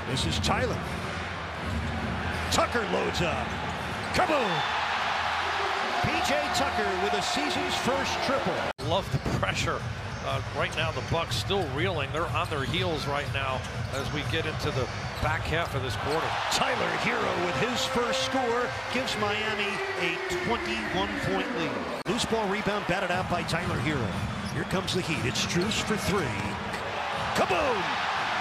This is Tyler. Tucker loads up. Kaboom! P.J. Tucker with a season's first triple. Love the pressure. Right now, the Bucks still reeling. They're on their heels right now as we get into the back half of this quarter. Tyler Herro with his first score gives Miami a 21-point lead. Loose ball rebound batted out by Tyler Herro. Here comes the Heat. It's Strus for three. Kaboom!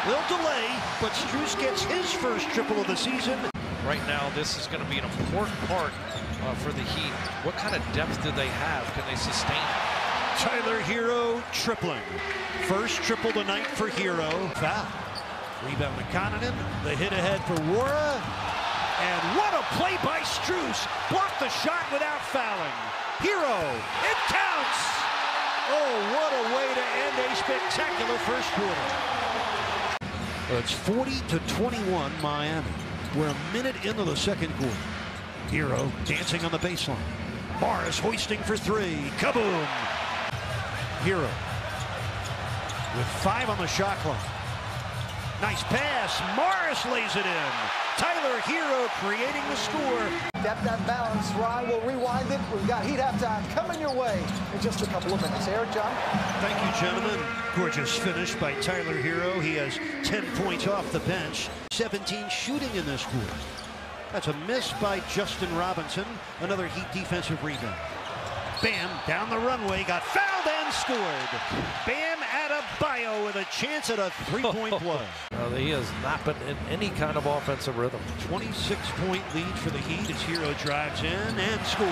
Little delay, but Strus gets his first triple of the season. Right now, this is going to be an important part for the Heat. What kind of depth do they have? Can they sustain it? Tyler Herro tripling. First triple tonight for Herro. Foul. Rebound to Connaughton. The hit ahead for Wara. And what a play by Strus. Blocked the shot without fouling. Herro, it counts. Oh, what a way to end a spectacular first quarter. It's 40-21 Miami. We're a minute into the second quarter. Herro dancing on the baseline. Morris hoisting for three. Kaboom! Herro with 5 on the shot clock. Nice pass. Morris lays it in. Tyler Herro creating the score. Depth and balance. Ryan will rewind it. We've got Heat halftime coming your way in just a couple of minutes. Eric, John. Thank you, gentlemen. Gorgeous finish by Tyler Herro. He has 10 points off the bench. 17 shooting in this quarter. That's a miss by Justin Robinson. Another Heat defensive rebound. Bam, down the runway, got fouled and scored. Bam Adebayo with a chance at a three-point play. He has not been in any kind of offensive rhythm. 26-point lead for the Heat as Herro drives in and scores.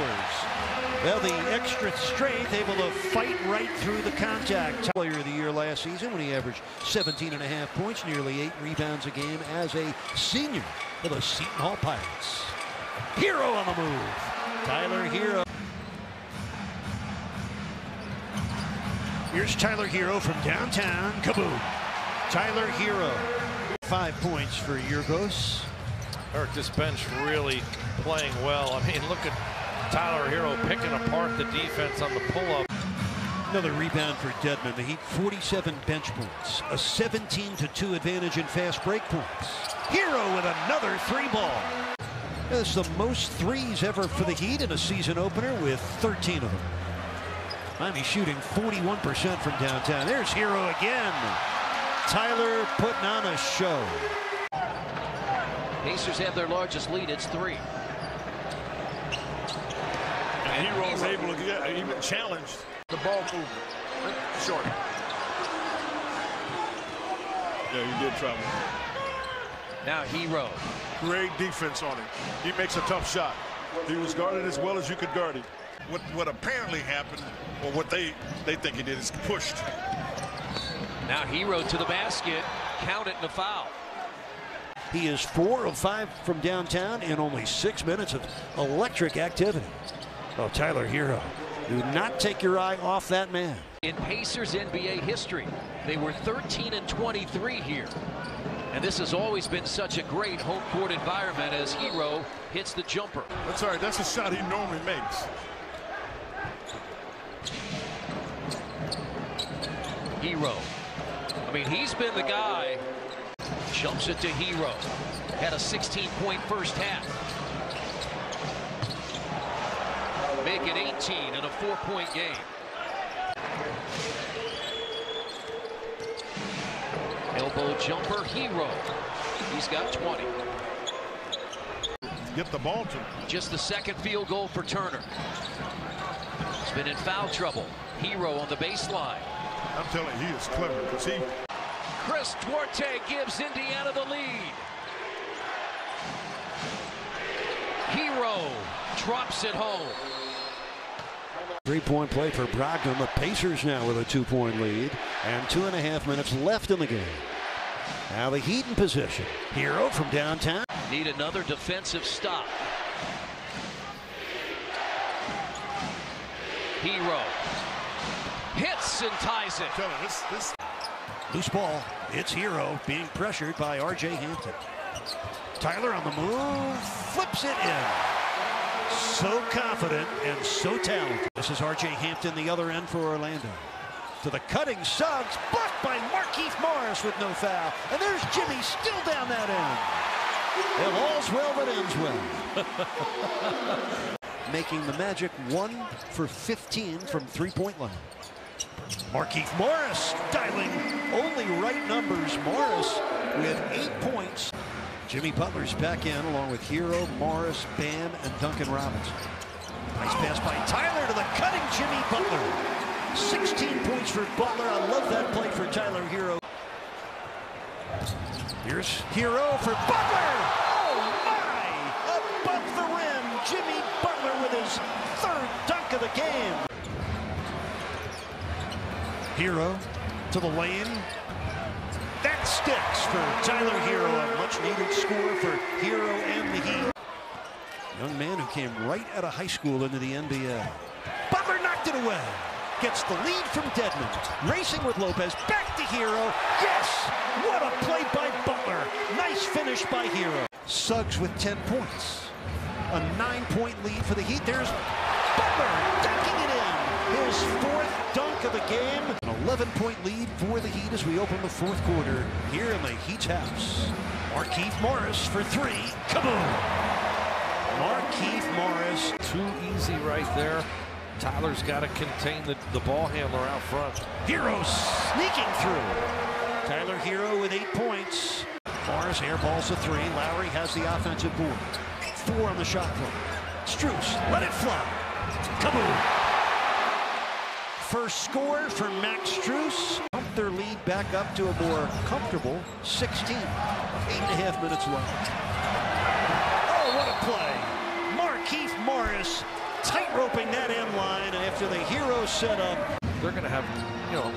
Well, the extra strength able to fight right through the contact. Player of the year last season when he averaged 17.5 points, nearly 8 rebounds a game as a senior for the Seton Hall Pirates. Herro on the move. Tyler Herro. Here's Tyler Herro from downtown. Kaboom. Tyler Herro. 5 points for Yorgos. Eric, this bench really playing well. I mean, look at Tyler Herro picking apart the defense on the pull-up. Another rebound for Dedmon. The Heat 47 bench points. A 17-2 advantage in fast break points. Herro with another 3-ball. That's the most threes ever for the Heat in a season opener with 13 of them. Miami shooting 41% from downtown. There's Herro again. Tyler putting on a show. Pacers have their largest lead. It's 3. And Herro was able to get even challenged the ball movement. Short. Yeah, he did trouble. Now Herro. Great defense on him. He makes a tough shot. He was guarded as well as you could guard him. What apparently happened, or what they think he did, is pushed. Now Herro to the basket. Count it and a foul. He is 4 of 5 from downtown in only 6 minutes of electric activity. Oh, Tyler Herro, do not take your eye off that man. In Pacers NBA history, they were 13-23 here. And this has always been such a great home court environment as Herro hits the jumper. That's all right. That's a shot he normally makes. Herro. I mean, he's been the guy. Jumps it to Herro. Had a 16-point first half. Make it 18 in a 4-point game. Elbow jumper, Herro. He's got 20. Get the ball to him. Just the second field goal for Turner. He's been in foul trouble. Herro on the baseline. I'm telling you, he is clever because he. Chris Duarte gives Indiana the lead. Herro drops it home. 3-point play for Brogdon. The Pacers now with a 2-point lead and 2.5 minutes left in the game. Now the Heat in position. Herro from downtown. Need another defensive stop. Herro hits and ties it. Tell him this. Loose ball. It's Herro being pressured by R.J. Hampton. Tyler on the move. Flips it in. So confident and so talented. This is R.J. Hampton, the other end for Orlando. To the cutting Suggs, blocked by Markieff Morris with no foul. And there's Jimmy still down that end. And all's well that ends well. Making the Magic 1 for 15 from three-point line. Markieff Morris dialing only right numbers. Morris with 8 points. Jimmy Butler's back in along with Herro, Morris, Bam, and Duncan Robinson. Nice pass by Tyler to the cutting Jimmy Butler. 16 points for Butler. I love that play for Tyler Herro. Here's Herro for Butler. Oh my! Above the rim, Jimmy Butler with his third dunk of the game. Herro to the lane. That sticks for Tyler Herro. A much-needed score for Herro and the Heat. Young man who came right out of high school into the NBA. Butler knocked it away. Gets the lead from Dedmon. Racing with Lopez. Back to Herro. Yes! What a play by Butler. Nice finish by Herro. Suggs with 10 points. A 9-point lead for the Heat. There's Butler dunking it in. His fourth dunk of the game. An 11-point lead for the Heat as we open the fourth quarter here in the Heat's house. Markieff Morris for three. Kaboom! Markieff Morris. Too easy right there. Tyler's got to contain the ball handler out front. Herro sneaking through. Tyler Herro with 8 points. Morris airballs the three. Lowry has the offensive board. 4 on the shot clock. Strus, let it fly. Kaboom! First score for Max Strus. Pump their lead back up to a more comfortable 16. 8.5 minutes left. Oh, what a play. Markieff Morris tight-roping that end line after the Herro setup. They're going to have,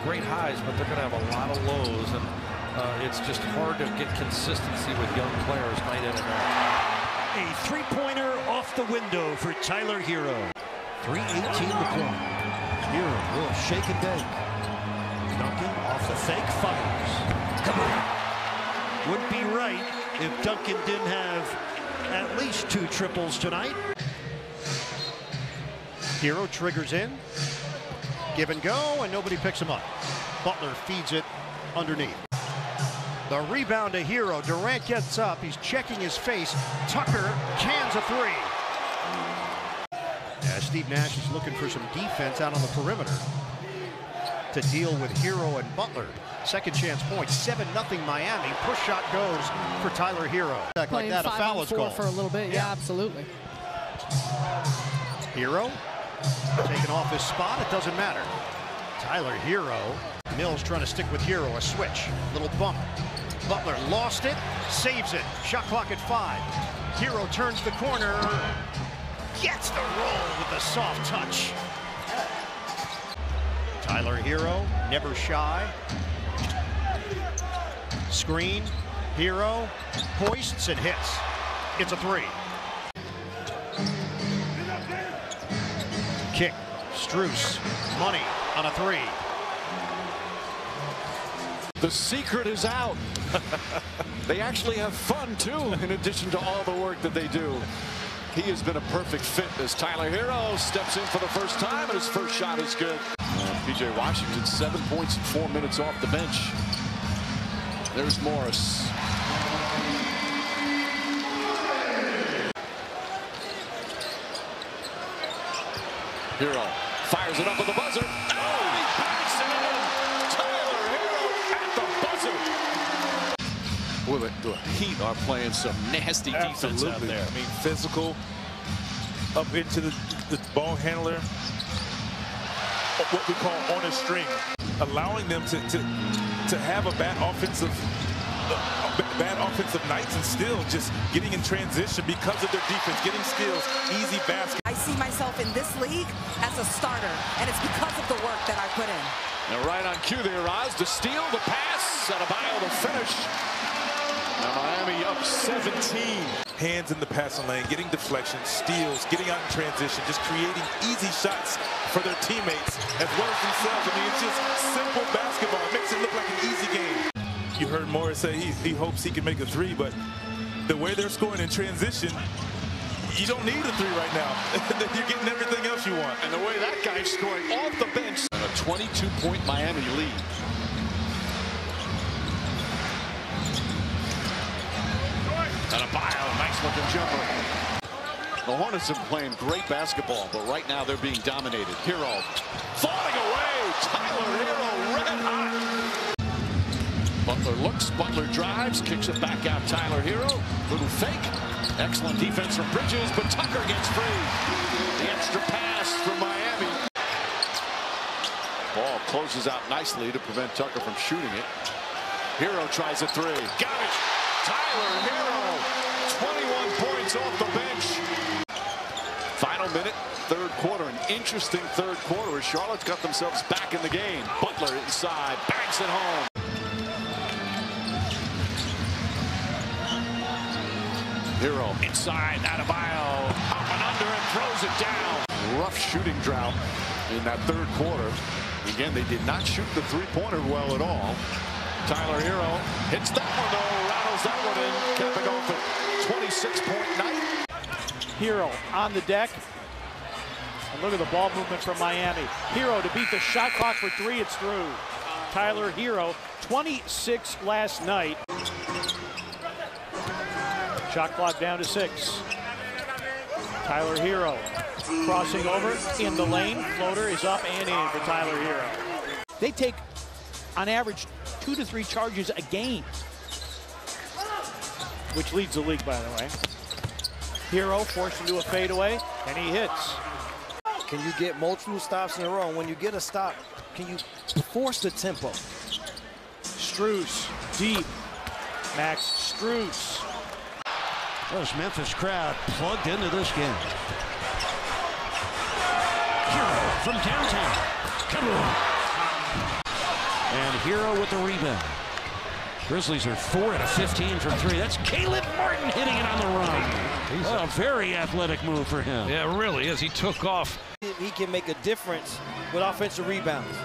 great highs, but they're going to have a lot of lows, and it's just hard to get consistency with young players night in and out. A three-pointer off the window for Tyler Herro. 3:18 to play. Herro will shake and bake. Duncan off the fake, fires. Come on. Wouldn't be right if Duncan didn't have at least 2 triples tonight. Herro triggers in, give and go, and nobody picks him up. Butler feeds it underneath. The rebound to Herro. Durant gets up. He's checking his face. Tucker cans a three. Steve Nash is looking for some defense out on the perimeter to deal with Herro and Butler. Second chance point, 7-0 Miami. Push shot goes for Tyler Herro. Like that, a foul is called. For a little bit, yeah, absolutely. Herro taken off his spot, it doesn't matter. Tyler Herro. Mills trying to stick with Herro, a switch, little bump. Butler lost it, saves it. Shot clock at 5. Herro turns the corner, gets the roll with the soft touch. Tyler Herro, never shy. Screen, Herro hoists and hits. It's a 3. Kick, Strus, money on a 3. The secret is out. They actually have fun too, in addition to all the work that they do. He has been a perfect fit as Tyler Herro steps in for the first time, and his first shot is good. PJ Washington, 7 points in 4 minutes off the bench. There's Morris. Herro fires it up at the buzzer. Oh, he banks it in. Tyler Herro at the buzzer. Well, the Heat are playing some nasty defense out there. I mean, physical, up into the ball handler, what we call on a string, allowing them to have a bad offensive nights and still just getting in transition because of their defense, getting steals, easy basket. I see myself in this league as a starter, and it's because of the work that I put in. Now right on cue there, Oz, the steal, the pass, Adebayo the finish. Now Miami up 17. Hands in the passing lane, getting deflections, steals, getting out in transition, just creating easy shots for their teammates as well as themselves. I mean, it's just simple basketball. It makes it look like an easy game. You heard Morris say he hopes he can make a 3, but the way they're scoring in transition, You don't need a 3 right now. You're getting everything else you want. And the way that guy's scoring off the bench. And a 22-point Miami lead. And a nice-looking jumper. The Hornets have been playing great basketball, but right now they're being dominated. Herro falling away. Tyler Herro red hot. Butler looks, Butler drives, kicks it back out. Tyler Herro, little fake. Excellent defense from Bridges, but Tucker gets free. The extra pass from Miami. Ball closes out nicely to prevent Tucker from shooting it. Herro tries a 3. Got it. Tyler Herro, 21 points off the bench. Final minute, third quarter. An interesting third quarter as Charlotte's got themselves back in the game. Butler inside, banks it home. Herro inside, Adebayo up and under and throws it down. Rough shooting drought in that third quarter. Again, they did not shoot the three-pointer well at all. Tyler Herro hits that one though, rattles that one in, capping off a 26-point night. Herro on the deck. And look at the ball movement from Miami. Herro to beat the shot clock for 3, it's through. Tyler Herro, 26 last night. Shot clock down to 6. Tyler Herro crossing over in the lane. Floater is up and in for Tyler Herro. They take, on average, 2 to 3 charges a game, which leads the league, by the way. Herro forced into a fadeaway, and he hits. Can you get multiple stops in a row? And when you get a stop, can you force the tempo? Strus deep. Max Strus. This Memphis crowd plugged into this game. Herro from downtown. Come on. And Herro with the rebound. Grizzlies are 4 out of 15 from 3. That's Caleb Martin hitting it on the run. A very athletic move for him. Yeah, really is. He took off. He can make a difference with offensive rebounds.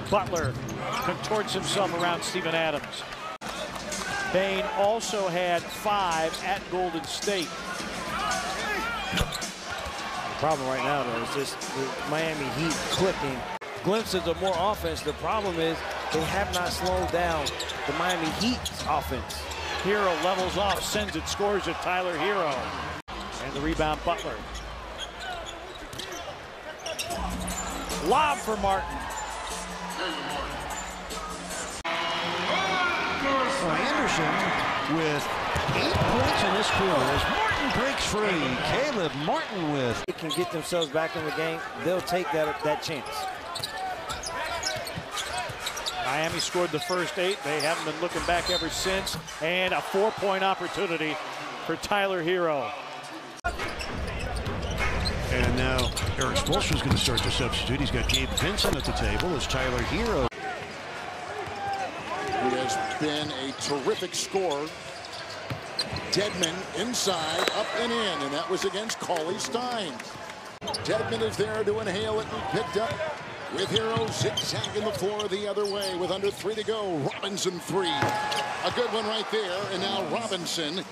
Butler contorts himself around Steven Adams. Bain also had 5 at Golden State. The problem right now, though, is just the Miami Heat clicking. Glimpses of more offense. The problem is they have not slowed down the Miami Heat's offense. Herro levels off, sends it, scores it. Tyler Herro. And the rebound, Butler. Lob for Martin. Anderson with 8 points in this quarter as Martin breaks free. Caleb Martin with. They can get themselves back in the game. They'll take that chance. Miami scored the first 8. They haven't been looking back ever since. And a 4-point opportunity for Tyler Herro. And now Eric Spoelstra's going to start to substitute. He's got Gabe Vincent at the table as Tyler Herro, who has been a terrific scorer. Dedmon inside, up and in, and that was against Cauley Stein. Dedmon is there to inhale it and picked up with Herro zigzagging the floor the other way with under 3 to go. Robinson 3. A good one right there, and now Robinson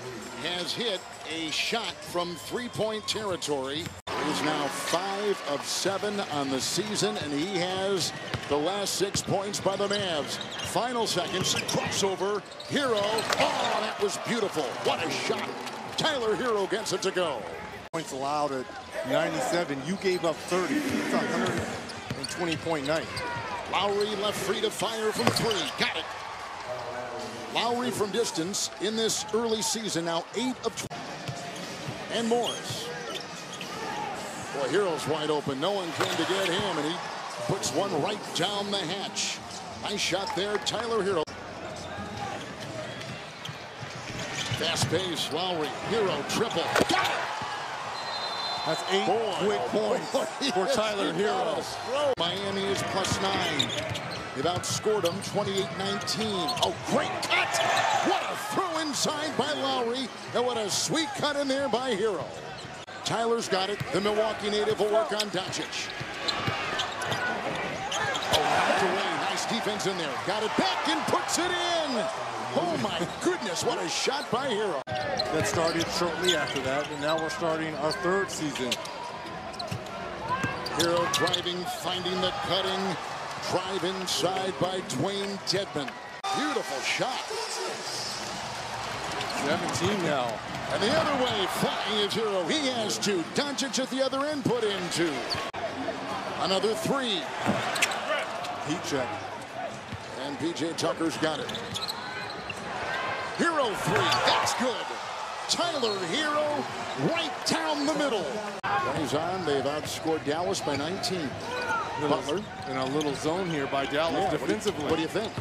has hit a shot from 3-point territory. He's now 5 of 7 on the season, and he has the last 6 points by the Mavs. Final seconds, crossover, Herro. Oh, that was beautiful. What a shot. Tyler Herro gets it to go. Points allowed at 97. You gave up 30. It's a 120-point night. Lowry left free to fire from 3. Got it. Lowry from distance in this early season, now 8 of 20. And Morris. Boy, Herro's wide open. No one came to get him, and he puts one right down the hatch. Nice shot there, Tyler Herro. Fast pace, Lowry, Herro triple. Got it! That's 8 quick points for Tyler Herro. Miami is +9. They've outscored them 28-19. Oh, great cut! What a throw inside by Lowry, and what a sweet cut in there by Herro. Tyler's got it. The Milwaukee native will work on Doncic. Oh, knocked away. Nice defense in there. Got it back and puts it in. Oh, my goodness. Davis. What a shot by Herro. That started shortly after that, and now we're starting our third season. Herro driving, finding the cutting. Drive inside by Dwayne Dedmon. Beautiful shot. 17 now. And the other way, flying is Herro. He has two. Doncic at the other end, put in two. Another three. Heat check. And P.J. Tucker's got it. Herro three. That's good. Tyler Herro right down the middle. When he's on, they've outscored Dallas by 19. Butler in a little zone here by Dallas defensively. What do you think?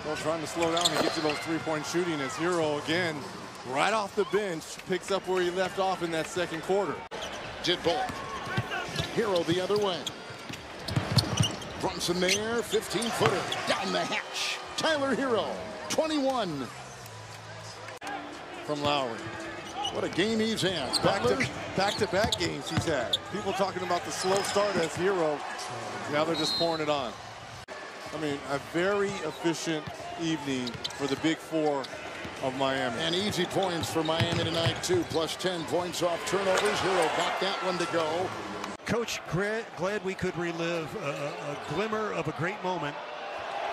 Well, trying to slow down and get to those three-point shooting as Herro again, right off the bench, picks up where he left off in that second quarter. Jit ball. Herro the other way. Brunson there, 15-footer down the hatch. Tyler Herro, 21. From Lowry. What a game he's had. Back-to-back games he's had. People talking about the slow start as Herro. Now they're just pouring it on. I mean, a very efficient evening for the Big Four of Miami. And easy points for Miami tonight, too. Plus 10 points off turnovers. Herro got that one to go. Coach, glad we could relive a glimmer of a great moment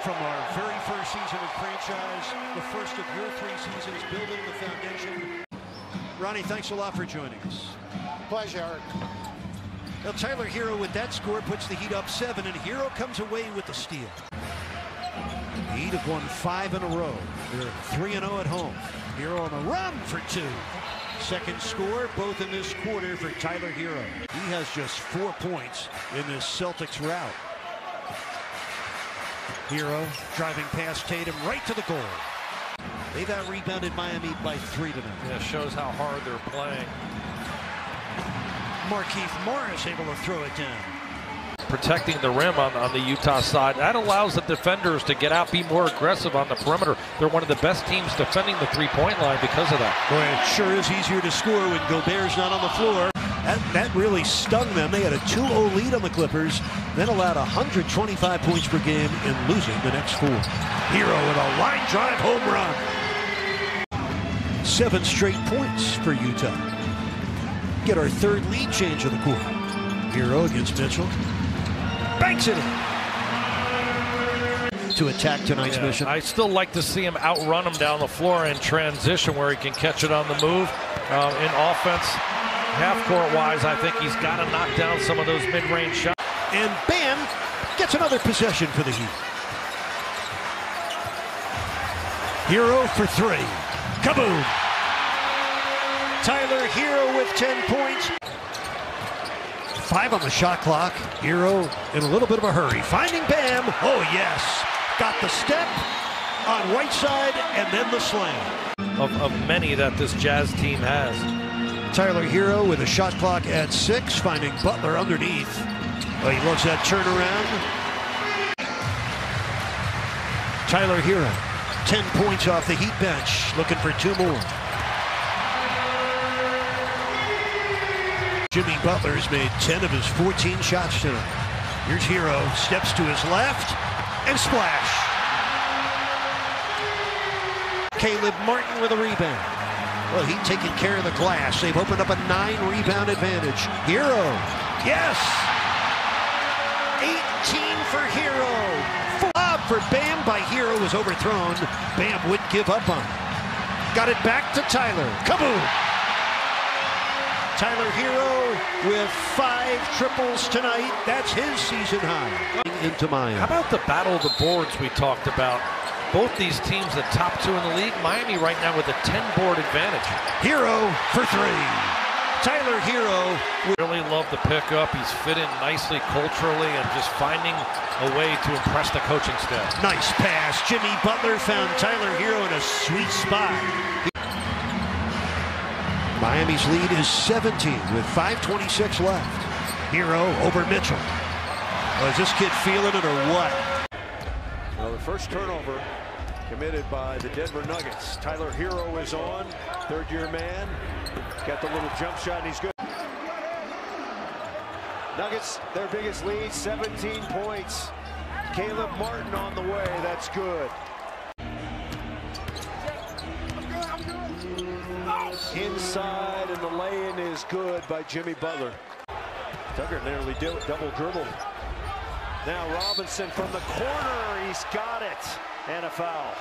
from our very first season of franchise, the first of your 3 seasons building the foundation. Ronnie, thanks a lot for joining us. Pleasure. Now, Tyler Herro with that score puts the Heat up 7, and Herro comes away with the steal. The Heat have won 5 in a row. They're 3-0 at home. Herro on the run for 2. Second score, both in this quarter for Tyler Herro. He has just 4 points in this Celtics rout. Herro driving past Tatum right to the goal. They've out-rebounded Miami by 3 tonight. Yeah, shows how hard they're playing. Markieff Morris able to throw it down. Protecting the rim on the Utah side. That allows the defenders to get out, be more aggressive on the perimeter. They're one of the best teams defending the three-point line because of that. Boy, it sure is easier to score when Gobert's not on the floor. That really stung them. They had a 2-0 lead on the Clippers, then allowed 125 points per game in losing the next 4. Herro with a line drive home run. 7 straight points for Utah. Get our 3rd lead change of the quarter. Herro against Mitchell. Banks it in. To attack tonight's mission. I still like to see him outrun him down the floor in transition where he can catch it on the move. In offense, half-court wise, I think he's got to knock down some of those mid-range shots. And Bam gets another possession for the Heat. Herro for 3. Kaboom! Tyler Herro with 10 points. 5 on the shot clock. Herro in a little bit of a hurry. Finding Bam. Oh, yes. Got the step on right side and then the slam. Of many that this Jazz team has. Tyler Herro with a shot clock at 6. Finding Butler underneath. Oh, he loves that turnaround. Tyler Herro, 10 points off the Heat bench. Looking for 2 more. Jimmy Butler's made 10 of his 14 shots tonight. Here's Herro, steps to his left, and splash. Caleb Martin with a rebound. Well, he's taking care of the glass. They've opened up a 9-rebound advantage. Herro, yes! 18 for Herro. Lob for Bam by Herro was overthrown. Bam wouldn't give up on it. Got it back to Tyler. Kaboom! Tyler Herro with 5 triples tonight. That's his season high. Into Miami. How about the battle of the boards we talked about? Both these teams, the top 2 in the league. Miami right now with a 10-board advantage. Herro for 3. Tyler Herro. Really love the pickup. He's fit in nicely culturally and just finding a way to impress the coaching staff. Nice pass. Jimmy Butler found Tyler Herro in a sweet spot. Miami's lead is 17 with 5:26 left. Herro over Mitchell. Oh, is this kid feeling it or what? Well, the first turnover committed by the Denver Nuggets. Tyler Herro is on, 3rd-year man. Got the little jump shot, and he's good. Nuggets, their biggest lead, 17 points. Caleb Martin on the way, that's good. Inside, and the lay-in is good by Jimmy Butler. Tucker nearly double dribble. Now Robinson from the corner, he's got it, and a foul.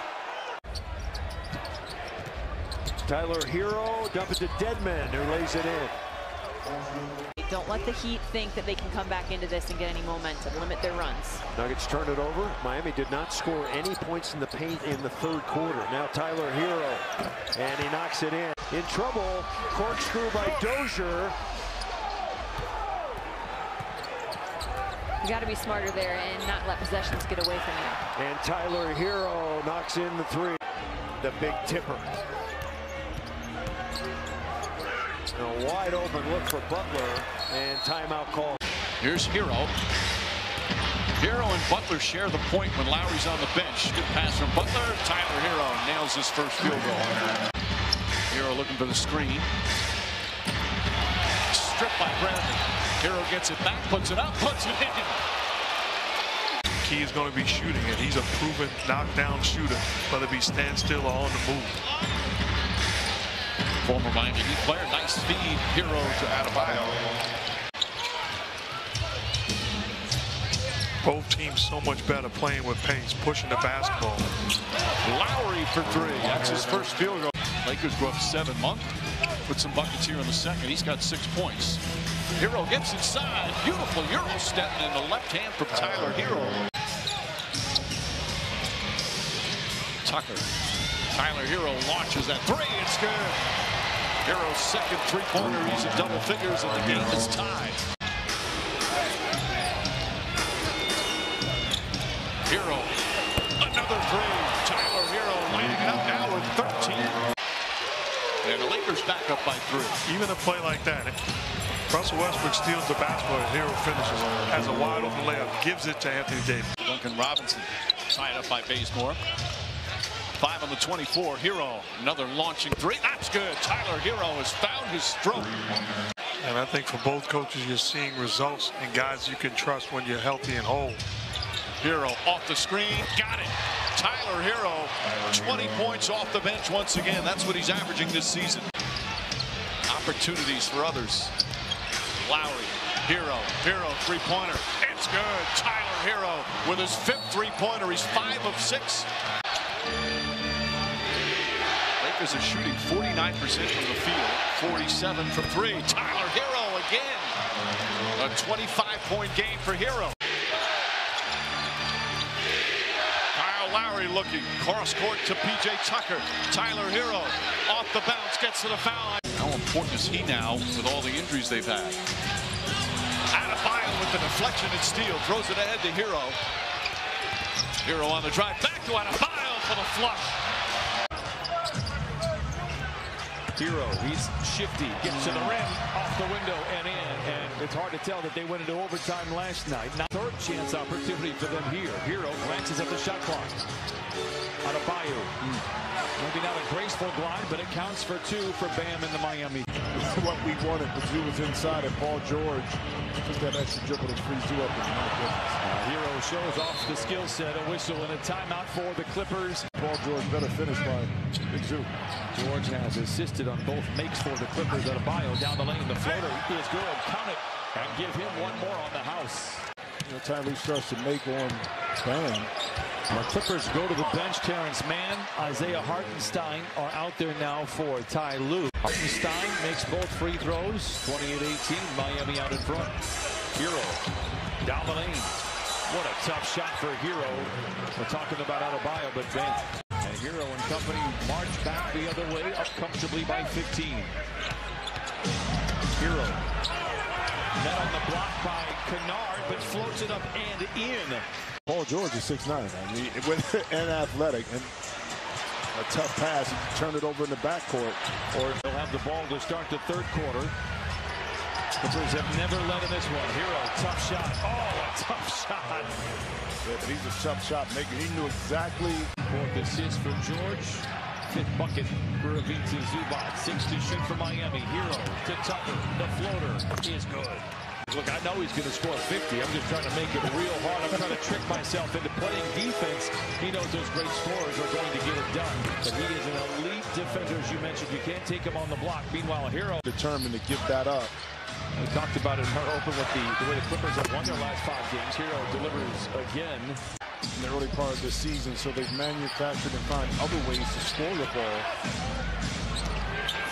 Tyler Herro, dump it to Deadman, who lays it in. Don't let the Heat think that they can come back into this and get any momentum. Limit their runs. Nuggets turn it over. Miami did not score any points in the paint in the third quarter. Now Tyler Herro, and he knocks it in. In trouble, corkscrew by Dozier. You got to be smarter there and not let possessions get away from you. And Tyler Herro knocks in the three. The big tipper. A wide open look for Butler, and timeout call. Here's Herro. Herro and Butler share the point when Lowry's on the bench. Good pass from Butler. Tyler Herro nails his first field goal. Herro looking for the screen. Stripped by Bradley. Herro gets it back, puts it up, puts it in. Key is going to be shooting it. He's a proven knockdown shooter, whether it be standstill or on the move. Former Miami Heat player, nice feed. Herro to Adebayo. Both teams so much better playing with pace, pushing the basketball. Lowry for three. That's his first field goal. Lakers go up 7-month. Put some buckets here in the second. He's got 6 points. Herro gets inside. Beautiful Euro step in the left hand from Tyler Herro. Tucker. Tyler Herro launches that three. It's good. Herro's second three-pointer. He's in double figures, and the game is tied. Herro, another three. Tyler Herro lighting it up now with 13. And the Lakers back up by 3. Even a play like that, Russell Westbrook steals the basketball and Herro finishes, has a wide open layup, gives it to Anthony Davis. Duncan Robinson tied up by Bazemore. 5 on the 24. Herro, another launching three. That's good. Tyler Herro has found his stroke. And I think for both coaches, you're seeing results in guys you can trust when you're healthy and whole. Herro off the screen. Got it. Tyler Herro, 20 points off the bench once again. That's what he's averaging this season. Opportunities for others. Lowry, Herro, three-pointer. It's good. Tyler Herro with his 5th three-pointer. He's 5 of 6. Lakers are shooting 49% from the field, 47 from 3. Tyler Herro again. A 25-point game for Herro. Kyle Lowry looking cross court to P.J. Tucker. Tyler Herro off the bounce, gets to the foul line. How important is he now with all the injuries they've had? Adebayo with the deflection and steal, throws it ahead to Herro. Herro on the drive, back to Adebayo for the flush. Herro, he's shifty, gets to the rim, off the window and in. And it's hard to tell that they went into overtime last night. Now, third chance opportunity for them here. Herro glances at the shot clock. Adebayo. Maybe not a graceful glide, but it counts for 2 for Bam in the Miami. What we wanted to do was inside, and Paul George took that extra dribble to freeze you up. Herro shows off the skill set, a whistle and a timeout for the Clippers. Paul George better finish by Big Zoo. George has assisted on both makes for the Clippers. Adebayo down the lane, the floater is good. Count it and give him one more on the house. The time he starts to make on Bam. The Clippers go to the bench. Terrence Mann, Isaiah Hartenstein are out there now for Ty Lue. Hartenstein makes both free throws. 28-18, Miami out in front. Herro down the lane. What a tough shot for Herro. We're talking about Adebayo, but bent. And Herro and company march back the other way, up comfortably by 15. Herro met on the block by Kennard, but floats it up and in. Paul George is 6'9", and athletic, and a tough pass. He can turn it over in the backcourt. Or they'll have the ball to start the third quarter. Clippers have never led in this one. Herro, tough shot. Oh, a tough shot. Yeah, but he's a tough shot maker. He knew exactly. 4th assist for George. 5th bucket for Ivica Zubac. 6 to shoot for Miami. Herro to Tucker. The floater is good. Look, I know he's going to score 50. I'm just trying to make it real hard. I'm trying to trick myself into playing defense. He knows those great scorers are going to get it done. But he is an elite defenders you mentioned. You can't take them on the block. Meanwhile, Herro determined to give that up. We talked about it in our open with the way the Clippers have won their last 5 games. Herro delivers again in the early part of the season, so they've manufactured and found other ways to score the ball.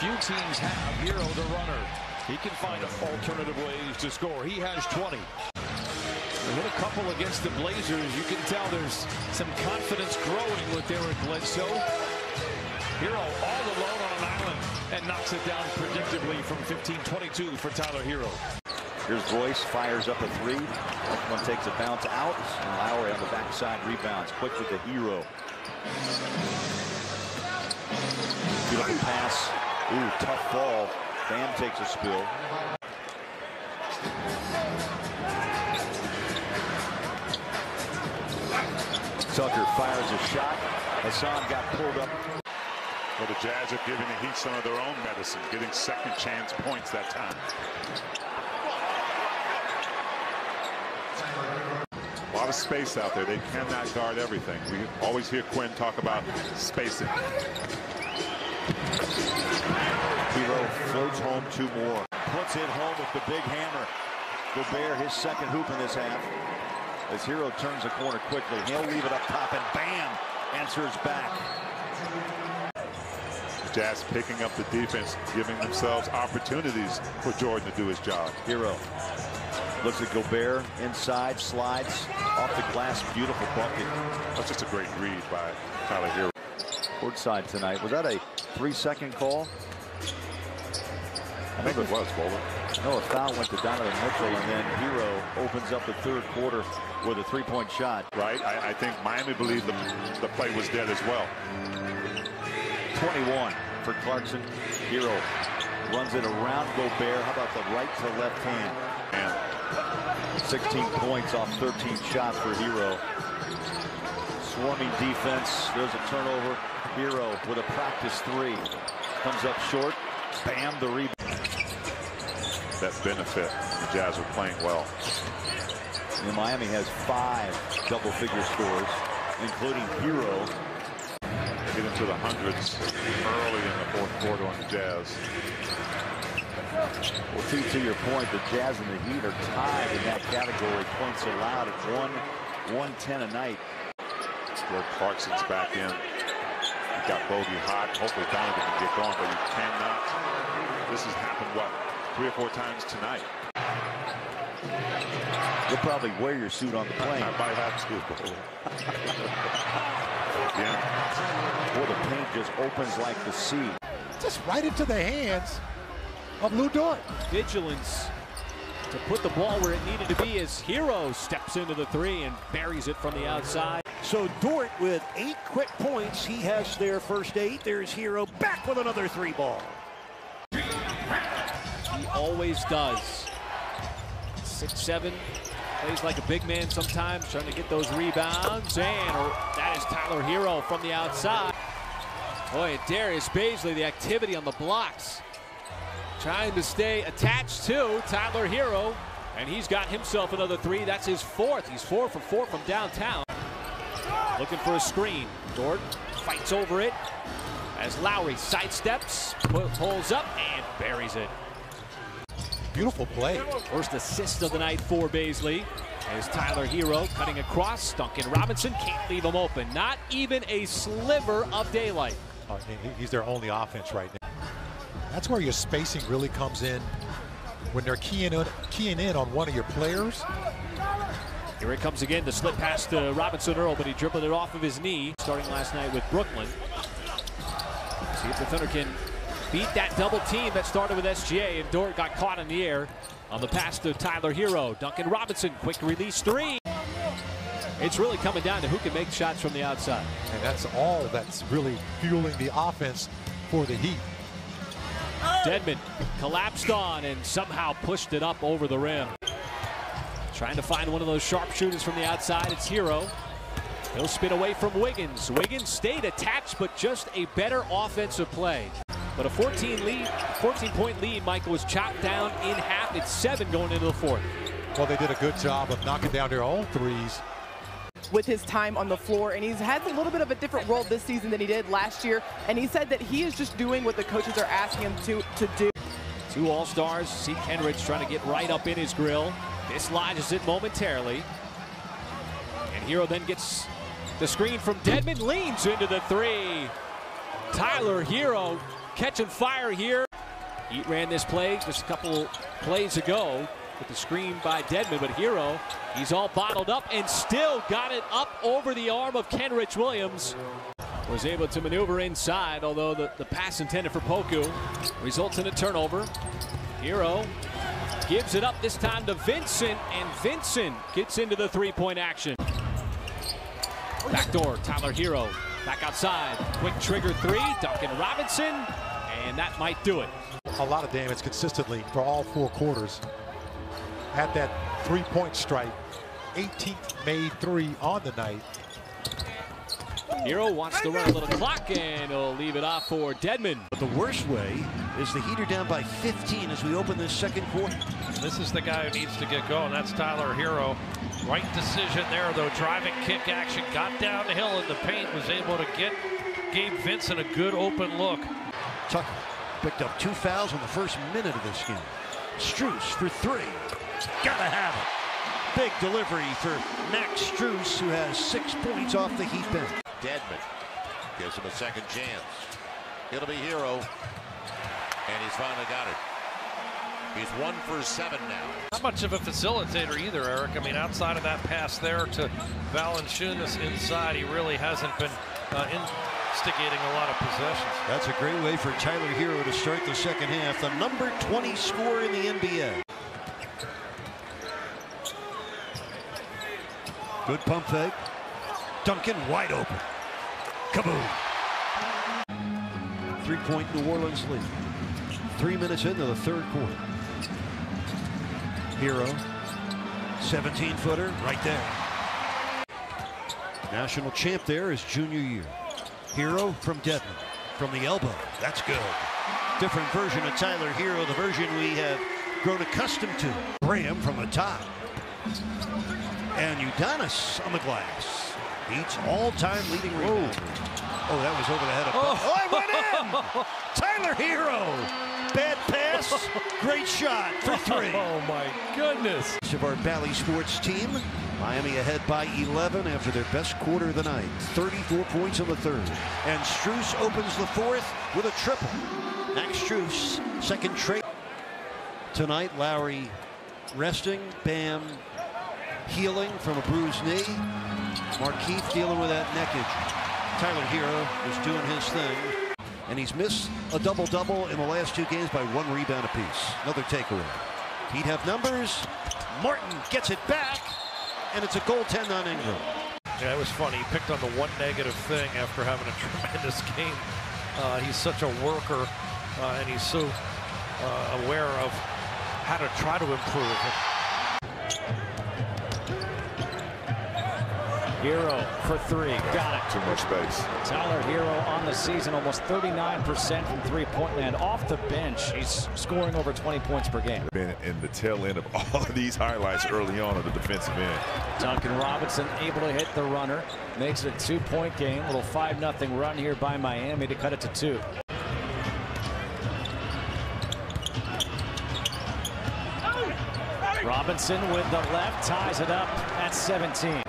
Few teams have Herro the runner. He can find alternative ways to score. He has 20. With a couple against the Blazers, you can tell there's some confidence growing with Eric Bledsoe. Herro all alone on an island and knocks it down predictably from 15-22 for Tyler Herro. Here's Royce, fires up a 3. That one takes a bounce out, and Lowry on the backside rebounds quickly to Herro. Beautiful pass. Ooh, tough ball. Bam takes a spill. Tucker fires a shot. Hassan got pulled up. Well, the Jazz are giving the Heat some of their own medicine, getting second chance points that time. A lot of space out there. They cannot guard everything. We always hear Quinn talk about spacing. Herro floats home 2 more. Puts it home with the big hammer. Gobert, his second hoop in this half. As Herro turns the corner quickly, he'll leave it up top, and bam, answers back. The Jazz picking up the defense, giving themselves opportunities for Jordan to do his job. Herro looks at Gobert, inside, slides, off the glass, beautiful bucket. That's just a great read by Tyler Herro. Courtside tonight. Was that a 3-second call? I think it was, Bowler. No, a foul went to Donovan Mitchell, and then Herro opens up the third quarter with a 3-point shot. Right. I think Miami believed the play was dead as well. 21 for Clarkson. Herro runs it around Gobert. How about the right to left hand? And 16 points off 13 shots for Herro. Swarming defense. There's a turnover. Herro with a practice 3. Comes up short. Bam, the rebound. That benefit. The Jazz are playing well. And Miami has 5 double-figure scores, including Herro. Get into the hundreds early in the fourth quarter on the Jazz. Well, to your point, the Jazz and the Heat are tied in that category. Points allowed at 110 a night. George Clarkson's back in. You got Bogey hot. Hopefully Donovan can get going, but you cannot. This has happened, what, 3 or 4 times tonight? You'll probably wear your suit on the plane. I might have to. Yeah. Boy, the paint just opens like the sea. Just right into the hands of Lou Dort. Vigilance to put the ball where it needed to be as Herro steps into the 3 and buries it from the outside. So Dort with 8 quick points. He has their first 8. There's Herro back with another 3 ball. He always does. 6'7", plays like a big man sometimes, trying to get those rebounds. And that is Tyler Herro from the outside. Boy, and Darius Baisley, the activity on the blocks. Trying to stay attached to Tyler Herro. And he's got himself another 3. That's his 4th. He's 4 for 4 from downtown. Looking for a screen. Dort fights over it as Lowry sidesteps, pulls up, and buries it. Beautiful play. First assist of the night for Baisley. As Tyler Herro cutting across. Duncan Robinson can't leave him open. Not even a sliver of daylight. He's their only offense right now. That's where your spacing really comes in. When they're keying in on one of your players. Here it comes again, the slip pass to Robinson Earl, but he dribbled it off of his knee. Starting last night with Brooklyn. See if the Thunder can beat that double team that started with SGA, and Dort got caught in the air on the pass to Tyler Herro. Duncan Robinson, quick release 3. It's really coming down to who can make shots from the outside. And that's all that's really fueling the offense for the Heat. Dedmon collapsed on and somehow pushed it up over the rim. Trying to find one of those sharpshooters from the outside. It's Herro. He'll spin away from Wiggins. Wiggins stayed attached, but just a better offensive play. But a 14-point lead, Michael, was chopped down in half. It's 7 going into the 4th. Well, they did a good job of knocking down their own threes. with his time on the floor, and he's had a little bit of a different role this season than he did last year, and he said that he is just doing what the coaches are asking him to do. Two All-Stars, see Kenrich trying to get right up in his grill. Dislodges it momentarily. And Herro then gets the screen from Dedmon, leans into the three. Tyler Herro catching fire here. He ran this play just a couple plays ago with the screen by Dedmon, but Herro, he's all bottled up and still got it up over the arm of Kenrich Williams. Was able to maneuver inside, although the pass intended for Poku results in a turnover. Herro gives it up this time to Vincent, and Vincent gets into the three-point action. Backdoor, Tyler Herro back outside. Quick trigger three, Duncan Robinson, and that might do it. A lot of damage consistently for all 4 quarters. At that three-point strike, 18th made three on the night. Herro wants to run a little clock, and he'll leave it off for Dedmon. But the worst way is the Heat are down by 15 as we open this second quarter. This is the guy who needs to get going. That's Tyler Herro. Right decision there, though. Driving kick action. Got down the hill in the paint. Was able to get Gabe Vincent a good open look. Tucker picked up 2 fouls in the first minute of this game. Strus for 3. Gotta have it. Big delivery for Max Strus, who has 6 points off the Heat bench. Dedmon gives him a second chance. It'll be Herro, and he's finally got it. He's 1 for 7 now. Not much of a facilitator either, Eric. I mean, outside of that pass there to Valanciunas inside, he really hasn't been instigating a lot of possessions. That's a great way for Tyler Herro to start the second half. The number 20 scorer in the NBA. Good pump fake. Duncan wide open. Kaboom. 3-point New Orleans lead. 3 minutes into the third quarter. Herro, 17-footer right there. National champ there is junior year. Herro from Dedmon, from the elbow. That's good. Different version of Tyler Herro, the version we have grown accustomed to. Graham from the top. And Udonis on the glass. Beats all-time leading rebounder. Oh, that was over the head of... Oh, it went in! Tyler Herro! Bad pass, great shot for 3. Oh, my goodness. Of our Bally Sports team. Miami ahead by 11 after their best quarter of the night. 34 points in the third. And Strus opens the fourth with a triple. Max Strus, second trade. Tonight, Lowry resting. Bam healing from a bruised knee. Markieff dealing with that neck injury. Tyler Herro is doing his thing. And he's missed a double-double in the last 2 games by 1 rebound apiece. Another takeaway. He'd have numbers. Martin gets it back. And it's a goaltend on Ingram. Yeah, it was funny. He picked on the one negative thing after having a tremendous game. He's such a worker, and he's so aware of how to try to improve. Herro for 3, got it. Too much space. Tyler Herro on the season, almost 39% from three-point land. Off the bench, he's scoring over 20 points per game. Been in the tail end of all of these highlights early on the defensive end. Duncan Robinson able to hit the runner. Makes it a 2-point game. Little 5-0 run here by Miami to cut it to 2. Robinson with the left ties it up at 17.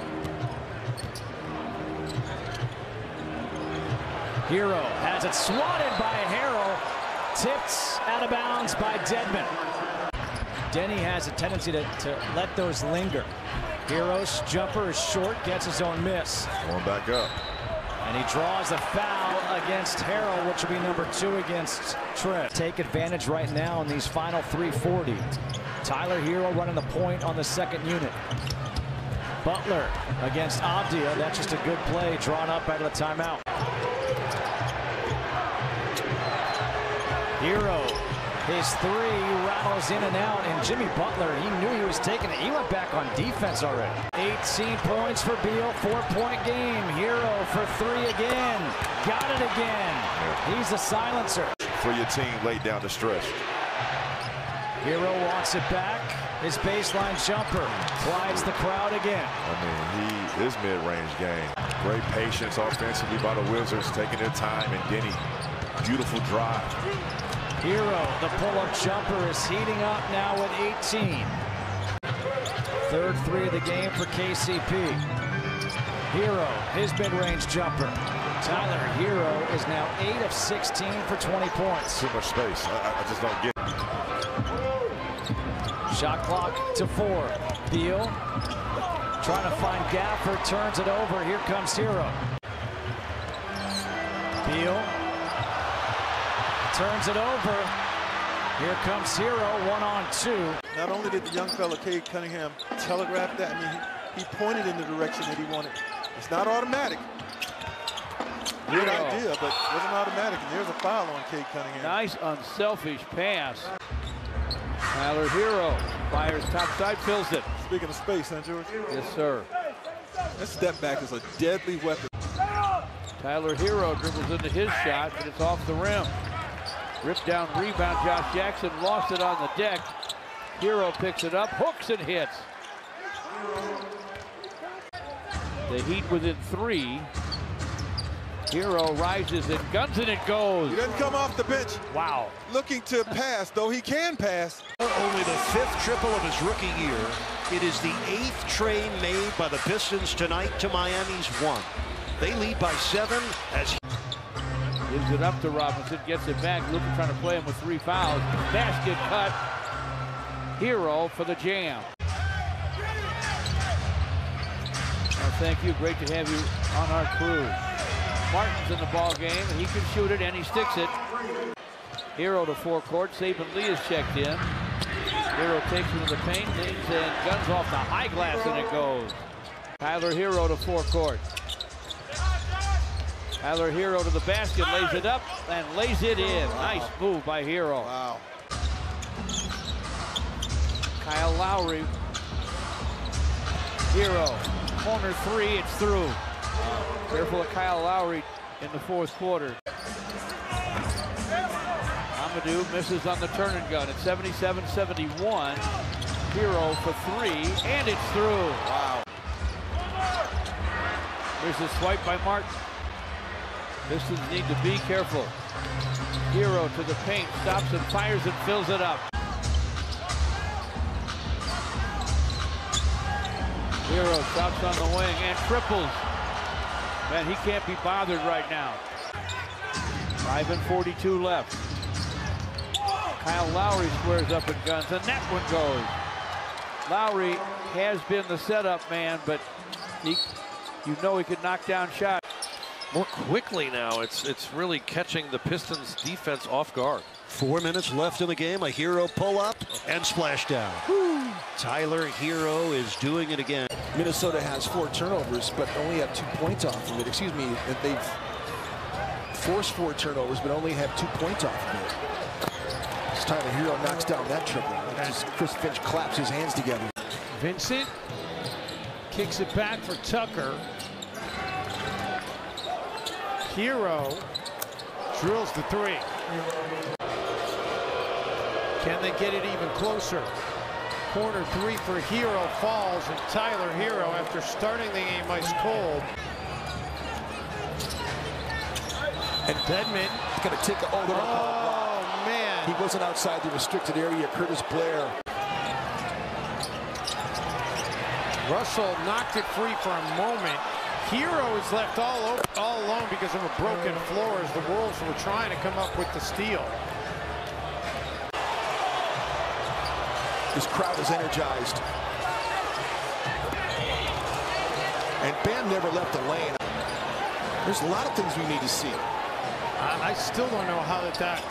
Herro has it swatted by Herro. Tipped out of bounds by Dedmon. Denny has a tendency to let those linger. Herro's jumper is short, gets his own miss. Going back up. And he draws the foul against Herro, which will be number 2 against Trent. Take advantage right now in these final 3:40. Tyler Herro running the point on the second unit. Butler against Abdia. That's just a good play drawn up out of the timeout. Herro, his 3 rattles in and out, and Jimmy Butler, he knew he was taking it. He went back on defense already. 18 points for Beal, 4-point game. Herro for 3 again. Got it again. He's the silencer. For your team late down the stretch. Herro wants it back. His baseline jumper glides the crowd again. I mean, his mid-range game. Great patience offensively by the Wizards, taking their time, and Denny, beautiful drive. Herro, the pull-up jumper, is heating up now with 18. Third three of the game for KCP. Herro, his mid-range jumper. Tyler Herro is now 8 of 16 for 20 points. Too much space. I just don't get it. Shot clock to 4. Beal trying to find Gafford, turns it over. Here comes Herro. Beal turns it over. Here comes Herro, 1-on-2. Not only did the young fella, Cade Cunningham, telegraph that, I mean, he pointed in the direction that he wanted. It's not automatic. Good idea, but it wasn't automatic, and there's a foul on Cade Cunningham. Nice unselfish pass. Tyler Herro fires topside, fills it. Speaking of space, huh, George? Yes, sir. That step back is a deadly weapon. Tyler Herro dribbles into his shot, but it's off the rim. Ripped down rebound, Josh Jackson lost it on the deck. Herro picks it up, hooks and hits. The Heat within 3. Herro rises and guns and it goes. He doesn't come off the bench. Wow. Looking to pass, though he can pass. Only the 5th triple of his rookie year. It is the 8th trade made by the Pistons tonight to Miami's 1. They lead by 7 as gives it up to Robinson, gets it back. Luka trying to play him with 3 fouls. Basket cut. Herro for the jam. Well, thank you. Great to have you on our crew. Martin's in the ball game, and he can shoot it, and he sticks it. Herro to forecourt. Saban Lee is checked in. Herro takes it to the paint, leans and guns off the high glass, and it goes. Tyler Herro to forecourt. Tyler Herro to the basket, lays it up, and lays it in. Nice move by Herro. Wow. Kyle Lowry. Herro, corner 3, it's through. Careful of Kyle Lowry in the 4th quarter. Amadou misses on the turn and gun at 77-71. Herro for 3, and it's through. Wow. There's a swipe by Martin. Pistons need to be careful. Herro to the paint, stops and fires and fills it up. Herro stops on the wing and triples. Man, he can't be bothered right now. 5:42 left. Kyle Lowry squares up and guns, and that one goes. Lowry has been the setup man, but you know he could knock down shots. More quickly now, it's really catching the Pistons defense off guard. 4 minutes left in the game. A Herro pull-up and splash down. Woo. Tyler Herro is doing it again. Minnesota has 4 turnovers, but only have 2 points off of it. Excuse me, that they've forced 4 turnovers, but only have 2 points off of it. As Tyler Herro knocks down that triple. Just Chris Finch claps his hands together. Vincent kicks it back for Tucker. Herro drills the 3. Can they get it even closer? Corner 3 for Herro falls, and Tyler Herro, after starting the game ice cold. And Bedman going to take a oh man. He wasn't outside the restricted area. Curtis Blair. Russell knocked it free for a moment. Herro is left all alone because of a broken floor as the Wolves were trying to come up with the steal. This crowd is energized. And Bam never left the lane. There's a lot of things we need to see. I still don't know how that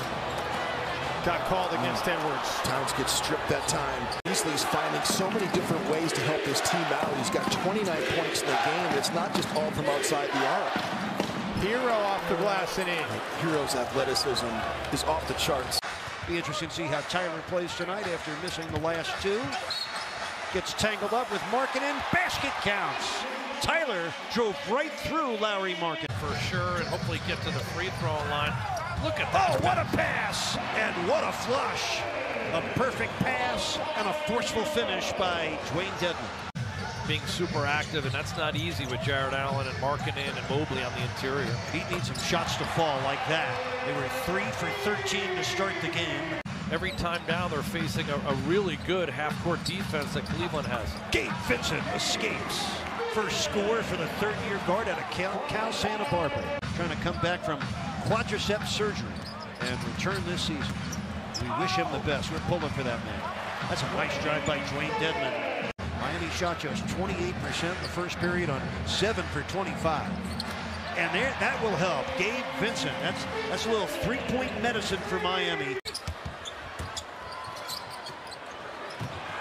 got called against Edwards. Towns gets stripped that time. Beasley's finding so many different ways to help his team out. He's got 29 points in the game. It's not just all from outside the arc. Herro off the glass and in. Herro's athleticism is off the charts. Be interesting to see how Tyler plays tonight after missing the last 2. Gets tangled up with Markkanen. Basket counts. Tyler drove right through Lowry Markkanen. For sure, and hopefully get to the free throw line. Look at that. Oh, what a pass! And what a flush. A perfect pass and a forceful finish by Dwayne Dedmon. Being super active, and that's not easy with Jared Allen and Markkanen and Mobley on the interior. He needs some shots to fall like that. They were 3 for 13 to start the game. Every time down, they're facing a really good half-court defense that Cleveland has. Gabe Vincent escapes. First score for the third-year guard out of Cal Santa Barbara. Trying to come back from quadriceps surgery and return this season. We wish him the best. We're pulling for that man. That's a nice drive by Dwayne Dedmon. Miami shot just 28% in the first period on 7 for 25. And there, that will help. Gabe Vincent, that's a little three-point medicine for Miami.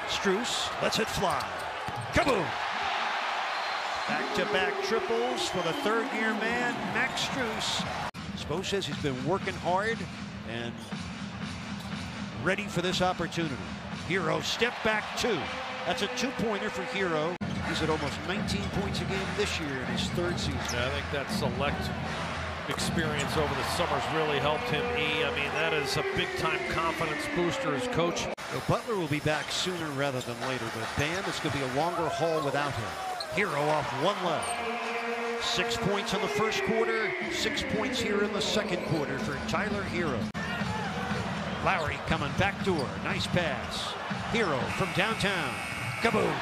Strus lets it fly. Kaboom! Back-to-back triples for the third-year man, Max Strus. Spo says he's been working hard and ready for this opportunity. Herro step back 2. That's a 2-pointer for Herro. He's at almost 19 points a game this year in his third season. Yeah, I think that select experience over the summer's really helped him. I mean, that is a big-time confidence booster as coach. Well, Butler will be back sooner rather than later, but Bam, it's going to be a longer haul without him. Herro off one leg. 6 points in the first quarter, 6 points here in the second quarter for Tyler Herro. Lowry coming back door, nice pass. Herro from downtown, kaboom.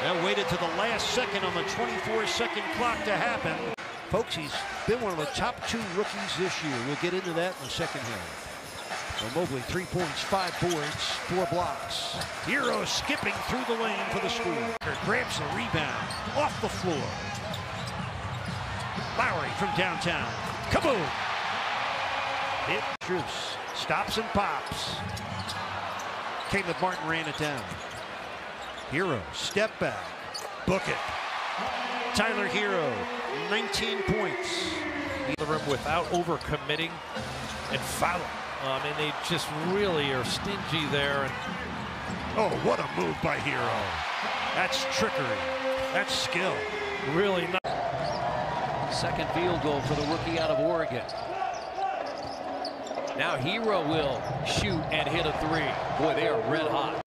That waited to the last second on the 24-second clock to happen. Folks, he's been one of the top 2 rookies this year. We'll get into that in the second half. Well, Mobley, 3 points, 5 boards, 4 blocks. Herro skipping through the lane for the score. Grabs the rebound off the floor. Lowry from downtown, kaboom. Hit Strus, stops and pops. Caleb Martin ran it down. Herro, step back, book it. Tyler Herro, 19 points. The rim without overcommitting and fouling. I mean, they just really are stingy there. And oh, what a move by Herro. That's trickery. That's skill. Really not. Second field goal for the rookie out of Oregon. Now Herro will shoot and hit a 3. Boy, they are red hot.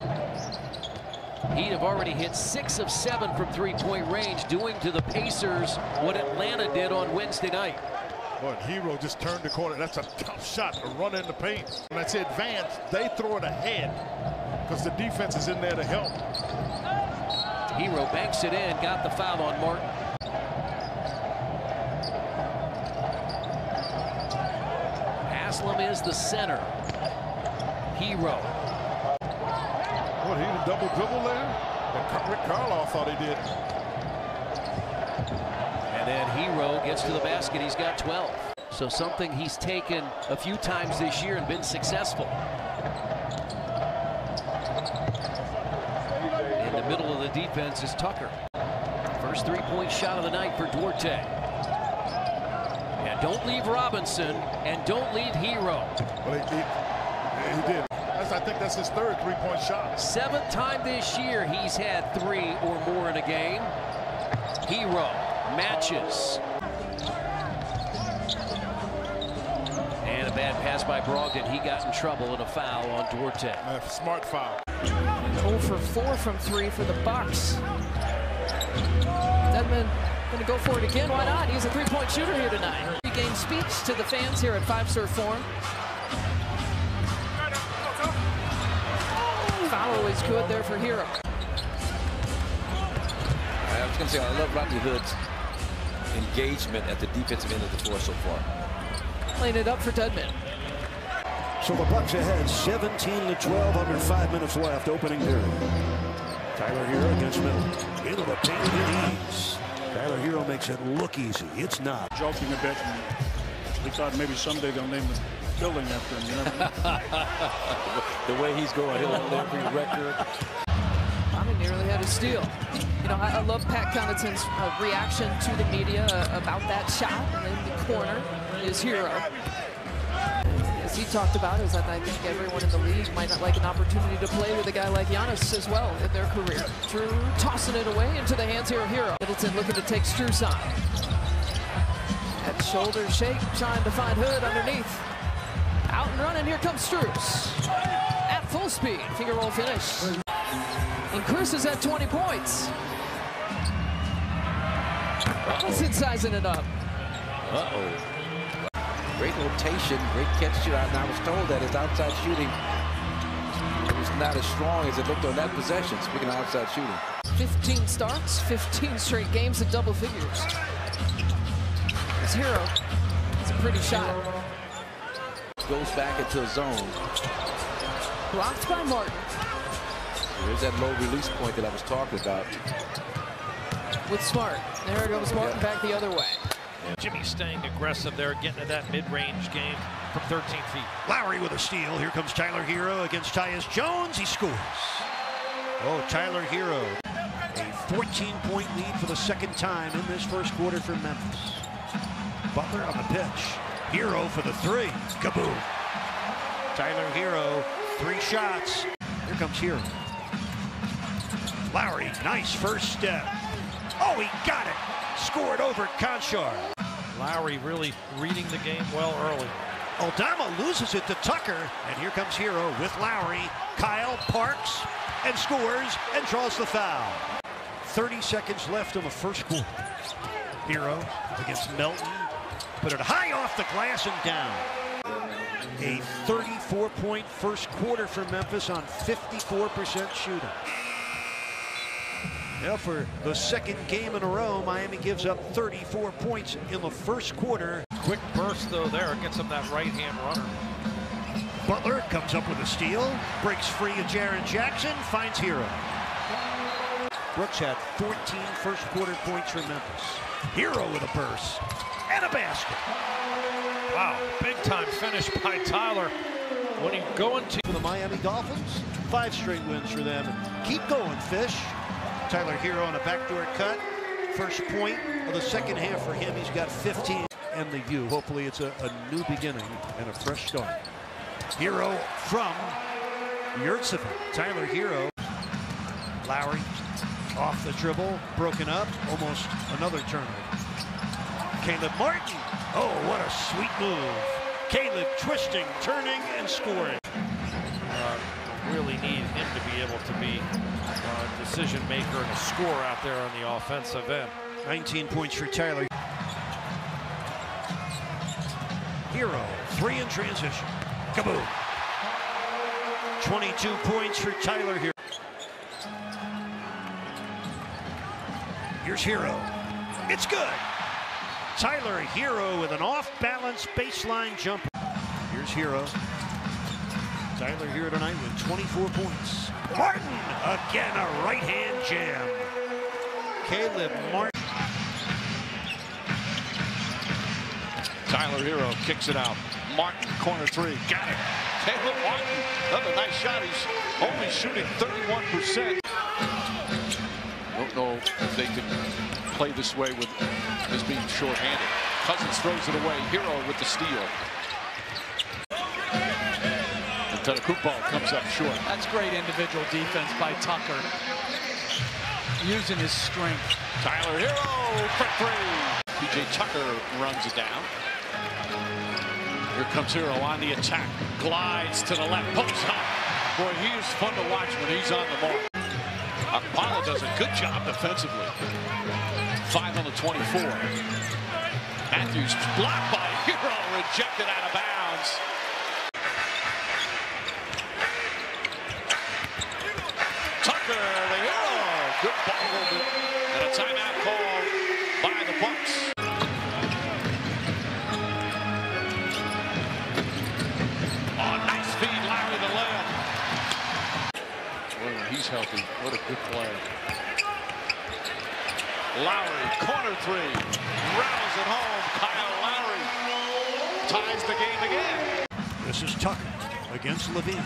He'd have already hit 6 of 7 from three-point range, doing to the Pacers what Atlanta did on Wednesday night. But Herro just turned the corner. That's a tough shot to run in the paint. When I say advance, they throw it ahead because the defense is in there to help. Herro banks it in, got the foul on Martin. Haslam is the center. Herro. What, he did a double dribble there? And Rick Carlisle thought he did. And then Herro gets to the basket. He's got 12. So something he's taken a few times this year and been successful. In the middle of the defense is Tucker. First three-point shot of the night for Duarte. And don't leave Robinson, and don't leave Herro. Well, he did. I think that's his third three-point shot. 7th time this year he's had 3 or more in a game. Herro matches. And a bad pass by Brogdon. He got in trouble and a foul on Duarte. Smart foul. 0 for 4 from 3 for the Bucks. Dedmon going to go for it again. Why not? He's a 3-point shooter here tonight. Game speech to the fans here at Five-Star Forum. Foul is good there for Herro. I was going to say, I love Rodney Hood's engagement at the defensive end of the floor so far. Playing it up for Dedmon. So the Bucks ahead 17-12 under 5 minutes left, opening period. Tyler Herro against Middleton. Into the paint with ease. Tyler Herro makes it look easy. It's not. Joking a bit. We thought maybe someday they'll name the building after him. You never know. The way he's going, he'll have every record. Bobby nearly had a steal. You know, I love Pat Connaughton's reaction to the media about that shot. And in the corner is Herro. As he talked about, is that I think everyone in the league might not like an opportunity to play with a guy like Giannis as well in their career. Drew tossing it away into the hands here of Herro. Middleton looking to take Strus on. At Shoulder shake, trying to find Hood underneath. Out and running, here comes Strus. At full speed, finger roll finish. And Chris is at 20 points. Robinson sizing it up. Great rotation, great catch shooter. And I was told that his outside shooting was not as strong as it looked on that possession, speaking of outside shooting. 15 starts, 15 straight games at double figures. It's Herro. It's a pretty shot. Goes back into a zone. Blocked by Martin. There's that low release point that I was talking about. With Smart. There goes Martin back the other way. Jimmy staying aggressive there, getting to that mid-range game from 13 feet. Lowry with a steal. Here comes Tyler Herro against Tyus Jones. He scores. Oh, Tyler Herro. A 14-point lead for the second time in this first quarter for Memphis. Butler on the pitch. Herro for the three. Kaboom. Tyler Herro, 3 shots. Here comes Herro. Lowry, nice first step. Oh, he got it. Scored over Conchar. Lowry really reading the game well early. Aldama loses it to Tucker, and here comes Herro with Lowry. Kyle parks and scores and draws the foul. 30 seconds left in the first quarter. Herro against Melton. Put it high off the glass and down. A 34-point first quarter for Memphis on 54% shooting. Now for the second game in a row, Miami gives up 34 points in the first quarter. Quick burst, though, there. Gets him that right-hand runner. Butler comes up with a steal. Breaks free of Jaren Jackson. Finds Herro. Brooks had 14 first quarter points for Memphis. Herro with a burst. And a basket. Wow, big-time finish by Tyler. When he going to the Miami Dolphins, 5 straight wins for them. Keep going, Fish. Tyler Herro on a backdoor cut. First point of the second half for him. He's got 15. And the U. Hopefully it's a new beginning and a fresh start. Herro from Yurtseven. Tyler Herro. Lowry off the dribble. Broken up. Almost another turnover. Caleb Martin. Oh, what a sweet move. Caleb twisting, turning, and scoring. Really need him to be able to be a decision maker and a scorer out there on the offensive end. 19 points for Tyler. Herro, 3 in transition. Kaboom. 22 points for Tyler Herro. Here's Herro. It's good. Tyler Herro with an off-balance baseline jumper. Here's Herro. Tyler Herro tonight with 24 points. Martin, again a right-hand jam. Caleb Martin. Tyler Herro kicks it out. Martin, corner 3, got it. Caleb Martin, another nice shot. He's only shooting 31%. Don't know if they can play this way with this being short-handed. Cousins throws it away. Herro with the steal. Antetokounmpo comes up short. That's great individual defense by Tucker. Using his strength. Tyler Herro for 3. PJ Tucker runs it down. Here comes Herro on the attack. Glides to the left. Post up. Boy, he is fun to watch when he's on the mark. Apollo does a good job defensively. 5 on the 24. Matthews blocked by Herro. Rejected out of bounds. Tucker, the Herro. Good ball movement. And a timeout call by the Bucks. Oh, nice feed, Lowry the layup. Well, when he's healthy, what a good play. Lowry, corner 3. Rattles it home. Kyle Lowry ties the game again. This is Tucker against Levine.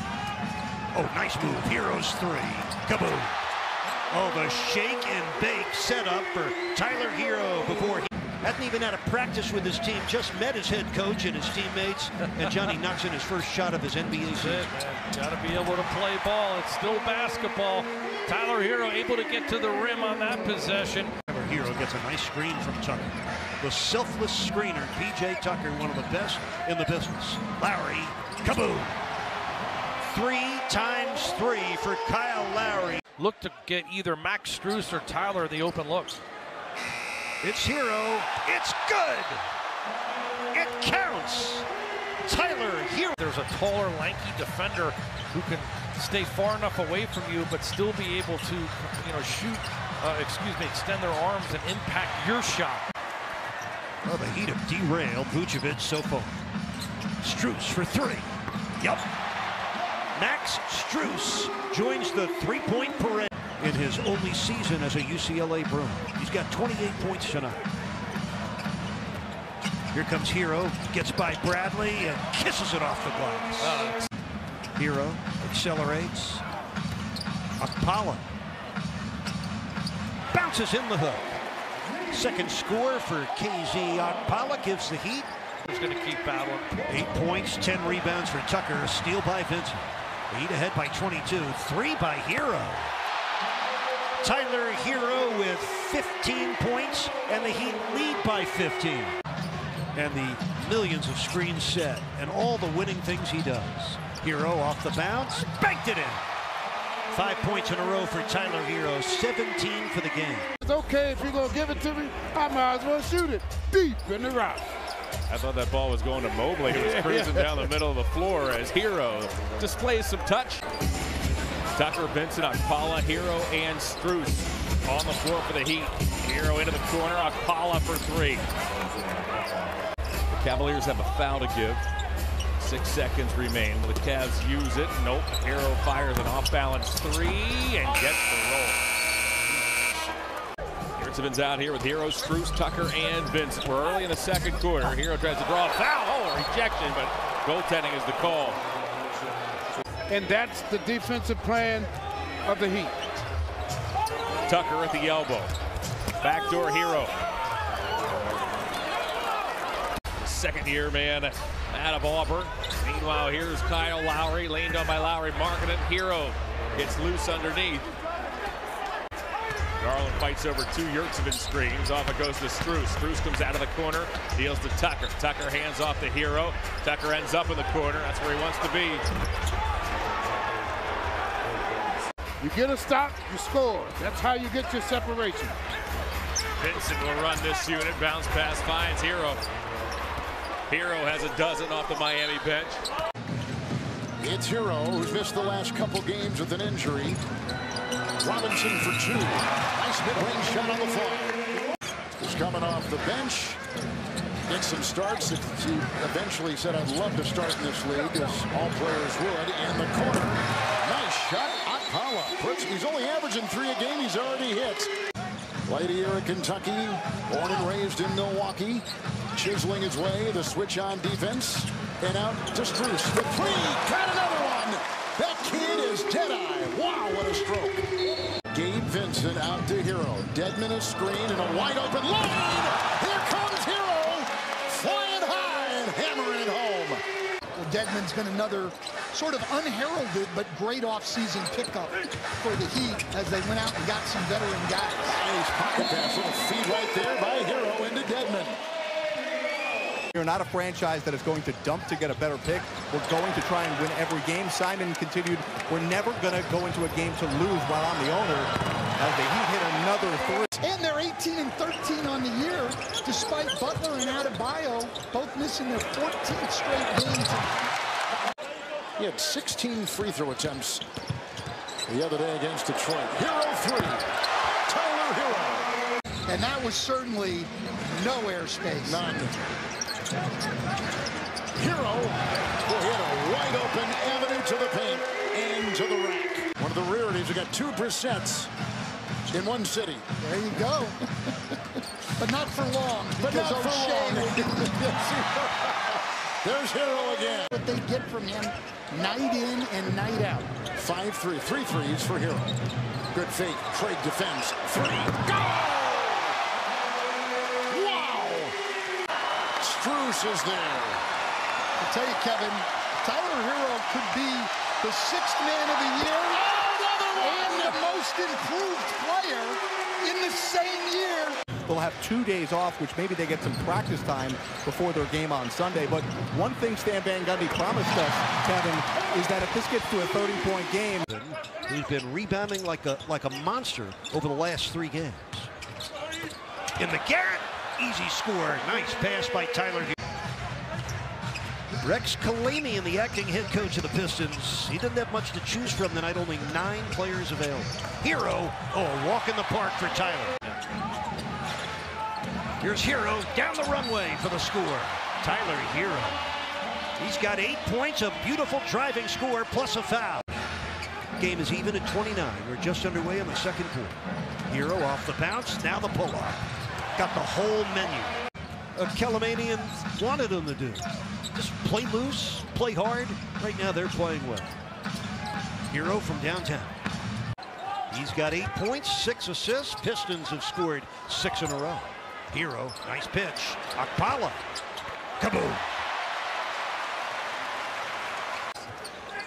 Oh, nice move. Herro's 3. Kaboom. Oh, the shake and bake setup for Tyler Herro before he hadn't even had a practice with his team. Just met his head coach and his teammates. And Johnny knocks in his first shot of his NBA season. Got to be able to play ball. It's still basketball. Tyler Herro able to get to the rim on that possession. Tyler Herro gets a nice screen from Tucker. The selfless screener, P.J. Tucker, one of the best in the business. Lowry, kaboom! 3 times 3 for Kyle Lowry. Look to get either Max Strus or Tyler the open looks. It's Herro. It's good. It counts. Tyler Herro. There's a taller, lanky defender who can stay far enough away from you, but still be able to, shoot. Extend their arms and impact your shot. Well, the Heat have derailed Vucevic so far. Strus for 3. Yep. Max Strus joins the three-point parade in his only season as a UCLA Bruin. He's got 28 points tonight. Here comes Herro, gets by Bradley and kisses it off the glass. Herro accelerates. Akpala bounces in the hook. Second score for KZ. Akpala gives the Heat. He's going to keep battling. 8 points, 10 rebounds for Tucker. A steal by Vincent. The Heat ahead by 22. 3 by Herro. Tyler Herro with 15 points, and the Heat lead by 15. And the millions of screens set, and all the winning things he does. Herro off the bounce, banked it in. 5 points in a row for Tyler Herro, 17 for the game. It's okay if you're going to give it to me, I might as well shoot it deep in the rock. I thought that ball was going to Mobley, who was cruising down the middle of the floor as Herro displays some touch. Tucker, Vincent, Akpala, Herro, and Strus on the floor for the Heat. Herro into the corner, Akpala for 3. The Cavaliers have a foul to give. 6 seconds remain. Will the Cavs use it? Nope. Herro fires an off-balance 3 and gets the roll. Hertzman's out here with Herro, Strus, Tucker, and Vincent. We're early in the second quarter. Herro tries to draw a foul. Oh, a rejection, but goaltending is the call. And that's the defensive plan of the Heat. Tucker at the elbow. Backdoor Herro. Second-year man out of Auburn. Meanwhile, here's Kyle Lowry, leaned on by Lowry, marking it. Herro gets loose underneath. Garland fights over 2 Yurtsevin screens. Off it goes to Strus. Strus comes out of the corner, deals to Tucker. Tucker hands off to Herro. Tucker ends up in the corner. That's where he wants to be. You get a stop, you score. That's how you get your separation. Vincent will run this unit. Bounce pass finds Herro. Herro has a dozen off the Miami bench. It's Herro, who's missed the last couple games with an injury. Robinson for 2. Nice mid-range shot on the fly. He's coming off the bench. Gets some starts. He eventually said, I'd love to start in this league, as all players would. In the corner. Nice shot. Akpala. He's only averaging 3 a game. He's already hit. Played here at Kentucky. Born and raised in Milwaukee. Chiseling his way. The switch on defense. And out to Strus. The 3. Got another one. That kid is dead-eye. Wow, what a stroke. Gabe Vincent out to Herro. Dedmon a screen and a wide-open lane. Here comes Herro. Flying high and hammering it home. Well, Dedmon's been another sort of unheralded but great offseason pickup for the Heat as they went out and got some veteran guys. Nice pocket pass. Little feed right there by Herro into Dedmon. We're not a franchise that is going to dump to get a better pick. We're going to try and win every game. Simon continued, we're never going to go into a game to lose while I'm the owner, as the Heat hit another 3. And they're 18 and 13 on the year, despite Butler and Adebayo both missing their 14th straight games. He had 16 free throw attempts the other day against Detroit. Herro 3. Tyler Herro. And that was certainly no airspace. None. Herro will hit a wide open avenue to the paint and to the rack. One of the rarities, we got 2% in one city. There you go. But not for long. But not for long. There's Herro again. What they get from him night in and night out. 5-3. 3 threes for Herro. Good fake. Craig defends. 3. Go! Strus is there. I'll tell you, Kevin, Tyler Herro could be the 6th man of the year and the most improved player in the same year. they'll have 2 days off, which maybe they get some practice time before their game on Sunday. But one thing Stan Van Gundy promised us, Kevin, is that if this gets to a 30-point game, he's been rebounding like a monster over the last 3 games. In the Garrett, easy score. Nice pass by Tyler Herro. Rex Kalamian, the acting head coach of the Pistons. He didn't have much to choose from tonight, only 9 players available. Herro, a walk in the park for Tyler. Here's Herro down the runway for the score. Tyler Herro. He's got 8 points, a beautiful driving score, plus a foul. Game is even at 29. We're just underway in the second quarter. Herro off the bounce, now the pull-up. Got the whole menu. Kelemanian wanted him to do. Just play loose, play hard. Right now they're playing well. Herro from downtown. He's got 8 points, 6 assists. Pistons have scored 6 in a row. Herro, nice pitch. Okpala. Kaboom.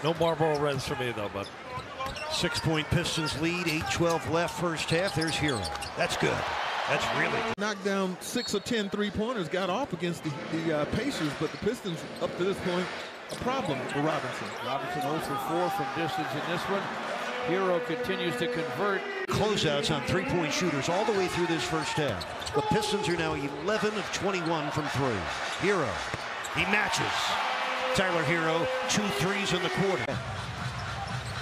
No Marlboro Reds for me, though, bud. 6-point Pistons lead, 8:12 left first half. There's Herro. That's good. That's really good. Knocked down 6 or 10 3-pointers, got off against the Pacers, but the Pistons, up to this point, a problem for Robinson. Robinson 0 for 4 from distance in this one. Herro continues to convert. Closeouts on 3-point shooters all the way through this first half. The Pistons are now 11 of 21 from 3. Herro, he matches. Tyler Herro, 2 threes in the quarter.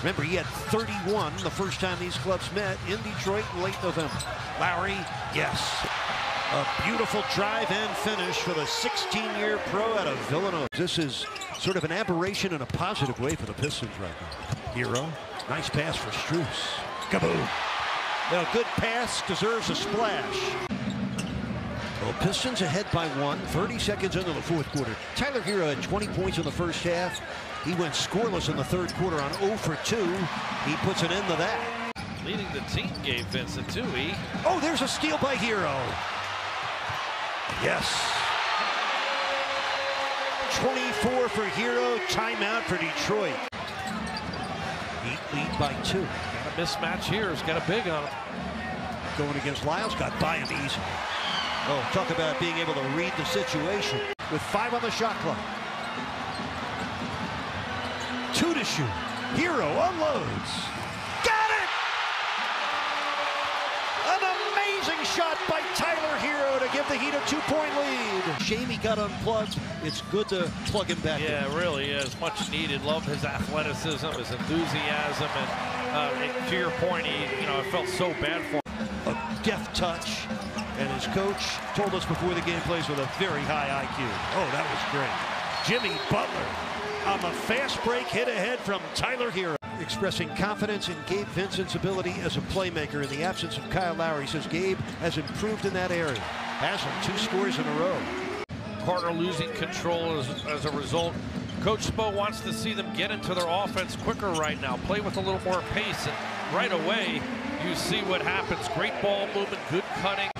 Remember, he had 31 the first time these clubs met in Detroit in late November. Lowry, yes. A beautiful drive and finish for the 16-year pro out of Villanova. This is sort of an aberration in a positive way for the Pistons right now. Herro, nice pass for Strus. Kaboom. Now, a good pass deserves a splash. Well, Pistons ahead by 1, 30 seconds into the fourth quarter. Tyler Herro had 20 points in the first half. He went scoreless in the third quarter on 0 for 2. He puts an end to that. Leading the team, Gabe Vincent, too. Oh, there's a steal by Herro. Yes. 24 for Herro. Timeout for Detroit. Heat lead by 2. Got a mismatch here. He's got a big on him. Going against Lyles. Got by him easy. Oh, talk about being able to read the situation. With 5 on the shot clock. 2 to shoot. Herro unloads. Got it! An amazing shot by Tyler Herro to give the Heat a 2-point lead. Shame he got unplugged. It's good to plug him back in. Yeah, it really is. Much needed. Love his athleticism, his enthusiasm, and to your point, I felt so bad for him. A deft touch. And his coach told us before the game plays with a very high IQ. Oh, that was great. Jimmy Butler on the fast break hit ahead from Tyler Herro. Expressing confidence in Gabe Vincent's ability as a playmaker in the absence of Kyle Lowry. He says Gabe has improved in that area. Has him 2 scores in a row. Carter losing control as a result. Coach Spo wants to see them get into their offense quicker right now. Play with a little more pace. And right away, you see what happens. Great ball movement, good cutting.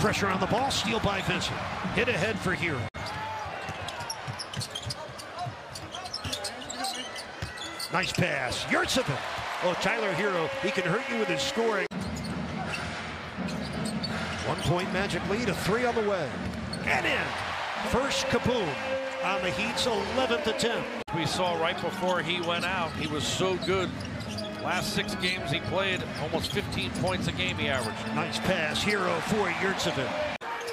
Pressure on the ball, steal by Vincent. Hit ahead for Herro. Nice pass, Yurtseven. Oh, Tyler Herro, he can hurt you with his scoring. 1-point Magic lead, a 3 on the way. And in. First kaboom on the Heat's 11-10. We saw right before he went out, he was so good. Last 6 games he played, almost 15 points a game he averaged. Nice pass, Herro for Yurtseven.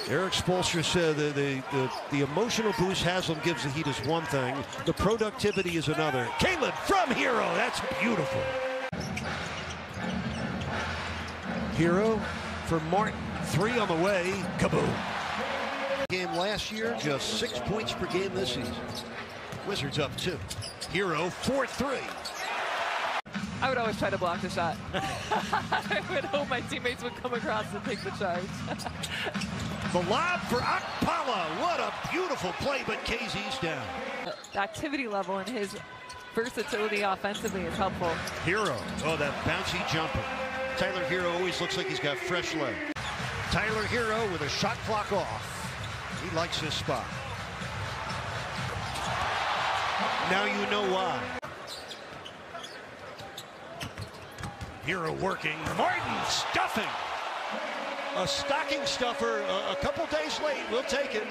Eric Spoelstra said the emotional boost Haslam gives the Heat is one thing, the productivity is another. Caleb from Herro, that's beautiful. Herro for Martin, 3 on the way, kaboom. Game last year, just 6 points per game this season. Wizards up 2. Herro 4-3. I would always try to block the shot. I would hope my teammates would come across and take the charge. The lob for Okpala. What a beautiful play, but KZ's down. The activity level and his versatility offensively is helpful. Herro. Oh, that bouncy jumper. Tyler Herro always looks like he's got fresh leg. Tyler Herro with a shot clock off. He likes his spot. Now you know why. Herro working. Martin stuffing. A stocking stuffer a couple days late. We'll take it.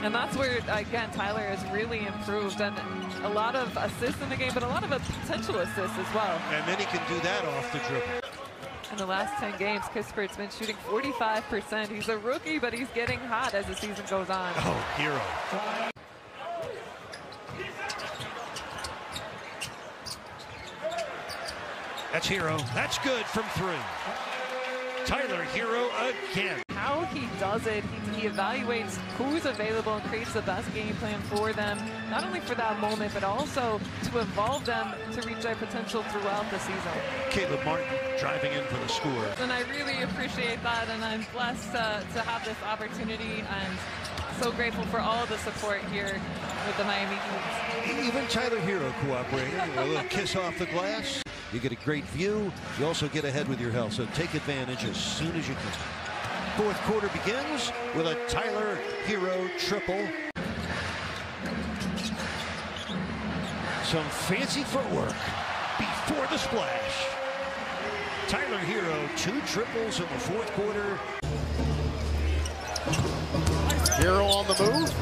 And that's where, again, Tyler has really improved. And a lot of assists in the game, but a lot of potential assists as well. And then he can do that off the dribble. In the last 10 games, Kispert's been shooting 45%. He's a rookie, but he's getting hot as the season goes on. Oh, Herro. That's Herro. That's good from 3. Tyler Herro again. How he does it, he evaluates who's available and creates the best game plan for them, not only for that moment, but also to evolve them to reach their potential throughout the season. Caleb Martin driving in for the score. And I really appreciate that, and I'm blessed to have this opportunity, and so grateful for all the support here with the Miami Heat. Even Tyler Herro cooperating. A little kiss off the glass. You get a great view. You also get ahead with your health, so take advantage as soon as you can. Fourth quarter begins with a Tyler Herro triple. Some fancy footwork before the splash. Tyler Herro, 2 triples in the fourth quarter. Herro on the move.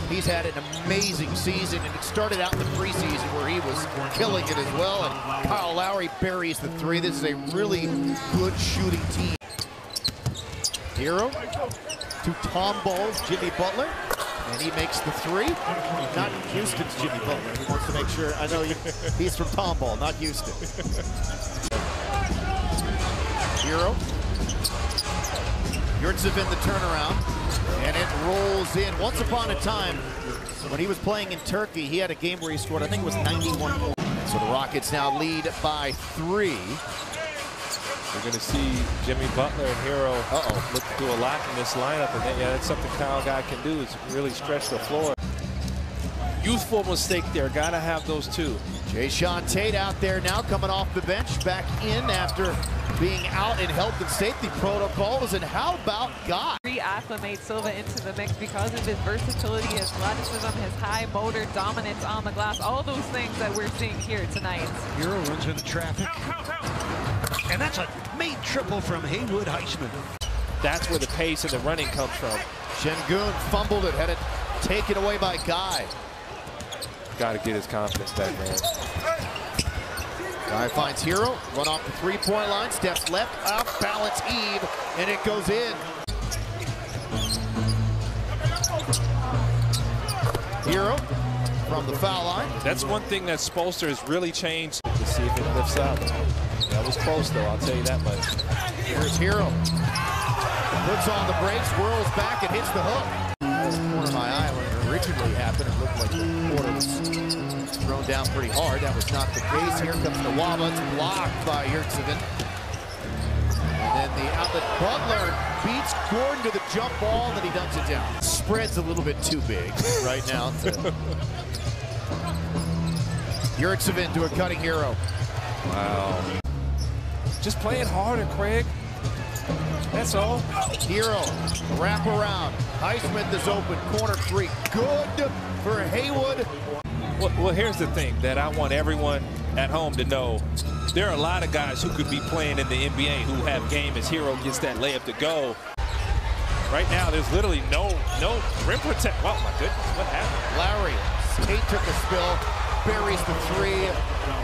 He's had an amazing season, and it started out in the preseason where he was killing it as well, and Kyle Lowry buries the 3. This is a really good shooting team. Herro to Tom Ball's Jimmy Butler, and he makes the 3. Not Houston's Jimmy Butler. He wants to make sure. I know he's from Tom Ball, not Houston. Herro. Yurtsevin the turnaround. And it rolls in. Once upon a time, when he was playing in Turkey, he had a game where he scored, I think it was 91 points. So the Rockets now lead by 3. We're going to see Jimmy Butler and Herro look to do a lot in this lineup. And that's something Kyle Guy can do, is really stretch the floor. Youthful mistake there. Got to have those 2. Jayshawn Tate out there now, coming off the bench, back in after being out in health and safety protocols. And how about Guy? Reacclimate Silva into the mix because of his versatility, his athleticism, his high motor dominance on the glass, all those things that we're seeing here tonight. Herro runs into traffic. And that's a made triple from Haywood Heisman. That's where the pace and the running comes from. Şengün fumbled it, had it taken away by Guy. Got to get his confidence back, man. Guy finds Herro, run off the 3-point line, steps left, off balance Eve, and it goes in. Herro from the foul line. That's one thing that Spoelstra has really changed. To see if it lifts up. That was close, though, I'll tell you that much. Here's Herro. Puts on the brakes, whirls back, and hits the hook. Corner of my eye when it originally happened, it looked like the quarter was thrown down pretty hard. That was not the case. Here comes the Waba. It's blocked by Yurtsevin. And then the outlet. Butler beats Gordon to the jump ball, and then he dunks it down. Spread's a little bit too big right now. Yurtsevin to a cutting Herro. Wow. Just playing harder, Craig. That's all. Herro, wrap around. Highsmith is open, corner 3. Good for Haywood. Well, here's the thing that I want everyone at home to know. There are a lot of guys who could be playing in the NBA who have game as Herro gets that layup to go. Right now, there's literally no rim protect. Oh, my goodness, what happened? Lowry, Tate took a spill, buries the 3,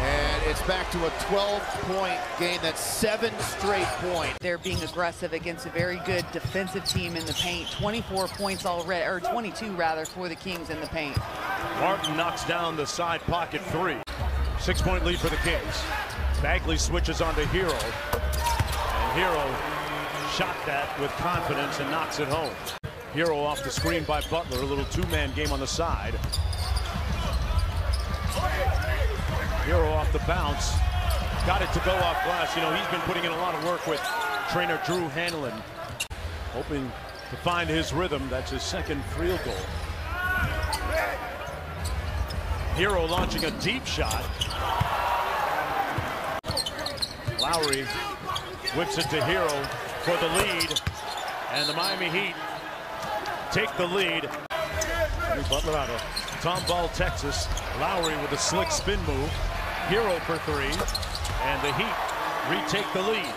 and it's back to a 12-point game. That's 7 straight points. They're being aggressive against a very good defensive team in the paint. 24 points already, or 22 rather, for the Kings in the paint. Martin knocks down the side pocket 3. 6-point lead for the Kings. Bagley switches onto Herro, and Herro shot that with confidence and knocks it home. Herro off the screen by Butler, a little 2-man game on the side. Herro off the bounce, got it to go off glass. You know, he's been putting in a lot of work with trainer Drew Hanlon, hoping to find his rhythm. That's his second field goal. Herro launching a deep shot. Lowry whips it to Herro for the lead, and the Miami Heat take the lead. Butler out of Tomball, Texas. Lowry with a slick spin move. Herro for 3, and the Heat retake the lead.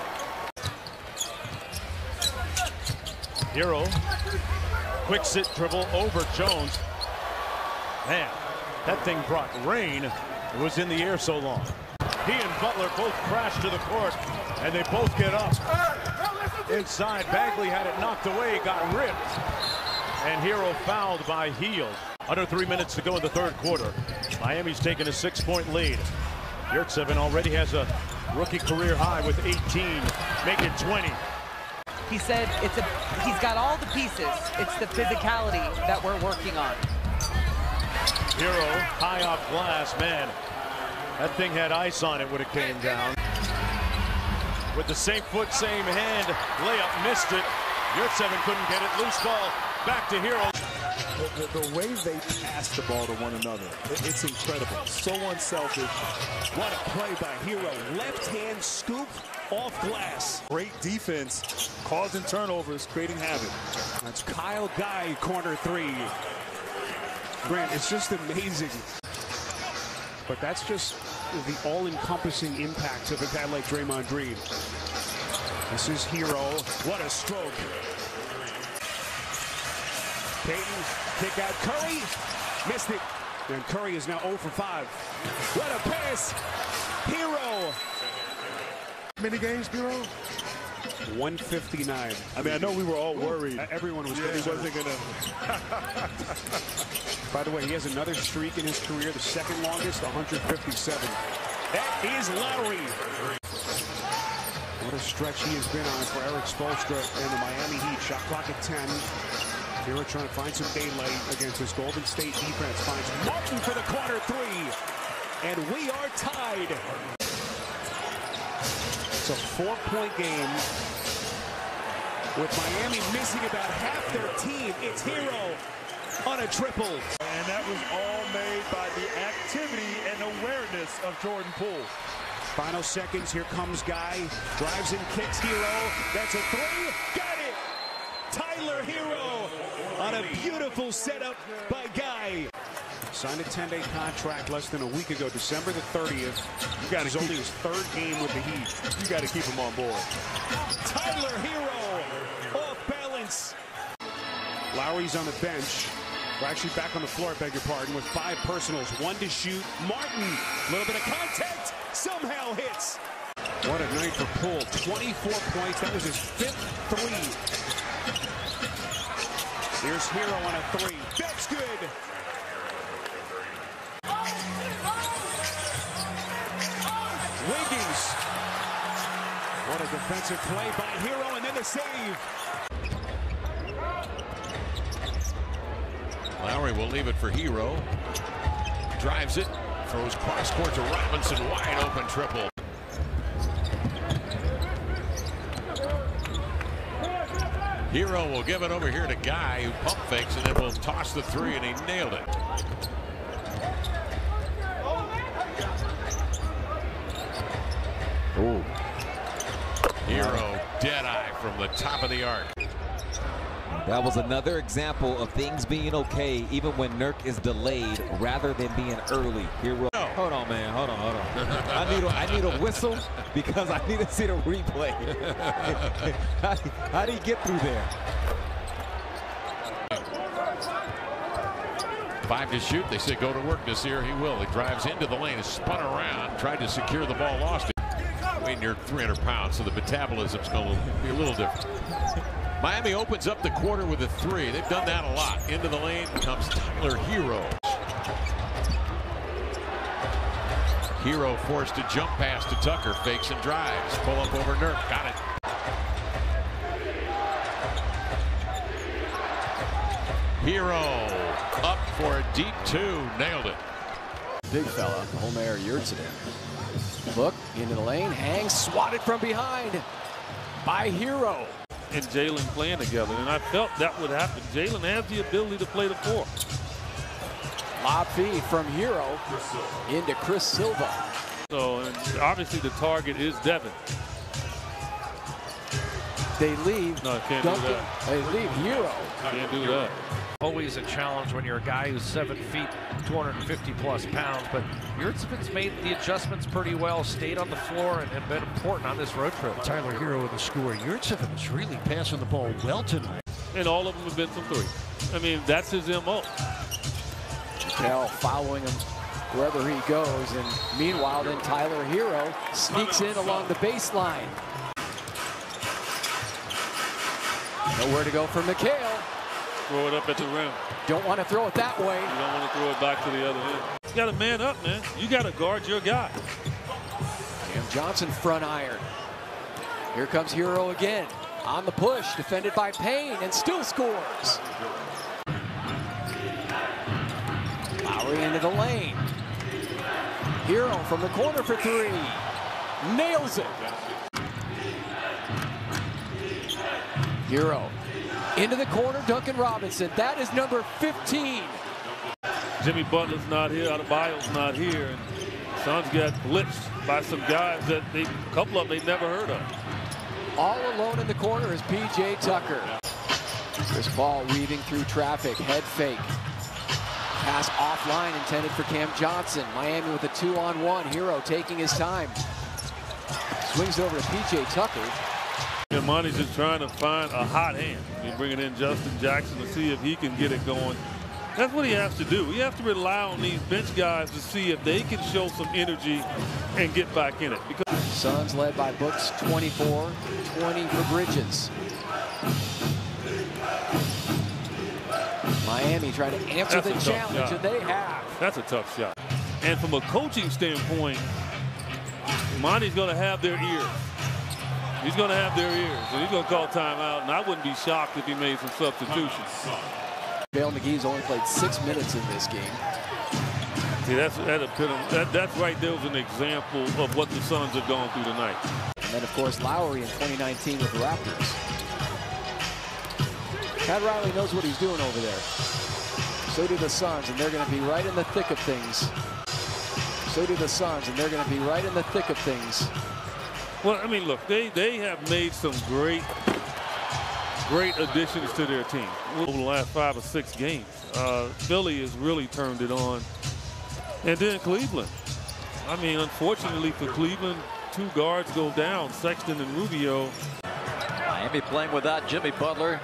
Herro, quick sit dribble over Jones. Man, that thing brought rain. It was in the air so long. He and Butler both crash to the court, and they both get up. Inside, Bagley had it knocked away, got ripped. And Herro fouled by Hield. Under 3 minutes to go in the third quarter. Miami's taking a 6-point lead. Yurtseven already has a rookie career high with 18, make it 20. He said he's got all the pieces. It's the physicality that we're working on. Herro, high off glass, man. That thing had ice on it when it came down. With the same foot, same hand, layup missed it. Yurtseven couldn't get it. Loose ball, back to Herro. The way they pass the ball to one another, it's incredible. So unselfish. What a play by Herro. Left hand scoop off glass. Great defense, causing turnovers, creating havoc. That's Kyle Guy, corner three. Grant, it's just amazing. But that's just the all-encompassing impact of a guy like Draymond Green. This is Herro. What a stroke. Payton, kick out Curry. Missed it. And Curry is now 0 for 5. What a pass. Herro. Many games, Bureau? 159. I mean, I know we were all worried. Everyone was he wasn't going to. By the way, he has another streak in his career, the second longest, 157. That is Lowry. What a stretch he has been on for Eric Spoelstra and the Miami Heat. Shot clock at 10. Herro trying to find some daylight against this Golden State defense. Finds Martin for the corner three. And we are tied. It's a 4-point game with Miami missing about half their team. It's Herro on a triple. And that was all made by the activity and awareness of Jordan Poole. Final seconds, here comes Guy. Drives and kicks Herro. That's a three. Got it! Tyler Herro on a beautiful setup by Guy. Signed a 10-day contract less than a week ago, December the 30th. You got only his third game with the Heat. You got to keep him on board. Tyler Herro off balance. Lowry's on the bench. We're actually back on the floor, I beg your pardon, with 5 personals. 1 to shoot. Martin, a little bit of contact, somehow hits. What a night for Poole. 24 points. That was his 5th three. Here's Herro on a 3. That's good. Wiggins. What a defensive play by Herro, and then the save. Lowry will leave it for Herro. Drives it, throws cross court to Robinson, wide open triple. Herro will give it over here to Guy, who pump fakes and then will toss the 3, and he nailed it. Ooh. Herro, dead eye from the top of the arc. That was another example of things being okay, even when Nurk is delayed, rather than being early. Herro. Hold on, man. Hold on. I need a whistle because I need to see the replay. How did he get through there? 5 to shoot. They say go to work this year. He will. He drives into the lane, spun around, tried to secure the ball, lost it. Weighing near 300 pounds, so the metabolism's going to be a little different. Miami opens up the quarter with a 3. They've done that a lot. Into the lane comes Tyler Herro. Herro forced to jump pass to Tucker. Fakes and drives. Pull up over Nurk. Got it. Herro up for a deep 2. Nailed it. Big fella. Omer Yurtseven. Look into the lane. Hangs. Swatted from behind by Herro. And Jalen playing together, and I felt that would happen. Jalen has the ability to play the 4. Lob feed from Herro into Chris Silva. So, and obviously the target is Devin. They leave. No, can't Duncan. do that. They leave Herro. Can't do that. Always a challenge when you're a guy who's 7 feet, 250 plus pounds, but Yurtsevic's made the adjustments pretty well, stayed on the floor, and been important on this road trip. Tyler Herro with the score. Yurtsevic's really passing the ball well tonight. And all of them have been from three. I mean, that's his MO. Mikal following him wherever he goes, and meanwhile then Tyler Herro sneaks in along the baseline. Nowhere to go for Mikal. Throw it up at the rim. Don't want to throw it that way. You don't want to throw it back to the other end. You got to man up, man. You got to guard your guy. Cam Johnson front iron. Here comes Herro again. On the push, defended by Payne, and still scores. Lowry into the lane. Herro from the corner for three. Nails it. Herro into the corner, Duncan Robinson. That is number 15. Jimmy Butler's not here, Adebayo's not here. And Suns got blitzed by some guys that a couple of them they never heard of. All alone in the corner is P.J. Tucker. Chris Paul weaving through traffic, head fake. Pass offline intended for Cam Johnson. Miami with a 2-on-1. Herro taking his time. Swings it over to P.J. Tucker. And Monty's just trying to find a hot hand. He's bringing in Justin Jackson to see if he can get it going. That's what he has to do. He has to rely on these bench guys to see if they can show some energy and get back in it. Because Suns led by Books, 24-20 for Bridges. Miami trying to answer the challenge, and they have. That's a tough shot. And from a coaching standpoint, Monty's going to have their ears. He's going to have their ears, and he's going to call timeout, and I wouldn't be shocked if he made some substitutions. Dale McGee's only played 6 minutes in this game. See, that's right there was an example of what the Suns have gone through tonight. And then, of course, Lowry in 2019 with the Raptors. Pat Riley knows what he's doing over there. So do the Suns, and they're going to be right in the thick of things. So do the Suns, and they're going to be right in the thick of things. Well, I mean, look, they have made some great additions to their team over the last 5 or 6 games. Philly has really turned it on. And then Cleveland. I mean, unfortunately for Cleveland, 2 guards go down, Sexton and Rubio. Miami playing without Jimmy Butler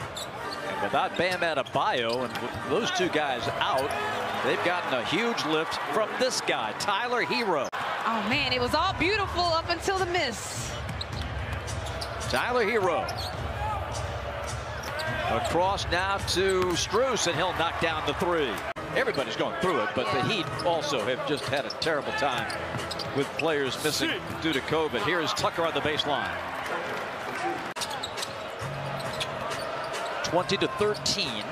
and without Bam Adebayo, and with those 2 guys out, they've gotten a huge lift from this guy, Tyler Herro. Oh, man, it was all beautiful up until the miss. Tyler Herro. Across now to Strus, and he'll knock down the 3. Everybody's going through it, but the Heat also have just had a terrible time with players missing due to COVID. Here is Tucker on the baseline. 20-13.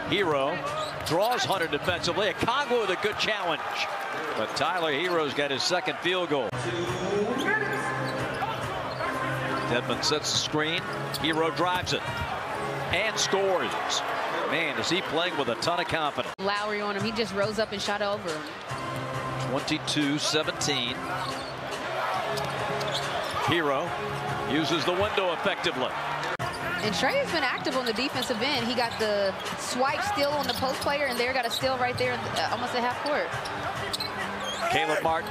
Herro draws Hunter defensively. Okongwu with a good challenge. But Tyler Herro's got his 2nd field goal. Dedmon sets the screen. Herro drives it and scores. Man, is he playing with a ton of confidence. Lowry on him. He just rose up and shot over him. 22-17. Herro uses the window effectively. And Trey has been active on the defensive end. He got the swipe steal on the post player, and there got a steal right there almost at half court. Caleb Martin.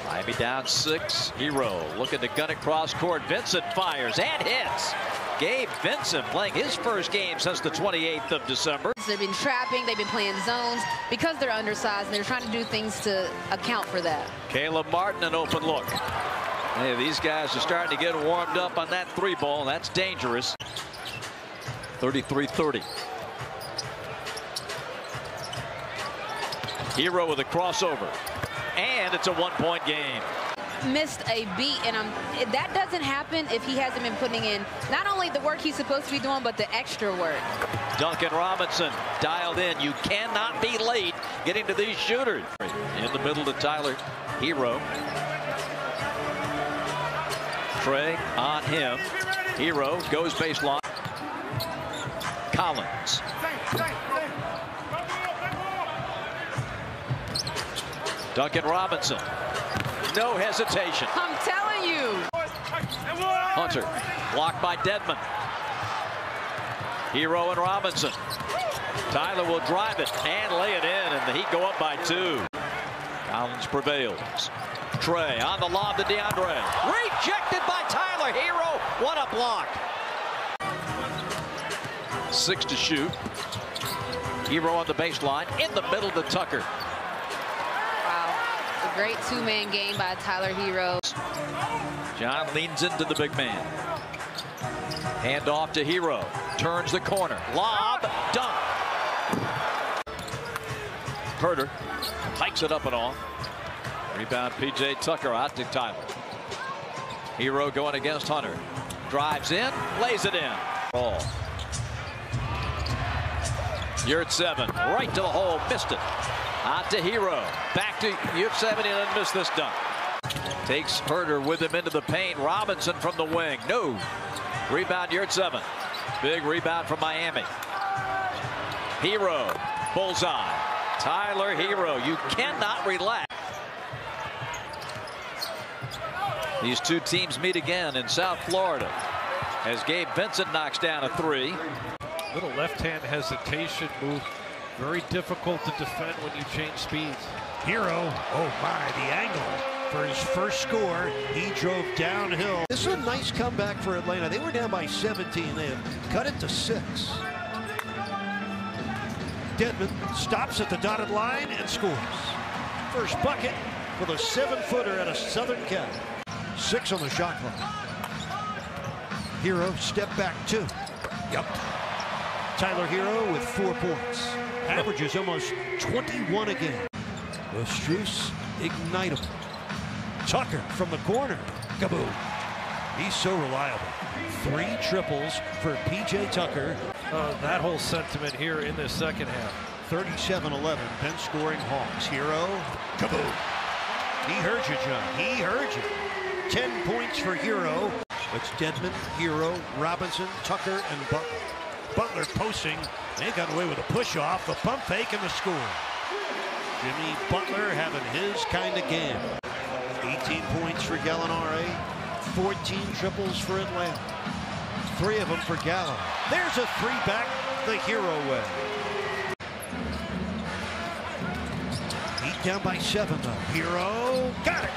Miami down 6. Herro looking to gun it cross court. Vincent fires and hits. Gabe Vincent playing his first game since the 28th of December. They've been trapping, they've been playing zones because they're undersized, and they're trying to do things to account for that. Caleb Martin, an open look. Hey, these guys are starting to get warmed up on that 3 ball, and that's dangerous. 33-30. Herro with a crossover, and it's a 1-point game. Missed a beat, and that doesn't happen if he hasn't been putting in not only the work he's supposed to be doing, but the extra work. Duncan Robinson dialed in. You cannot be late getting to these shooters. In the middle to Tyler Herro. Trey on him. Herro goes baseline. Collins. Duncan Robinson. No hesitation. I'm telling you. Hunter blocked by Dedmon. Herro and Robinson. Tyler will drive it and lay it in, and the Heat go up by 2. Collins prevails. Trey on the lob to DeAndre. Rejected by Tyler Herro. What a block. 6 to shoot. Herro on the baseline. In the middle to Tucker. Wow. A great two-man game by Tyler Herro. John leans into the big man. Hand off to Herro. Turns the corner. Lob. Dunk. Herder hikes it up and off. Rebound P.J. Tucker out to Tyler. Herro going against Hunter. Drives in. Lays it in. Ball. Yurtseven right to the hole. Missed it. Out to Herro. Back to Yurtseven. He doesn't miss this dunk. Takes Herder with him into the paint. Robinson from the wing. No. Rebound Yurtseven. Big rebound from Miami. Herro. Bullseye. Tyler Herro. You cannot relax. These two teams meet again in South Florida as Gabe Vincent knocks down a 3. Little left-hand hesitation move. Very difficult to defend when you change speeds. Herro, oh my, the angle for his first score. He drove downhill. This is a nice comeback for Atlanta. They were down by 17. They have cut it to 6. Dedmon stops at the dotted line and scores. First bucket with a 7-footer at a Southern Cal. 6 on the shot clock. Herro step back 2. Yep. Tyler Herro with 4 points. Averages almost 21 a game. With Strus ignitable. Tucker from the corner. Kaboom. He's so reliable. 3 triples for P.J. Tucker. That whole sentiment here in this second half. 37-11. Bench scoring Hawks. Herro. Kaboom. He heard you, John. He heard you. 10 points for Herro. It's Dedmon, Herro, Robinson, Tucker, and Butler. Butler posting. They got away with a push-off, the pump fake, and the score. Jimmy Butler having his kind of game. 18 points for Gallinari. 14 triples for Atlanta. 3 of them for Gallo. There's a 3 back the Herro way. Heat down by 7, though. Herro got it.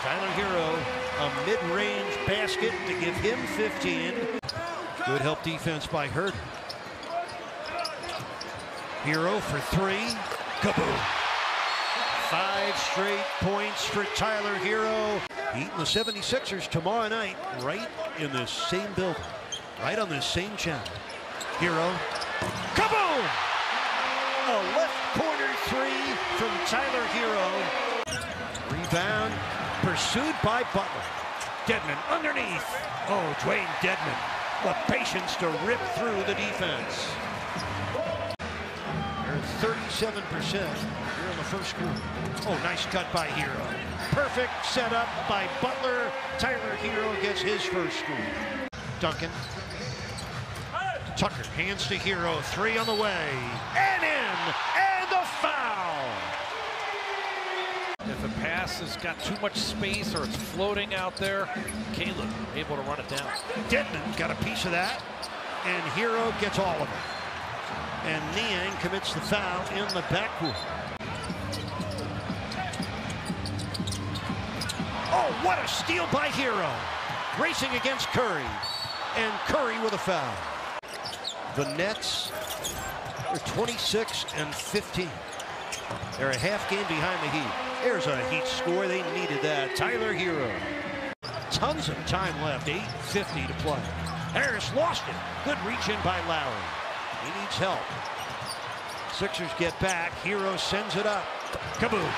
Tyler Herro, a mid-range basket to give him 15. Good help defense by Herder. Herro for 3. Kaboom. 5 straight points for Tyler Herro. Heat and the 76ers tomorrow night, right in this same building, right on this same channel. Herro. Kaboom! A left corner 3 from Tyler Herro. Rebound. Pursued by Butler. Dedmon underneath. Oh, Dwayne Dedmon. The patience to rip through the defense. They're 37% here in the first quarter. Oh, nice cut by Herro. Perfect setup by Butler. Tyler Herro gets his first score. Duncan. Tucker hands to Herro. 3 on the way. And in. And the foul. If a pass has got too much space or it's floating out there, Caleb able to run it down. Dedmon got a piece of that, and Herro gets all of it. And Niang commits the foul in the backcourt. Oh, what a steal by Herro. Racing against Curry, and Curry with a foul. The Nets are 26-15. They're a half game behind the Heat. There's a Heat score. They needed that. Tyler Herro. Tons of time left. 8:50 to play. Harris lost it. Good reach in by Lowry. He needs help. Sixers get back. Herro sends it up. Kaboom.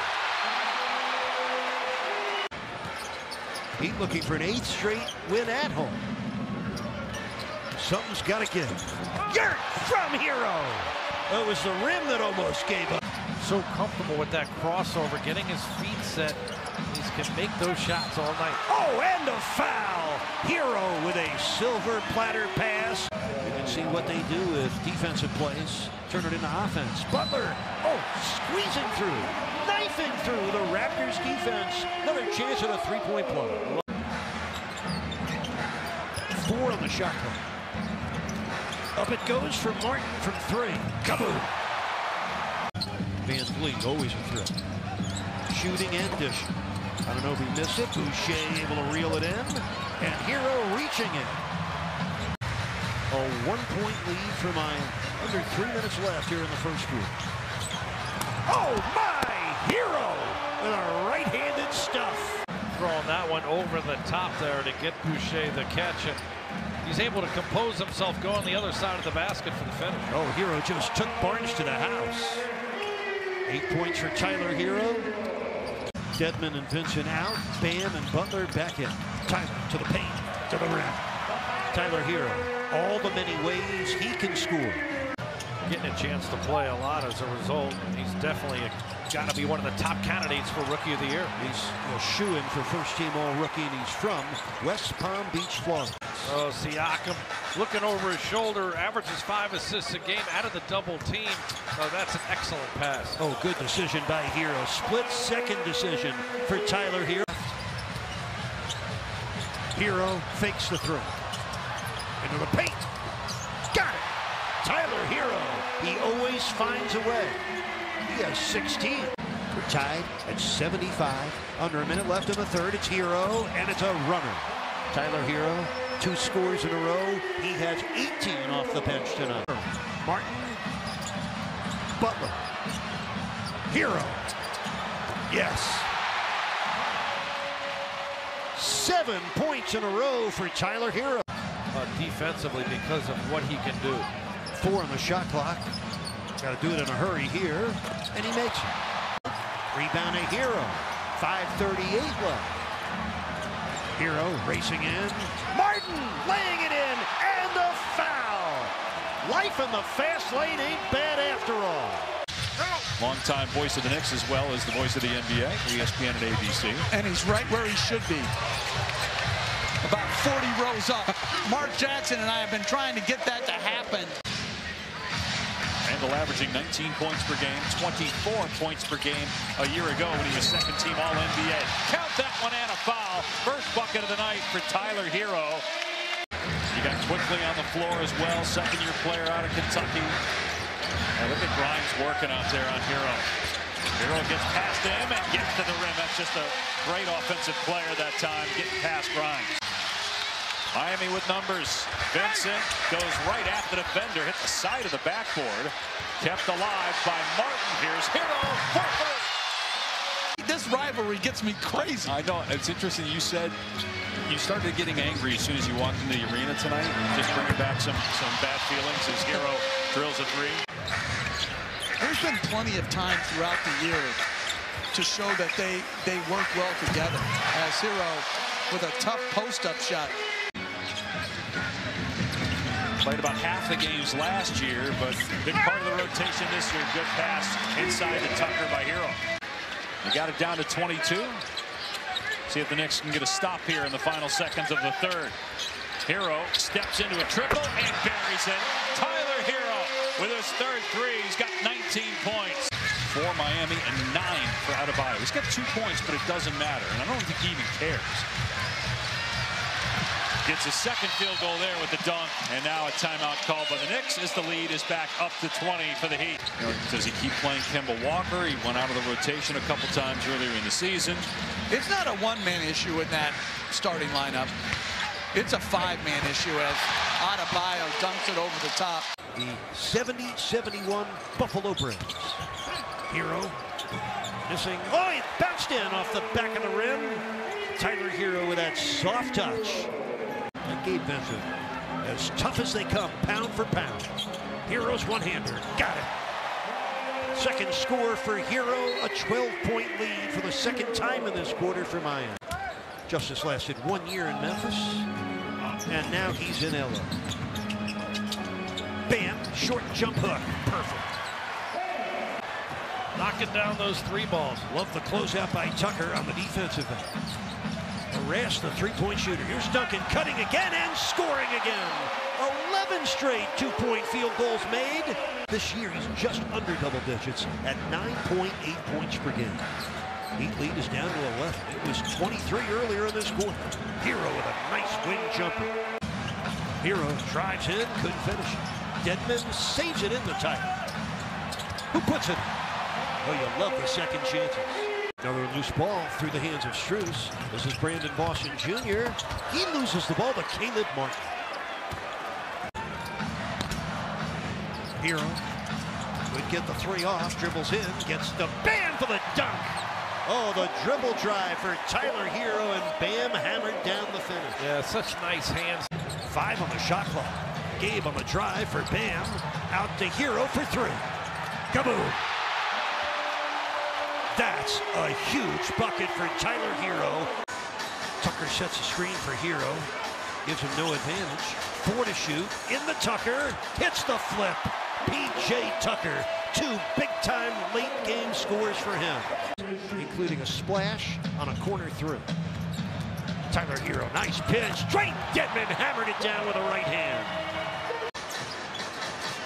Heat looking for an 8th straight win at home. Something's got to give. Yurt from Herro. It was the rim that almost gave up. So comfortable with that crossover, getting his feet set. He can make those shots all night. Oh, and a foul. Herro with a silver platter pass. You can see what they do if defensive plays turn it into offense. Butler, oh, squeezing through, knifing through the Raptors defense. Another chance at a 3-point play. 4 on the shot clock. Up it goes for Martin from 3. Kaboom! Van Vliet, always a threat. Shooting and dishing. I don't know if he missed it. Boucher able to reel it in. And Herro reaching it. A 1-point lead for Miami. Under 3 minutes left here in the first quarter. Oh my! Herro with a right-handed stuff. Throwing that one over the top there to get Boucher the catch. And he's able to compose himself, go on the other side of the basket for the finish. Oh, Herro just took Barnes to the house. 8 points for Tyler Herro. Dedmon and Vincent out. Bam and Butler back in. Tyler to the paint, to the rim. Tyler Herro, all the many ways he can score. Getting a chance to play a lot as a result. He's definitely got to be one of the top candidates for Rookie of the Year. He's a shoo-in for first-team All-Rookie, and he's from West Palm Beach, Florida. Oh, Siakam looking over his shoulder, averages 5 assists a game out of the double team. Oh, that's an excellent pass. Oh, good decision by Herro. Split-second decision for Tyler Herro. Herro fakes the throw. Into the paint. Got it. Tyler Herro. He always finds a way. He has 16. We're tied at 75. Under a minute left in the third. It's Herro, and it's a runner. Tyler Herro, 2 scores in a row. He has 18 off the bench tonight. Martin. Butler. Herro. Yes. 7 points in a row for Tyler Herro. Defensively because of what he can do. 4 on the shot clock. Got to do it in a hurry here, and he makes it. Rebound to Herro. 5:38 left. Herro racing in. Martin laying it in, and the foul. Life in the fast lane ain't bad after all. Longtime voice of the Knicks as well as the voice of the NBA, ESPN and ABC. And he's right where he should be. About 40 rows up. Mark Jackson and I have been trying to get that to happen. Randall averaging 19 points per game, 24 points per game a year ago when he was second-team All-NBA. Count that one and a foul. First bucket of the night for Tyler Herro. You got Quickly on the floor as well, second-year player out of Kentucky. And look at Grimes working out there on Herro. Herro gets past him and gets to the rim. That's just a great offensive player that time, getting past Grimes. Miami with numbers. Vincent goes right at the defender, hit the side of the backboard. Kept alive by Martin. Here's Herro for 3. This rivalry gets me crazy. I know. It's interesting. You said you started getting angry as soon as you walked into the arena tonight. Just bringing back some bad feelings as Herro drills a 3. There's been plenty of time throughout the year to show that they work well together. As Herro with a tough post-up shot. Played about half the games last year, but big part of the rotation this year. Good pass inside to Tucker by Herro. They got it down to 22. See if the Knicks can get a stop here in the final seconds of the third. Herro steps into a triple and buries it. Tyler Herro with his third 3. He's got 19 points. 4 Miami and 9 for Adebayo. He's got 2 points, but it doesn't matter. And I don't think he even cares. Gets a second field goal there with the dunk, and now a timeout called by the Knicks as the lead is back up to 20 for the Heat. Does he keep playing Kemba Walker? He went out of the rotation a couple times earlier in the season. It's not a one-man issue in that starting lineup. It's a 5-man issue as Adebayo dunks it over the top. The 70-71 Buffalo Braves. Herro missing. Oh, he bounced in off the back of the rim. Tyler Herro with that soft touch. And Gabe Vincent, as tough as they come, pound for pound. Herro's one-hander, got it. Second score for Herro, a 12-point lead for the second time in this quarter for Miami. Justice lasted 1 year in Memphis, and now he's in LA. Bam, short jump hook, perfect. Knocking down those 3 balls. Love the closeout by Tucker on the defensive end. Harass the 3-point shooter. Here's Duncan cutting again and scoring again. 11 straight 2-point field goals made. This year he's just under double digits at 9.8 points per game. Heat lead is down to 11. It was 23 earlier in this quarter. Herro with a nice wing jumper. Herro drives in, couldn't finish it. Dedmon saves it in the title. Who puts it? Oh, you love the second chances. Another loose ball through the hands of Strus. This is Brandon Boston Jr. He loses the ball to Caleb Martin. Herro would get the three off, dribbles in, gets the Bam for the dunk. Oh, the dribble drive for Tyler Herro, and Bam hammered down the finish. Yeah, such nice hands. 5 on the shot clock. Gabe on the drive for Bam. Out to Herro for 3. Kaboom! That's a huge bucket for Tyler Herro. Tucker sets a screen for Herro. Gives him no advantage. 4 to shoot. In the Tucker. Hits the flip. P.J. Tucker. 2 big-time late-game scores for him, including a splash on a corner 3. Tyler Herro, nice pinch. Straight Dedmon hammered it down with a right hand.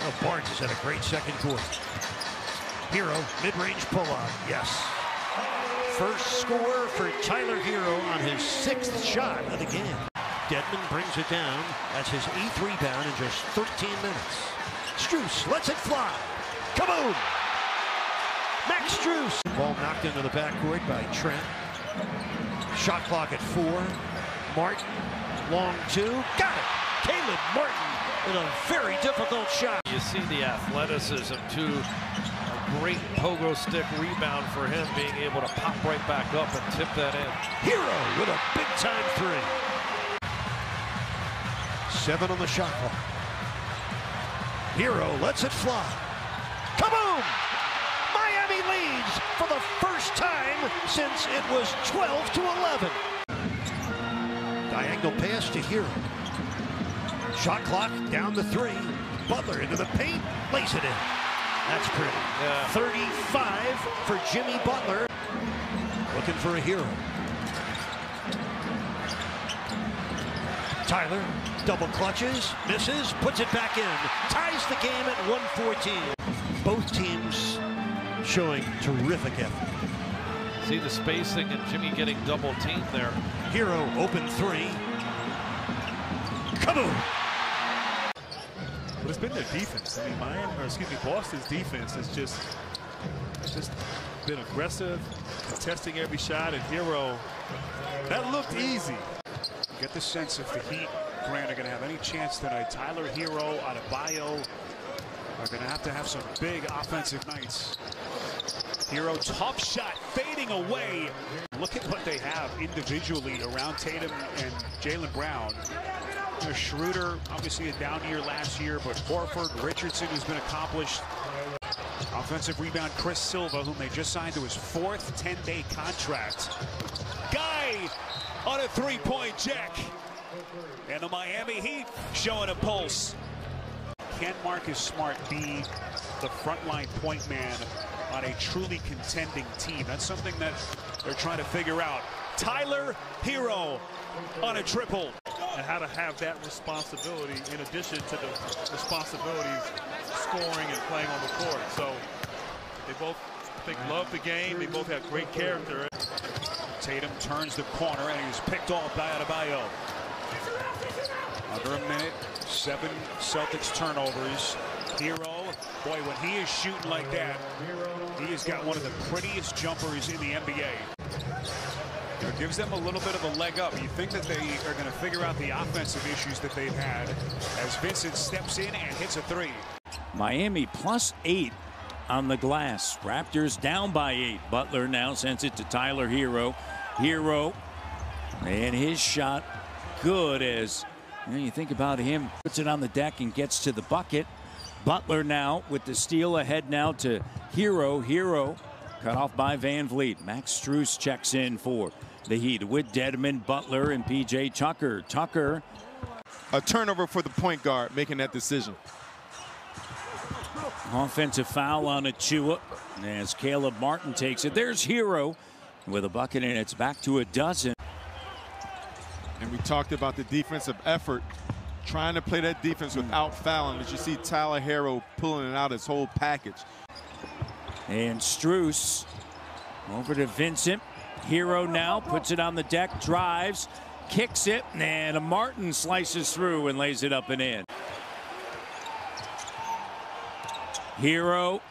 Oh, Barnes has had a great second quarter. Herro, mid-range pull-up, yes. First score for Tyler Herro on his 6th shot of the game. Dedmon brings it down. That's his 8th rebound in just 13 minutes. Strus lets it fly. Kaboom! Max Strus. Ball knocked into the backcourt by Trent. Shot clock at 4. Martin, long 2. Got it! Caleb Martin with a very difficult shot. You see the athleticism too. A great pogo stick rebound for him, being able to pop right back up and tip that in. Herro with a big-time 3. 7 on the shot clock. Herro lets it fly. Kaboom! Miami leads for the first time since it was 12-11. Diagonal pass to Herro. Shot clock down to 3. Butler into the paint, lays it in. That's pretty. Yeah. 35 for Jimmy Butler. Looking for a Herro. Tyler double clutches, misses, puts it back in. Ties the game at 114. Both teams showing terrific effort. See the spacing and Jimmy getting double teamed there. Herro open 3. Kaboom! But it's been their defense. I mean, Boston's defense has just been aggressive, contesting every shot, and Herro, that looked easy. Get the sense if the Heat, Grant, are going to have any chance tonight. Tyler Herro, Adebayo are going to have some big offensive nights. Herro, tough shot, fading away. Look at what they have individually around Tatum and Jaylen Brown. Schroeder, obviously a down year last year, but Horford, Richardson, who's been accomplished. Offensive rebound, Chris Silva, whom they just signed to his 4th 10-day contract. Guy on a 3-point jack. And the Miami Heat showing a pulse. Can Marcus Smart be the frontline point man on a truly contending team? That's something that they're trying to figure out. Tyler Herro on a triple. And how to have that responsibility in addition to the responsibilities scoring and playing on the court. So they both, I think, love the game. They both have great character. Tatum turns the corner and he's picked off by Adebayo. Under a minute, 7 Celtics turnovers. Herro, boy, when he is shooting like that, he has got one of the prettiest jumpers in the NBA. It gives them a little bit of a leg up. You think that they are going to figure out the offensive issues that they've had as Vincent steps in and hits a 3. Miami plus 8 on the glass. Raptors down by 8. Butler now sends it to Tyler Herro. Herro, and his shot good as you think about him. Puts it on the deck and gets to the bucket. Butler now with the steal ahead now to Herro. Herro cut off by Van Vliet. Max Strus checks in for the Heat with Dedmon, Butler, and P.J. Tucker. Tucker. A turnover for the point guard making that decision. Offensive foul on Achua as Caleb Martin takes it. There's Herro with a bucket, and it's back to a dozen. And we talked about the defensive effort, trying to play that defense without fouling. As you see Tyler Herro pulling it out his whole package. And Strus over to Vincent. Herro now puts it on the deck, drives, kicks it, and Martin slices through and lays it up and in. Herro.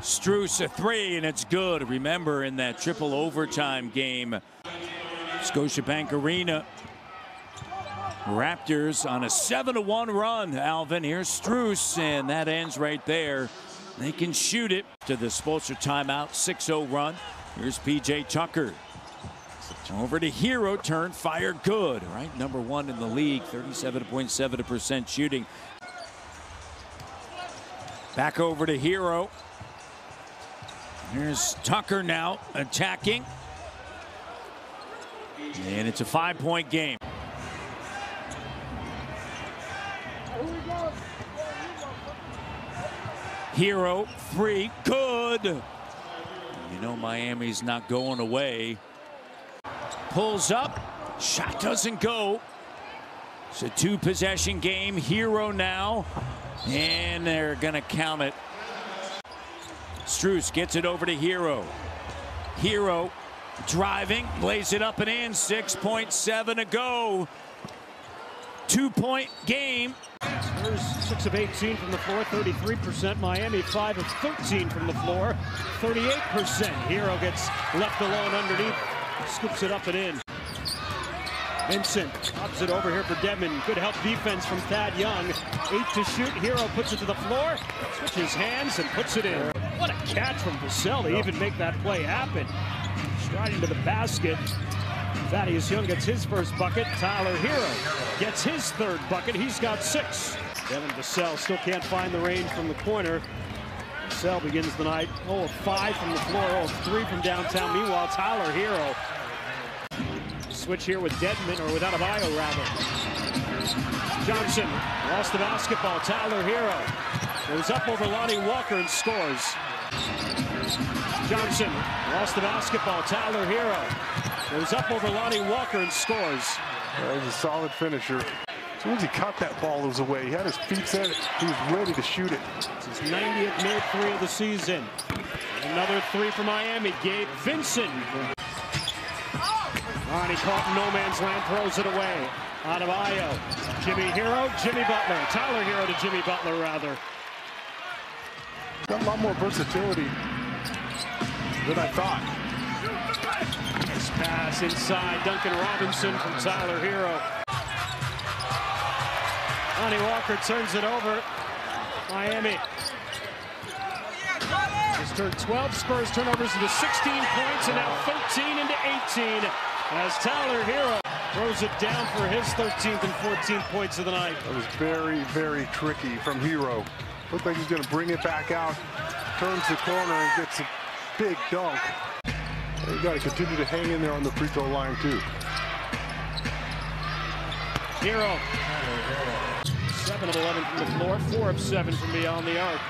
Strus a three, and it's good. Remember, in that triple overtime game, Scotiabank Arena, Raptors on a 7-1 run. Alvin, here's Strus, and that ends right there. They can shoot it to the Spoelstra timeout, 6-0 run. Here's P.J. Tucker. Over to Herro, turn, fire, good. Right, number one in the league, 37.7% shooting. Back over to Herro. Here's Tucker now attacking. And it's a 5-point game. Herro, free, good. You know Miami's not going away. Pulls up, shot doesn't go. It's a two-possession game. Herro now, and they're gonna count it. Strus gets it over to Herro. Herro driving, lays it up and in, 6.7 to go. 2-point game. Spurs 6 of 18 from the floor, 33%. Miami 5 of 13 from the floor, 38%. Herro gets left alone underneath, scoops it up and in. Vincent pops it over here for Dedmon. Good help defense from Thad Young. 8 to shoot. Herro puts it to the floor, switches hands and puts it in. What a catch from Vassell to even make that play happen. Striding to the basket. Thaddeus Young gets his first bucket. Tyler Herro gets his third bucket. He's got 6. Devin Vassell still can't find the range from the corner. Vassell begins the night 0 of 5 from the floor, 0 of 3 from downtown. Meanwhile, Tyler Herro. Switch here with Dedmon, or with Adebayo rather. Johnson lost the basketball. Tyler Herro goes up over Lonnie Walker and scores. Johnson lost the basketball. Tyler Herro goes up over Lonnie Walker and scores. He's a solid finisher. As soon as he caught that ball, it was away. He had his feet set. He was ready to shoot it. It's his 90th made 3 of the season. Another 3 for Miami. Gabe Vincent. Ronnie caught in no man's land, throws it away. Adebayo. Jimmy Herro, Jimmy Butler. Tyler Herro to Jimmy Butler, rather. Got a lot more versatility than I thought. Nice pass inside. Duncan Robinson from Tyler Herro. Lonnie Walker turns it over. Miami has turned 12 Spurs turnovers into 16 points and now 13 into 18 as Tyler Herro throws it down for his 13th and 14th points of the night. That was very, very tricky from Herro. Looked like he's going to bring it back out, turns the corner and gets a big dunk. And you got to continue to hang in there on the free throw line too. Herro. 7 of 11 from the floor, 4 of 7 from beyond the arc.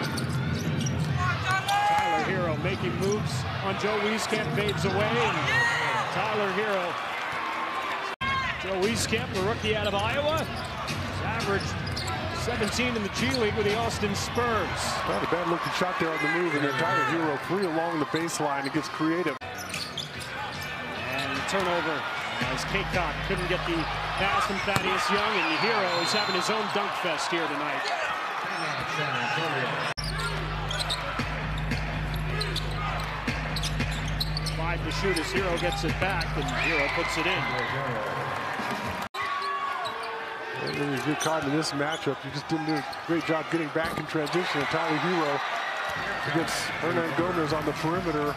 Tyler Herro making moves on Joe Wieskamp, fades away, and Tyler Herro. Joe Wieskamp, the rookie out of Iowa, has averaged 17 in the G League with the Austin Spurs. Not a bad looking shot there on the move, and then Tyler Herro free along the baseline and gets creative. And turnover as Kaycock couldn't get the pass from Thaddeus Young, and Herro is having his own dunk fest here tonight. Five to shoot as Herro gets it back, and Herro puts it in. When you get caught in this matchup, you just didn't do a great job getting back in transition. And Tyler Herro against Hernan Gomez on the perimeter.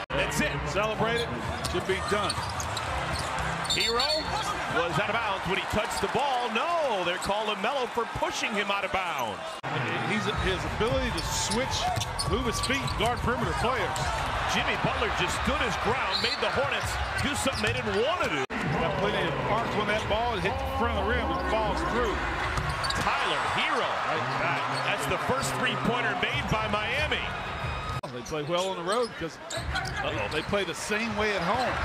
That's it. Celebrate it. Should be done. Herro was out of bounds when he touched the ball. No, they're calling Melo for pushing him out of bounds. His ability to switch, move his feet, guard perimeter players. Jimmy Butler just stood his ground, made the Hornets do something they didn't want to do. Got plenty of arc when that ball hit the front of the rim and falls through. Tyler Herro, right back. That's the first three-pointer made by Miami. They play well on the road because they play the same way at home.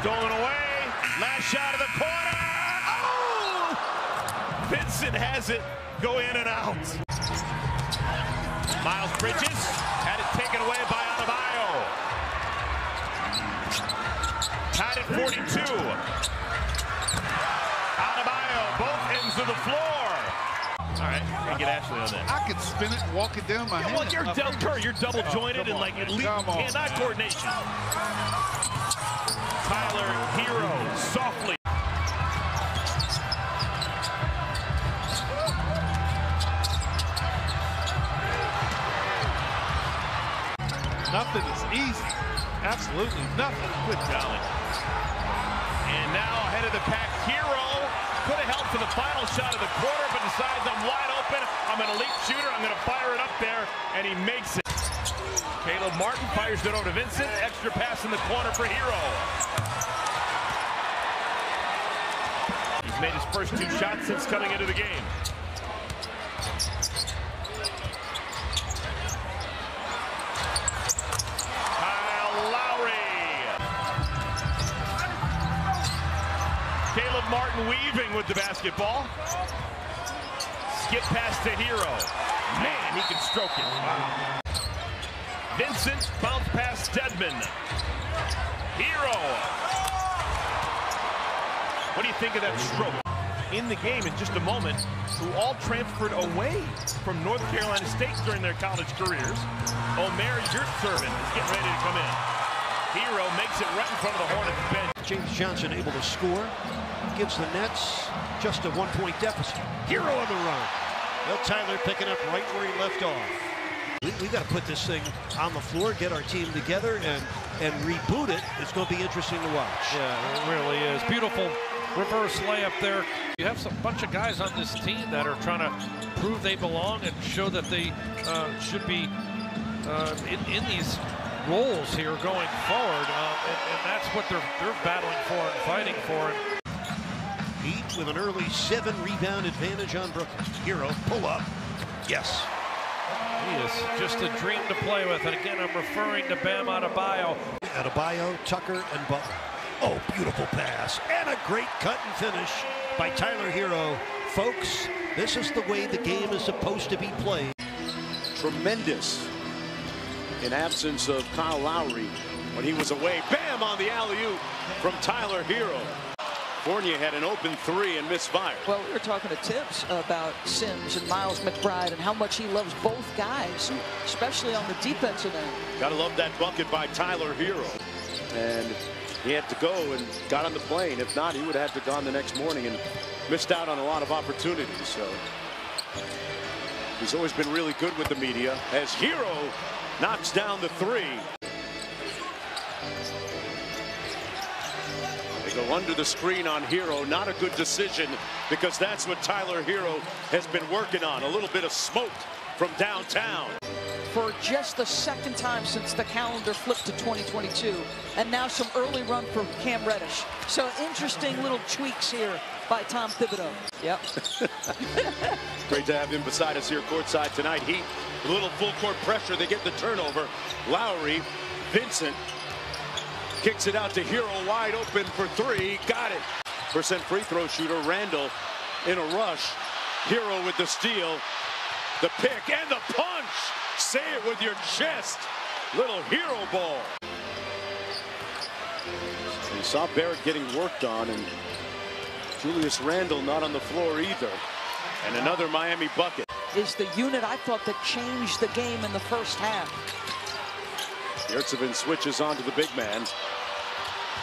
Stolen away. Last shot of the corner. Oh! Vincent has it. Go in and out. Miles Bridges had it taken away by Adebayo. Tied at 42. Adebayo, both ends of the floor. All right, get Ashley on that. I could spin it and walk it down my hand. Well, you're double jointed and like elite hand-eye coordination. Tyler Herro softly. Nothing is easy. Absolutely nothing. Good golly. And now ahead of the pack, Herro could have held for the final shot of the quarter, but decides I'm wide open. I'm an elite shooter. I'm going to fire it up there, and he makes it. Caleb Martin fires it over to Vincent. Extra pass in the corner for Herro. He's made his first 2 shots since coming into the game. Caleb Martin weaving with the basketball. Skip pass to Herro. Man, he can stroke it. Wow. Vincent bounce pass Stedman. Herro. What do you think of that stroke? In the game in just a moment, who all transferred away from North Carolina State during their college careers. Omer Yurtseven is getting ready to come in. Herro makes it right in front of the Hornets bench. James Johnson able to score. Gives the Nets just a 1-point deficit. Herro on the run. Well, Tyler picking up right where he left off. We've got to put this thing on the floor, get our team together, and reboot it. It's going to be interesting to watch. Yeah, it really is. Beautiful reverse layup there. You have some bunch of guys on this team that are trying to prove they belong and show that they should be in these roles here going forward, and that's what they're battling for and fighting for. Heat with an early 7-rebound advantage on Brooklyn. Herro, pull up. Yes. He is just a dream to play with, and again, I'm referring to Bam Adebayo. Adebayo, Tucker, and Butler. Oh, beautiful pass, and a great cut and finish by Tyler Herro. Folks, this is the way the game is supposed to be played. Tremendous. In absence of Kyle Lowry when he was away. Bam on the alley-oop from Tyler Herro. Fournier had an open 3 and misfired. Well, we were talking to Tibbs about Sims and Miles McBride and how much he loves both guys, especially on the defensive end. Gotta love that bucket by Tyler Herro. And he had to go and got on the plane. If not, he would have had to gone the next morning and missed out on a lot of opportunities. So he's always been really good with the media as Herro knocks down the 3. They go under the screen on Herro. Not a good decision because that's what Tyler Herro has been working on. A little bit of smoke from downtown. For just the second time since the calendar flipped to 2022. And now some early run for Cam Reddish. So interesting little tweaks here by Tom Thibodeau. Yep. Great to have him beside us here courtside tonight. Heat, a little full court pressure. They get the turnover. Lowry, Vincent kicks it out to Herro, wide open for 3. Got it. Percent free throw shooter Randall in a rush. Herro with the steal, the pick, and the punch. Say it with your chest. Little Herro ball. You saw Barrett getting worked on, and Julius Randle not on the floor either. And another Miami bucket. Is the unit I thought that changed the game in the first half. Yurtseven switches onto the big man.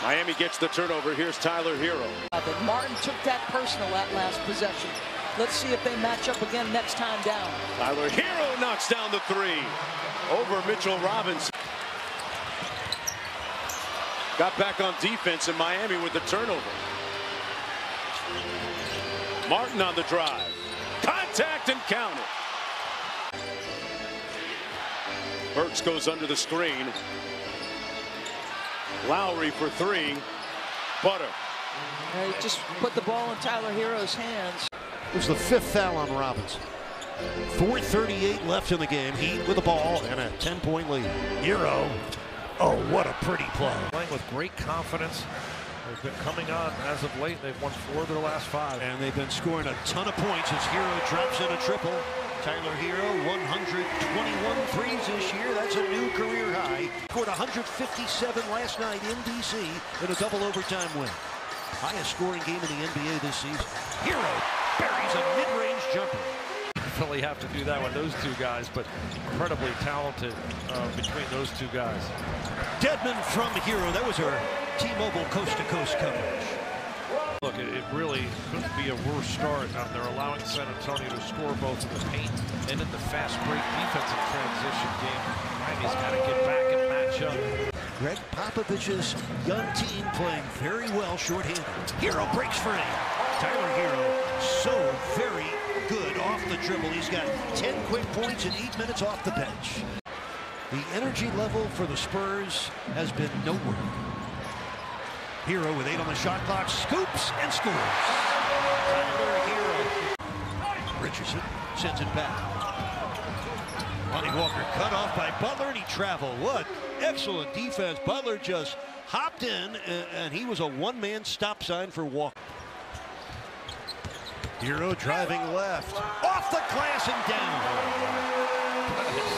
Miami gets the turnover. Here's Tyler Herro. But Martin took that personal that last possession. Let's see if they match up again next time down. Tyler Herro knocks down the 3 over Mitchell Robinson. Got back on defense in Miami with the turnover. Martin on the drive. Contact and count it. Burks goes under the screen. Lowry for 3. Butter. He just put the ball in Tyler Herro's hands. It was the 5th foul on Robinson. 4:38 left in the game. Heat with the ball and a 10-point lead. Herro. Oh, what a pretty play. Playing with great confidence. They've been coming on as of late. They've won 4 of their last 5. And they've been scoring a ton of points as Herro drops in a triple. Tyler Herro, 121 threes this year. That's a new career high. Scored 157 last night in D.C. in a double overtime win. Highest scoring game in the NBA this season. Herro buries a mid-range jumper. definitely have to do that with those two guys, but incredibly talented between those two guys. Dedmon from Herro. That was our T-Mobile coast-to-coast coverage. Look, it really couldn't be a worse start. They're allowing San Antonio to score both in the paint and in the fast break defensive transition game. Miami's got to get back and match up. Greg Popovich's young team playing very well short-handed. Herro breaks free. Tyler Herro, so very good off the dribble. He's got 10 quick points in 8 minutes off the bench. The energy level for the Spurs has been noteworthy. Herro with 8 on the shot clock, scoops and scores. Tyler Herro. Richardson sends it back. Lonnie Walker cut off by Butler, and he traveled. What excellent defense. Butler just hopped in, and he was a one-man stop sign for Walker. Herro driving left, off the glass and down.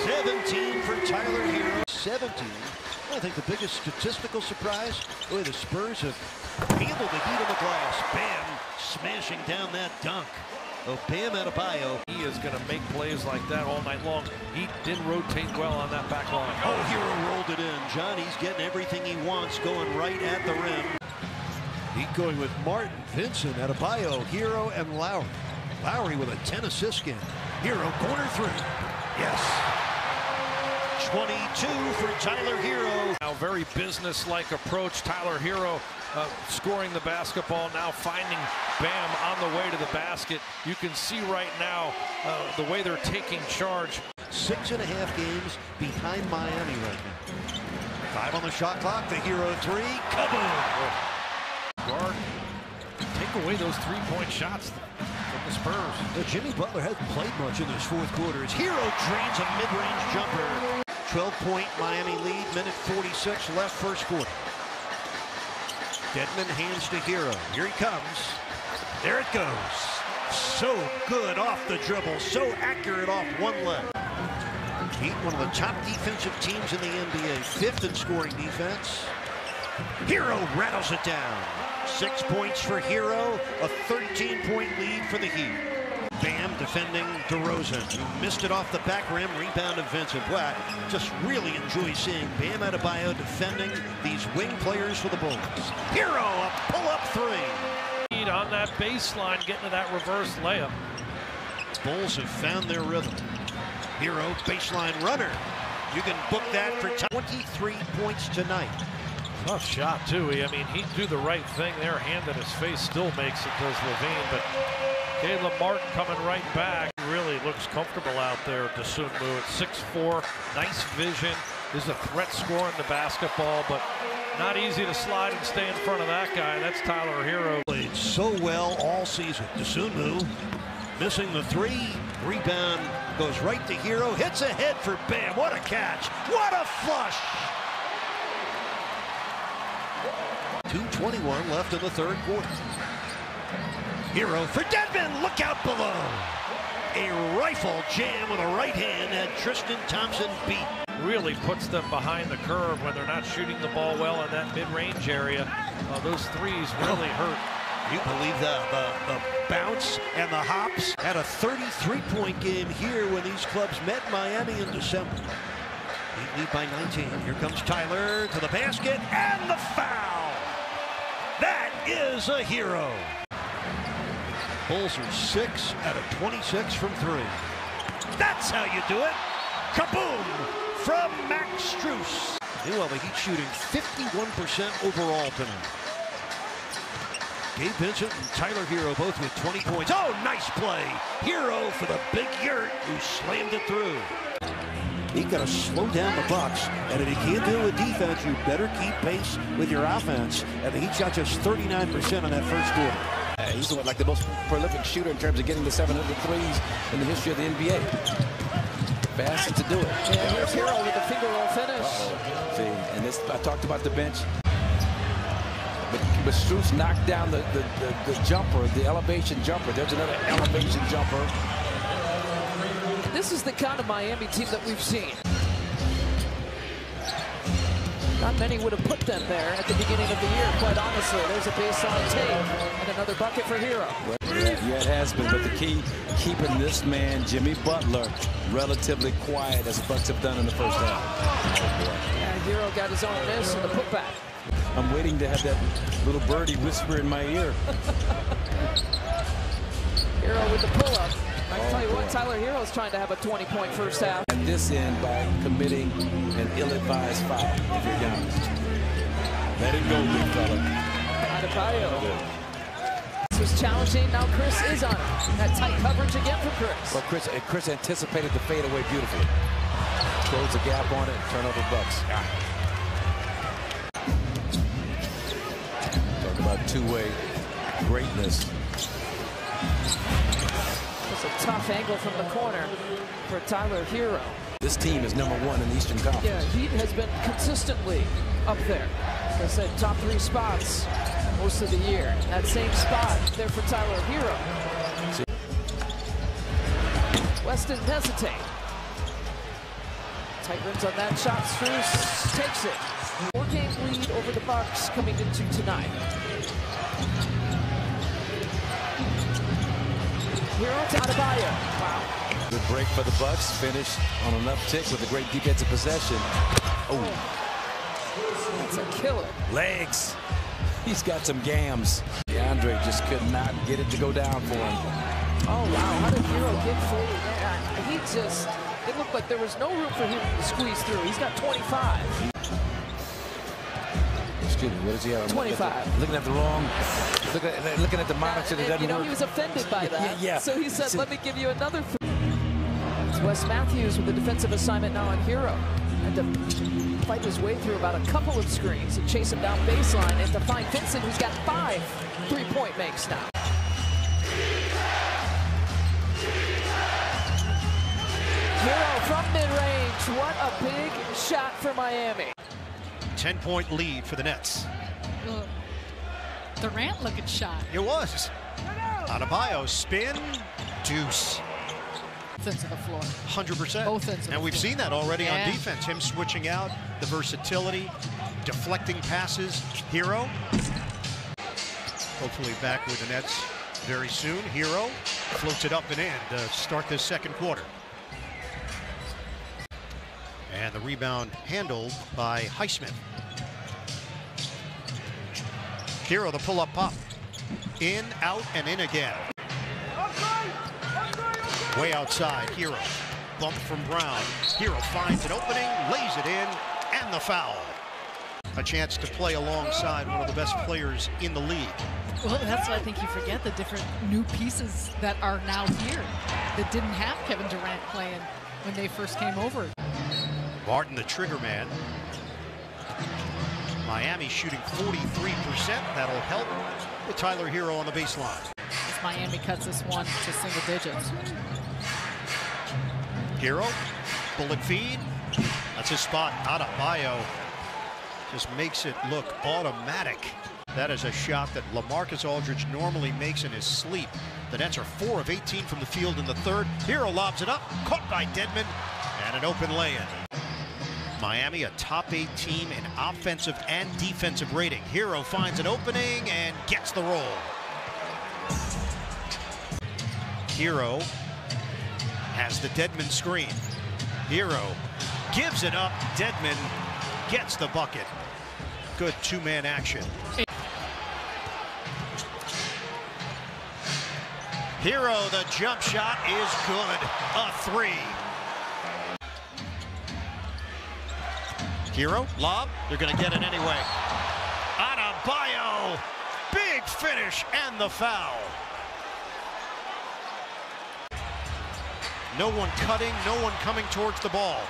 17 for Tyler Herro. 17. I think the biggest statistical surprise, boy, the Spurs have handled the heat on the glass. Bam smashing down that dunk. Oh, Bam Adebayo. He is going to make plays like that all night long. He did rotate well on that back line. Oh, Herro rolled it in. Johnny's getting everything he wants, going right at the rim. Heat going with Martin, Vincent, Adebayo, Herro, and Lowry. Lowry with a 10-assist game. Herro, corner three. Yes. 22 for Tyler Herro. Now very business-like approach. Tyler Herro scoring the basketball, now finding Bam on the way to the basket. You can see right now the way they're taking charge. 6.5 games behind Miami right now. 5 on the shot clock. The Herro three. Kaboom! Guard, take away those three-point shots from the Spurs. Well, Jimmy Butler hasn't played much in this fourth quarter. As Herro drains a mid-range jumper. 12-point Miami lead, minute 46 left first quarter. Dedmon hands to Herro. Here he comes. There it goes. So good off the dribble. So accurate off one leg. Heat, one of the top defensive teams in the NBA. 5th in scoring defense. Herro rattles it down. 6 points for Herro. A 13-point lead for the Heat. Bam defending DeRozan, who missed it off the back rim. Rebound of Vincent. Well, just really enjoy seeing Bam Adebayo defending these wing players for the Bulls. Herro, a pull-up three. On that baseline, getting to that reverse layup. Bulls have found their rhythm. Herro, baseline runner. You can book that for 23 points tonight. Tough shot, too. I mean, he'd do the right thing there. Hand in his face, still makes it, does Levine, but Caleb Martin coming right back. Really looks comfortable out there. Dosunmu at 6'4", nice vision. Is a threat scoring the basketball, but not easy to slide and stay in front of that guy. That's Tyler Herro. Played so well all season. Dosunmu missing the three. Rebound goes right to Herro. Hits ahead for Bam. What a catch. What a flush. 2:21 left in the third quarter. Herro for Dedmon. Look out below. A rifle jam with a right hand had Tristan Thompson beat. Really puts them behind the curve when they're not shooting the ball well in that mid-range area. Those threes really hurt. You believe the bounce and the hops. Had a 33-point game here when these clubs met Miami in December. They lead by 19. Here comes Tyler to the basket and the foul. That is a Herro. Bulls are 6 out of 26 from 3. That's how you do it. Kaboom from Max Strus. Meanwhile, the Heat shooting 51% overall tonight. Gabe Vincent and Tyler Herro both with 20 points. Oh, nice play. Herro for the big yurt who slammed it through. He got to slow down the Bucks, and if he can't do it with defense, you better keep pace with your offense. And the Heat shot just 39% on that first quarter. He's like the most prolific shooter in terms of getting the 700 threes in the history of the NBA. Fastest to do it. Yeah, here's Herro with the finger roll finish. See, and this, I talked about the bench. But Strus knocked down the jumper, the elevation jumper. There's another elevation jumper. This is the kind of Miami team that we've seen. Not many would have put them there at the beginning of the year, quite honestly. There's a baseline tape and another bucket for Herro. Yeah, it has been. But the key, keeping this man, Jimmy Butler, relatively quiet, as Bucks have done in the first half. Oh, boy. Yeah, Herro got his own miss in the putback. I'm waiting to have that little birdie whisper in my ear. Herro with the pull-up. I can tell you what, Tyler Herro's trying to have a 20-point first half. At this end, by committing an ill-advised foul, if you're Giannis. Let it go, big fella. Adebayo. This was challenging. Now Chris is on it. That tight coverage again for Chris. Well, Chris anticipated the fadeaway beautifully. Close the gap on it. Turnover Bucks. Talk about two-way greatness. It's a tough angle from the corner for Tyler Herro. This team is #1 in the Eastern Conference. Yeah, Heat has been consistently up there. Like I said, top 3 spots most of the year. That same spot there for Tyler Herro. West didn't hesitate. Tight rims on that shot. Strus takes it. 4-game lead over the Bucks coming into tonight. Herro to Adebayo. Wow. Good break for the Bucks. Finished on an uptick with a great defensive possession. Oh. That's a killer. Legs. He's got some gams. DeAndre just could not get it to go down for him. Oh, wow. How did Herro get free? He just, it looked like there was no room for him to squeeze through. He's got 25. Excuse me, what does he have? 25. Looking at the wrong, looking at the monitor that doesn't work. He was offended by that. Yeah. So he said, let me give you another. It's Wes Matthews with the defensive assignment now on Herro. Had to fight his way through about a couple of screens and chase him down baseline and to find Vincent, who's got 5 3-point makes now. Herro from mid-range. What a big shot for Miami. 10-point lead for the Nets. Durant looking shot. It was. Adebayo spin, deuce. Ends of the floor. 100%. Both ends of and the we've floor. seen that already Yeah. on defense. Him switching out, the versatility, deflecting passes. Herro. Hopefully back with the Nets very soon. Herro floats it up and in to start this second quarter. And the rebound handled by Highsmith. Herro, the pull-up pop. In, out, and in again. Way outside, Herro. Bump from Brown. Herro finds an opening, lays it in, and the foul. A chance to play alongside one of the best players in the league. Well, that's what I think you forget, the different new pieces that are now here that didn't have Kevin Durant playing when they first came over. Martin, the trigger man. Miami shooting 43%. That'll help with Tyler Herro on the baseline. As Miami cuts this one to single digits. Herro, bullet feed. That's his spot. Adebayo just makes it look automatic. That is a shot that LaMarcus Aldridge normally makes in his sleep. The Nets are 4 of 18 from the field in the third. Herro lobs it up, caught by Dedmon, and an open lay-in. Miami, a top 8 team in offensive and defensive rating. Herro finds an opening and gets the roll. Herro has the Dedmon screen. Herro gives it up. Dedmon gets the bucket. Good two-man action. Herro, the jump shot is good. A 3. Herro, lob. They're going to get it anyway. Adebayo, big finish and the foul. No one cutting, no one coming towards the ball.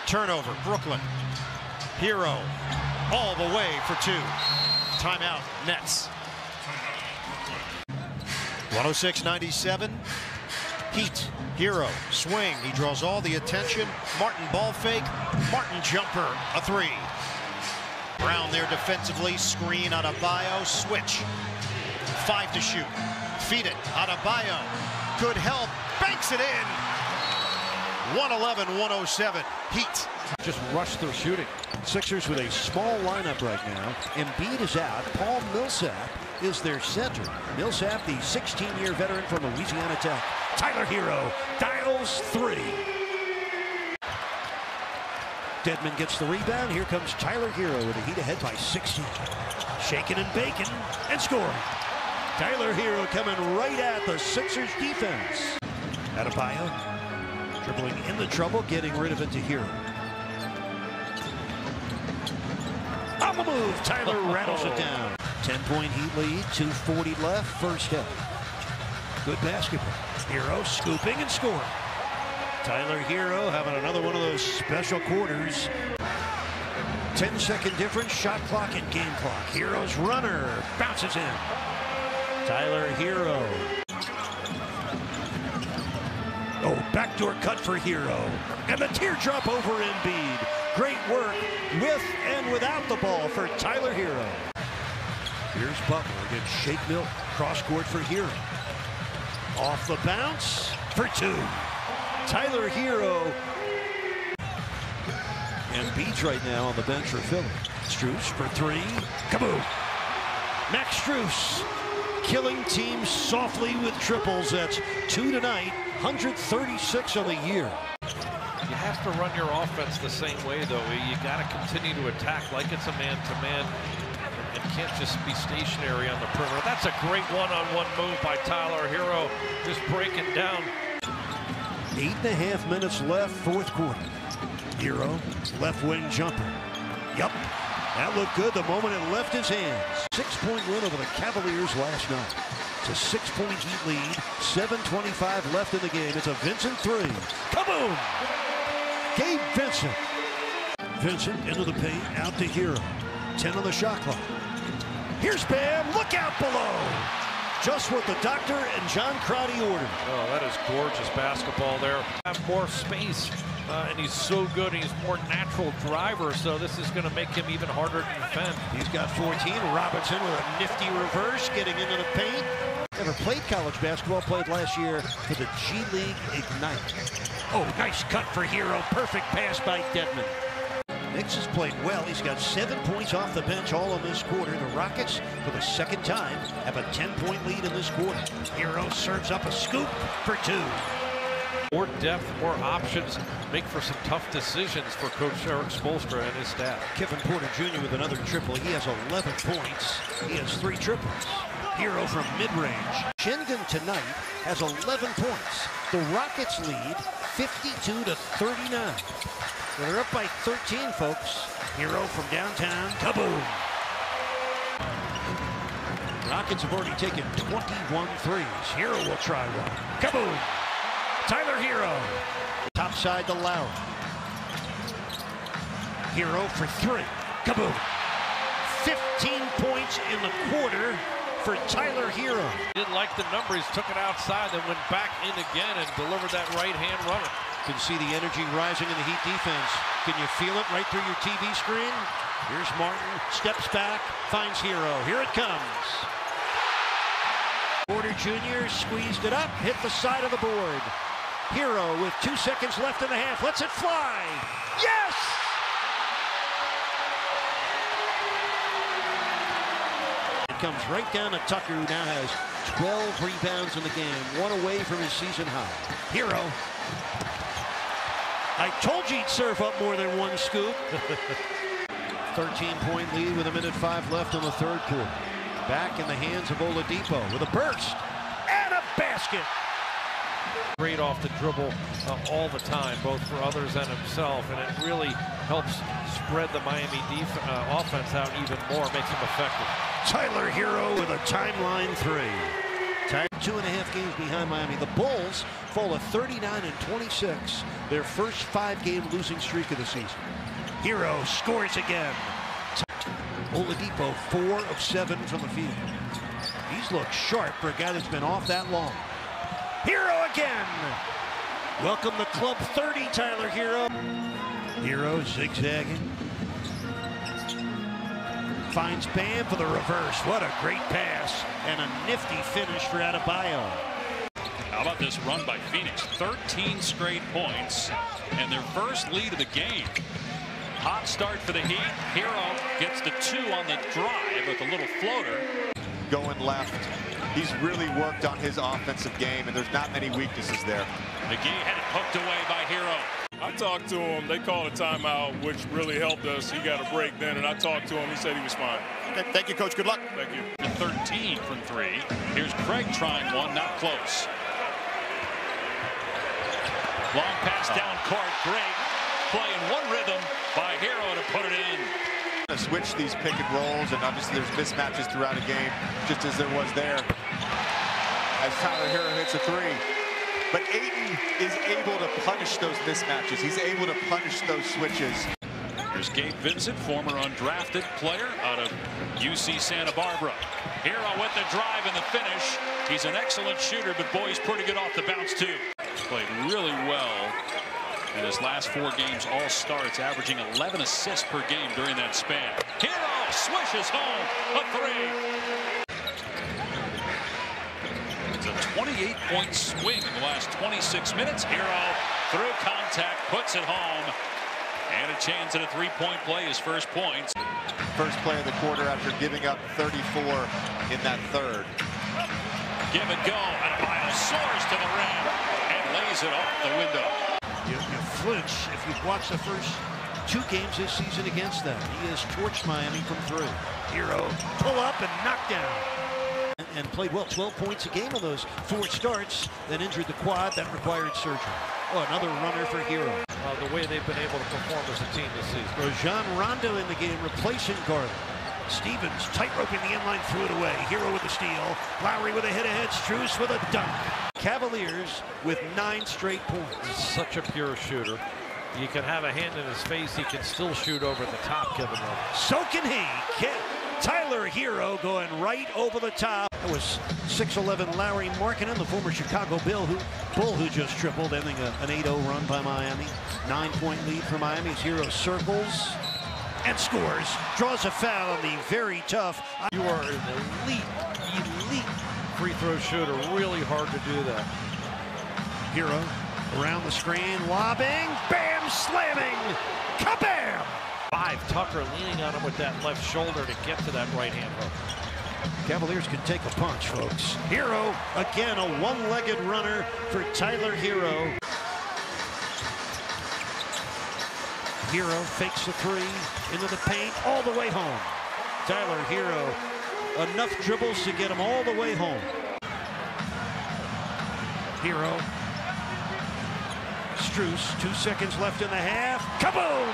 Turnover, Brooklyn. Herro all the way for 2. Timeout, Nets. 106-97. Heat. Herro, swing. He draws all the attention. Martin ball fake. Martin jumper, a 3. Brown there defensively. Screen Adebayo. Switch. 5 to shoot. Feed it. Adebayo. Good help. Banks it in. 111-107. Heat. Just rush their shooting. Sixers with a small lineup right now. Embiid is out. Paul Millsap is their center. Millsap, the 16-year veteran from Louisiana Tech. Tyler Herro dials 3. Dedmon gets the rebound. Here comes Tyler Herro with a heat ahead by 16. Shaking and baking and scoring. Tyler Herro coming right at the Sixers defense. Adebayo dribbling into trouble, getting rid of it to Herro. On the move, Tyler rattles it down. 10-point Heat lead, 2:40 left, first half. Good basketball. Herro scooping and scoring. Tyler Herro having another one of those special quarters. 10-second difference, shot clock and game clock. Herro's runner bounces in. Tyler Herro. Oh, backdoor cut for Herro. And the teardrop over Embiid. Great work with and without the ball for Tyler Herro. Here's Butler against Shake Milton. Cross court for Herro. Off the bounce for 2. Tyler Herro. Embiid's right now on the bench for Philly. Strus for 3. Kaboom! Max Strus killing teams softly with triples. That's 2 tonight. 136 on the year. You have to run your offense the same way, though. You got to continue to attack like it's a man-to-man and can't just be stationary on the perimeter. That's a great one-on-one move by Tyler Herro, just breaking down. 8.5 minutes left, fourth quarter. Herro, left wing jumper. Yup, that looked good the moment it left his hands. 6-point win over the Cavaliers last night. It's a 6-point Heat lead, 7:25 left in the game. It's a Vincent 3. Kaboom! Gabe Vincent. Vincent into the paint, out to Herro. 10 on the shot clock. Here's Bam, look out below! Just what the doctor and John Crotty ordered. Oh, that is gorgeous basketball there. Have more space, and he's so good. He's more natural driver, so this is going to make him even harder to defend. He's got 14. Robinson with a nifty reverse, getting into the paint. Never played college basketball, played last year for the G League Ignite. Oh, nice cut for Herro. Perfect pass by Dedmon. Nix has played well. He's got 7 points off the bench all in this quarter. The Rockets, for the second time, have a 10-point lead in this quarter. Herro serves up a scoop for 2. More depth, more options, make for some tough decisions for Coach Eric Spoelstra and his staff. Kevin Porter Jr. with another triple. He has 11 points. He has 3 triples. Herro from mid-range. Schengen tonight has 11 points. The Rockets lead 52-39. They're up by 13, folks. Herro from downtown. Kaboom! Rockets have already taken 21 threes. Herro will try one. Kaboom! Tyler Herro. Top side to Lowry. Herro for 3. Kaboom! 15 points in the quarter for Tyler Herro. Didn't like the number. He took it outside, then went back in again and delivered that right-hand runner. You can see the energy rising in the Heat defense. Can you feel it right through your TV screen? Here's Martin, steps back, finds Herro. Here it comes. Porter Jr. squeezed it up, hit the side of the board. Herro with 2 seconds left in the half, lets it fly. Yes! It comes right down to Tucker, who now has 12 rebounds in the game, 1 away from his season high. Herro. I told you he'd serve up more than 1 scoop. 13-point lead with 1:05 left in the third quarter. Back in the hands of Oladipo with a burst and a basket. Great off the dribble all the time, both for others and himself, and it really helps spread the Miami offense out even more, makes him effective. Tyler Herro with a timeline 3. Tied 2.5 games behind Miami. The Bulls fall to 39-26, their first 5-game losing streak of the season. Herro scores again. Oladipo 4 of 7 from the field. He's looked sharp for a guy that's been off that long. Herro again. Welcome to Club 30, Tyler Herro. Herro zigzagging. Finds Bam for the reverse. What a great pass. And a nifty finish for Adebayo. How about this run by Phoenix? 13 straight points and their first lead of the game. Hot start for the Heat. Herro gets the 2 on the drive with a little floater. going left. He's really worked on his offensive game, and there's not many weaknesses there. McGee had it poked away by Herro. I talked to him. They called a timeout, which really helped us. He got a break then, and I talked to him. He said he was fine. Okay, thank you, Coach. Good luck. Thank you. 13 from 3. Here's Craig trying one, not close. Long pass down court. Great play in one rhythm by Herro to put it in. Switch these pick and rolls, and obviously there's mismatches throughout a game, just as there was there, as Tyler Herro hits a 3. But Ayton is able to punish those mismatches. He's able to punish those switches. Here's Gabe Vincent, former undrafted player out of UC Santa Barbara. Herro with the drive and the finish. He's an excellent shooter, but boy, he's pretty good off the bounce too. Played really well in his last 4 games, all starts, averaging 11 assists per game during that span. Herro swishes home a 3. It's a 28-point swing in the last 26 minutes. Herro through contact puts it home, and a chance at a 3-point play, his first points. First play of the quarter after giving up 34 in that third. Give and go, and Miles soars to the rim and lays it off the window. You flinch if you've watched the first 2 games this season against them. He has torched Miami from 3. Herro pull up and knock down. And played well, 12 points a game on those 4 starts, then injured the quad that required surgery. Oh, another runner for Herro. The way they've been able to perform as a team this season. Rajon Rondo in the game, replacing Garland. Stevens tight-roping the inline, threw it away. Herro with the steal. Lowry with a hit ahead. Strus with a dunk. Cavaliers with 9 straight points. He's such a pure shooter. You can have a hand in his face. He can still shoot over the top, Kevin Love. So can he. Tyler Herro going right over the top. That was 6'11" Lowry Markkanen, the former Chicago Bull who just tripled, ending an 8-0 run by Miami. 9-point lead for Miami as Herro circles and scores. Draws a foul on the very tough. You are an elite free throw shooter. Really hard to do that. Herro around the screen, lobbing, bam, slamming, kabam! 5, Tucker leaning on him with that left shoulder to get to that right-hand hook. Cavaliers can take a punch, folks. Herro, again, a one-legged runner for Tyler Herro. Herro fakes the 3 into the paint, all the way home. Tyler Herro, enough dribbles to get him all the way home. Herro, Strus, 2 seconds left in the half. Kaboom!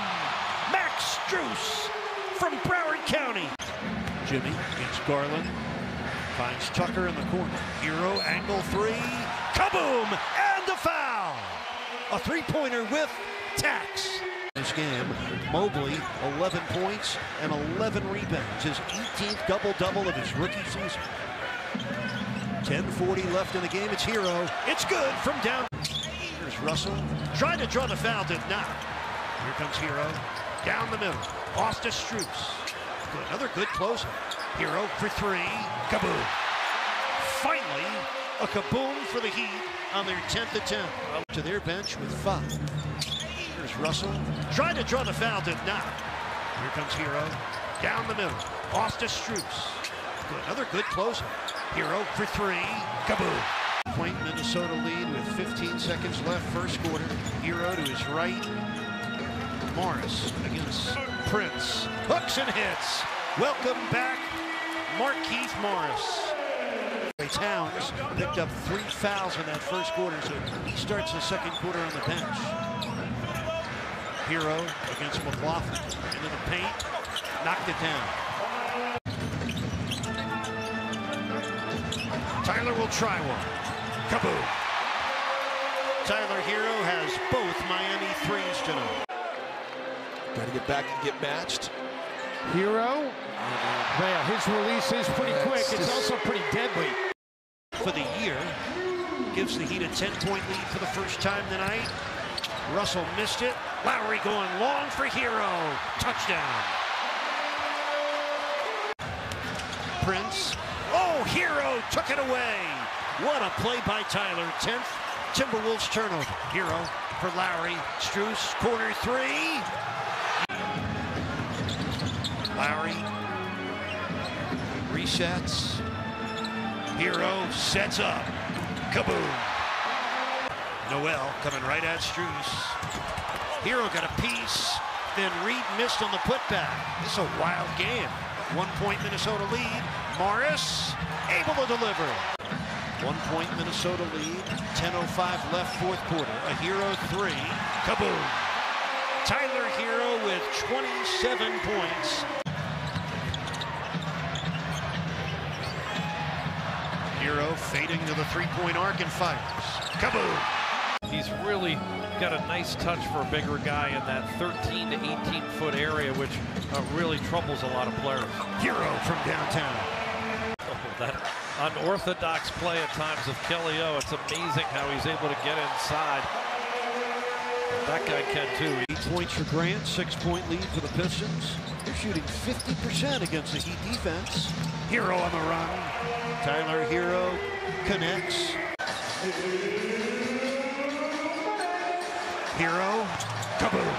Max Strus from Broward County. Jimmy against Garland. Finds Tucker in the corner. Herro, angle 3. Kaboom! And a foul! A 3-pointer with tax. This game, Mobley, 11 points and 11 rebounds. His 18th double-double of his rookie season. 10:40 left in the game. It's Herro. It's good from down. Here's Russell. Trying to draw the foul, did not. Here comes Herro. Down the middle. Off to Strus. Another good closer. Herro for 3. Kaboom. Finally, a kaboom for the Heat on their 10th attempt. Up to their bench with 5. Here's Russell. Trying to draw the foul, did not. Here comes Herro. Down the middle. Off to Strus. Another good closer. Herro for 3. Kaboom. Point Minnesota lead with 15 seconds left, first quarter. Herro to his right. Morris against Prince. Hooks and hits. Welcome back, Markieff Morris. Towns picked up 3 fouls in that first quarter, so he starts the second quarter on the bench. Herro against McLaughlin. Into the paint. Knocked it down. Tyler will try one. Kaboom. Tyler Herro has both Miami 3s tonight. Got to get back and get matched. Herro, well, his release is pretty quick. It's also pretty deadly. For the year, gives the Heat a 10-point lead for the first time tonight. Russell missed it. Lowry going long for Herro. Touchdown. Prince. Oh, Herro took it away. What a play by Tyler. 10th Timberwolves turnover. Herro for Lowry. Strus, corner 3. Lowry resets. Herro sets up. Kaboom. Noel coming right at Strus. Herro got a piece. Then Reed missed on the putback. This is a wild game. 1 point Minnesota lead. Morris able to deliver. 1 point Minnesota lead. 10:05 left fourth quarter. A Herro three. Kaboom. Tyler Herro with 27 points. Herro fading to the three-point arc and fires. Kaboom. He's really got a nice touch for a bigger guy in that 13 to 18-foot area, which really troubles a lot of players. Herro from downtown. Oh, that unorthodox play at times of Kelly O. It's amazing how he's able to get inside. That guy can too. 8 points for Grant, 6-point lead for the Pistons. They're shooting 50% against the Heat defense. Herro on the run. Tyler Herro connects. Herro, kaboom.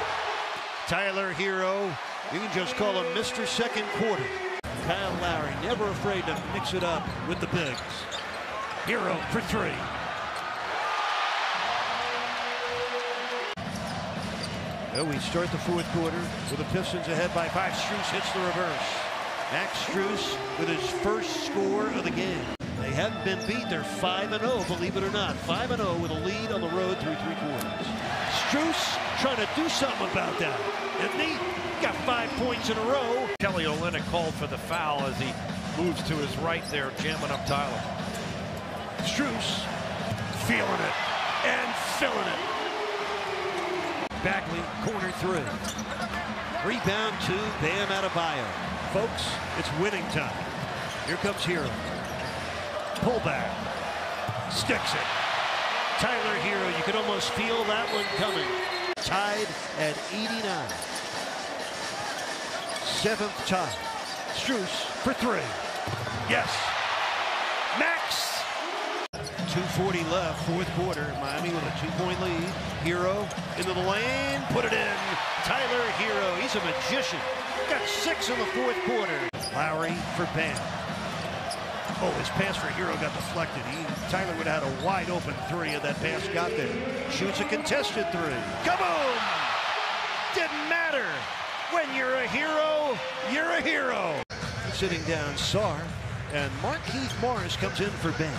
Tyler Herro, you can just call him Mr. Second Quarter. Kyle Lowry, never afraid to mix it up with the bigs. Herro for three. Well, we start the fourth quarter with the Pistons ahead by 5. Strus hits the reverse. Max Strus with his first score of the game. They haven't been beat. They're 5-0, believe it or not. 5-0 with a lead on the road through 3 quarters. Strus trying to do something about that, isn't he? He got 5 points in a row. Kelly Olynyk called for the foul as he moves to his right there, jamming up Tyler. Strus feeling it and filling it. Bagley, corner three. Rebound to Bam Adebayo. Folks, it's winning time. Here comes Herro. Pull back. Sticks it. Tyler Herro, you could almost feel that one coming. Tied at 89. 7th tie. Strus for three. Yes. Max. 2:40 left, fourth quarter. Miami with a 2-point lead. Herro into the lane, put it in. Tyler Herro, he's a magician. Got 6 in the fourth quarter. Lowry for Bam. Oh, his pass for Herro got deflected. Tyler would have had a wide open three and that pass got there. Shoots a contested three. Kaboom! Didn't matter. When you're a hero, you're a hero. Sitting down, Sarr. And Markieff Morris comes in for Bam.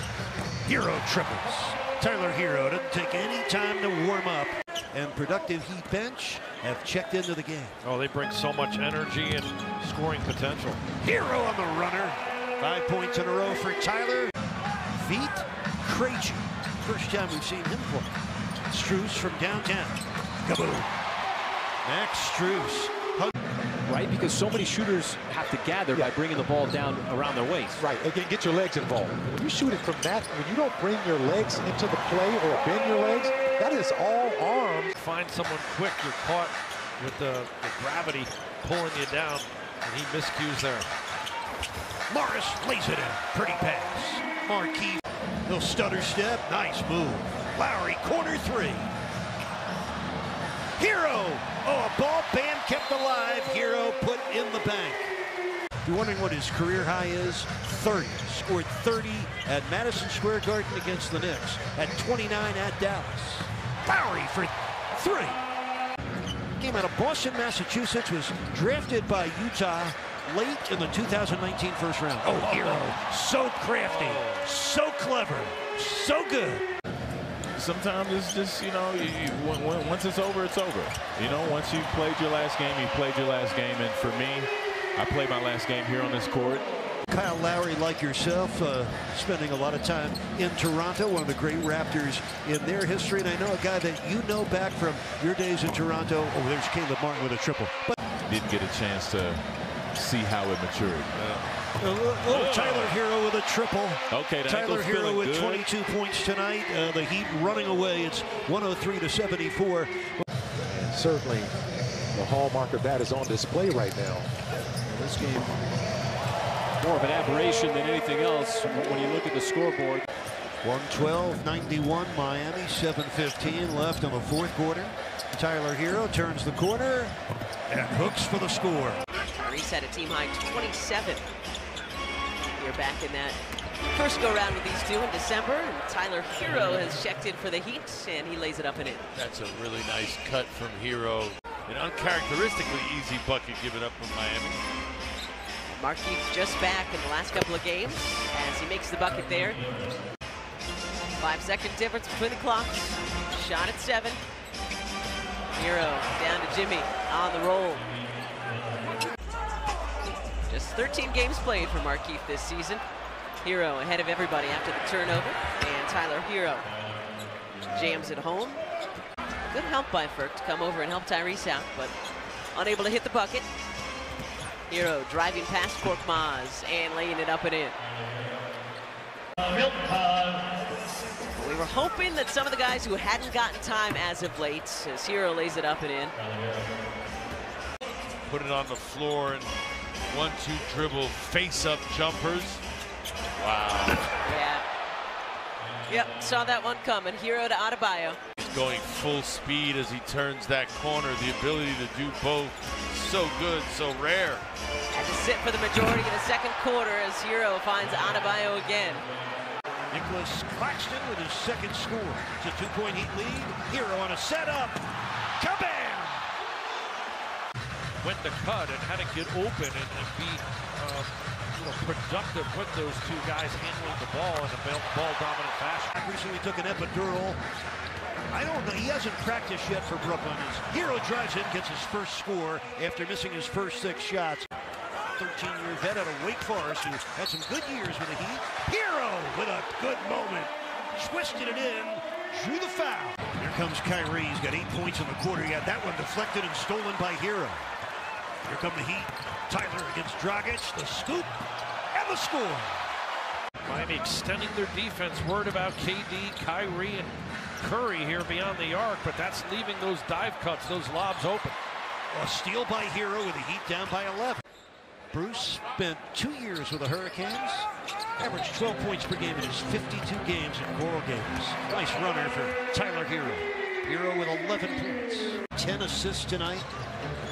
Herro triples. Tyler Herro doesn't take any time to warm up. And productive Heat bench have checked into the game. Oh, they bring so much energy and scoring potential. Herro on the runner. 5 points in a row for Tyler. Feet, Krejci. First time we've seen him play. Strus from downtown. Kaboom. Max Strus. Right, because so many shooters have to gather by bringing the ball down around their waist. Right, again, get your legs involved. When you shoot it from that, when you don't bring your legs into the play or bend your legs, that is all arms. Find someone quick, you're caught with the gravity pulling you down, and he miscues there. Morris lays it in. Pretty pass. Markieff, little stutter step. Nice move. Lowry, corner three. Herro. Oh, a ball Bam kept alive. Herro put in the bank. You're wondering what his career high is? 30. Scored 30 at Madison Square Garden against the Knicks. At 29 at Dallas. Lowry for three. Came out of Boston, Massachusetts. Was drafted by Utah late in the 2019 first round. Oh, Herro. So crafty. So clever. So good. Sometimes it's just, you know, once it's over, it's over. You know, once you've played your last game, you've played your last game. And for me, I played my last game here on this court. Kyle Lowry, like yourself, spending a lot of time in Toronto, one of the great Raptors in their history. And I know a guy that you know back from your days in Toronto. Oh, there's Caleb Martin with a triple. But didn't get a chance to see how it matured. Tyler Herro with a triple. Okay, Tyler Herro with good. 22 points tonight. The Heat running away. It's 103-74. And certainly the hallmark of that is on display right now. This game, more of an aberration than anything else when you look at the scoreboard. 112-91 Miami, 7:15 left in the fourth quarter. Tyler Herro turns the corner and hooks for the score. Reset a team high 27. You're back in that First go round with these two in December, and Tyler Herro has checked in for the Heat, and he lays it up and in. That's a really nice cut from Herro. An uncharacteristically easy bucket given up from Miami. Markieff just back in the last couple of games as he makes the bucket there. 5-second difference between the clocks. Shot at 7. Herro down to Jimmy on the roll. Just 13 games played for Markieff this season. Herro ahead of everybody after the turnover, and Tyler Herro jams it home. Good help by Ferk to come over and help Tyrese out, but unable to hit the bucket. Herro driving past Korkmaz and laying it up and in. We were hoping that some of the guys who hadn't gotten time as of late, as Herro lays it up and in. Put it on the floor and 1-2 dribble face-up jumpers. Wow. Yeah. Yep, saw that one coming. Herro to Adebayo. He's going full speed as he turns that corner. The ability to do both, so good, so rare. Had to sit for the majority of the second quarter as Herro finds Adebayo again. Nicholas Claxton with his second score. It's a 2-point Heat lead. Herro on a setup. Kabam! Went to cut and had to get open and be productive with those two guys handling the ball in a ball-dominant fashion. Recently took an epidural. I don't know. He hasn't practiced yet for Brooklyn. Herro drives in, gets his first score after missing his first 6 shots. 13-year vet out of Wake Forest who had some good years with the Heat. Herro with a good moment. Twisted it in, drew the foul. Here comes Kyrie. He's got 8 points in the quarter. He had that one deflected and stolen by Herro. Here come the Heat. Tyler against Dragic. The scoop and the score. Miami extending their defense. Word about KD, Kyrie, and Curry here beyond the arc, but that's leaving those dive cuts, those lobs open. A steal by Herro with the Heat down by 11. Bruce spent 2 years with the Hurricanes. Averaged 12 points per game in his 52 games in Coral Gables. Nice runner for Tyler Herro. Herro with 11 points. 10 assists tonight.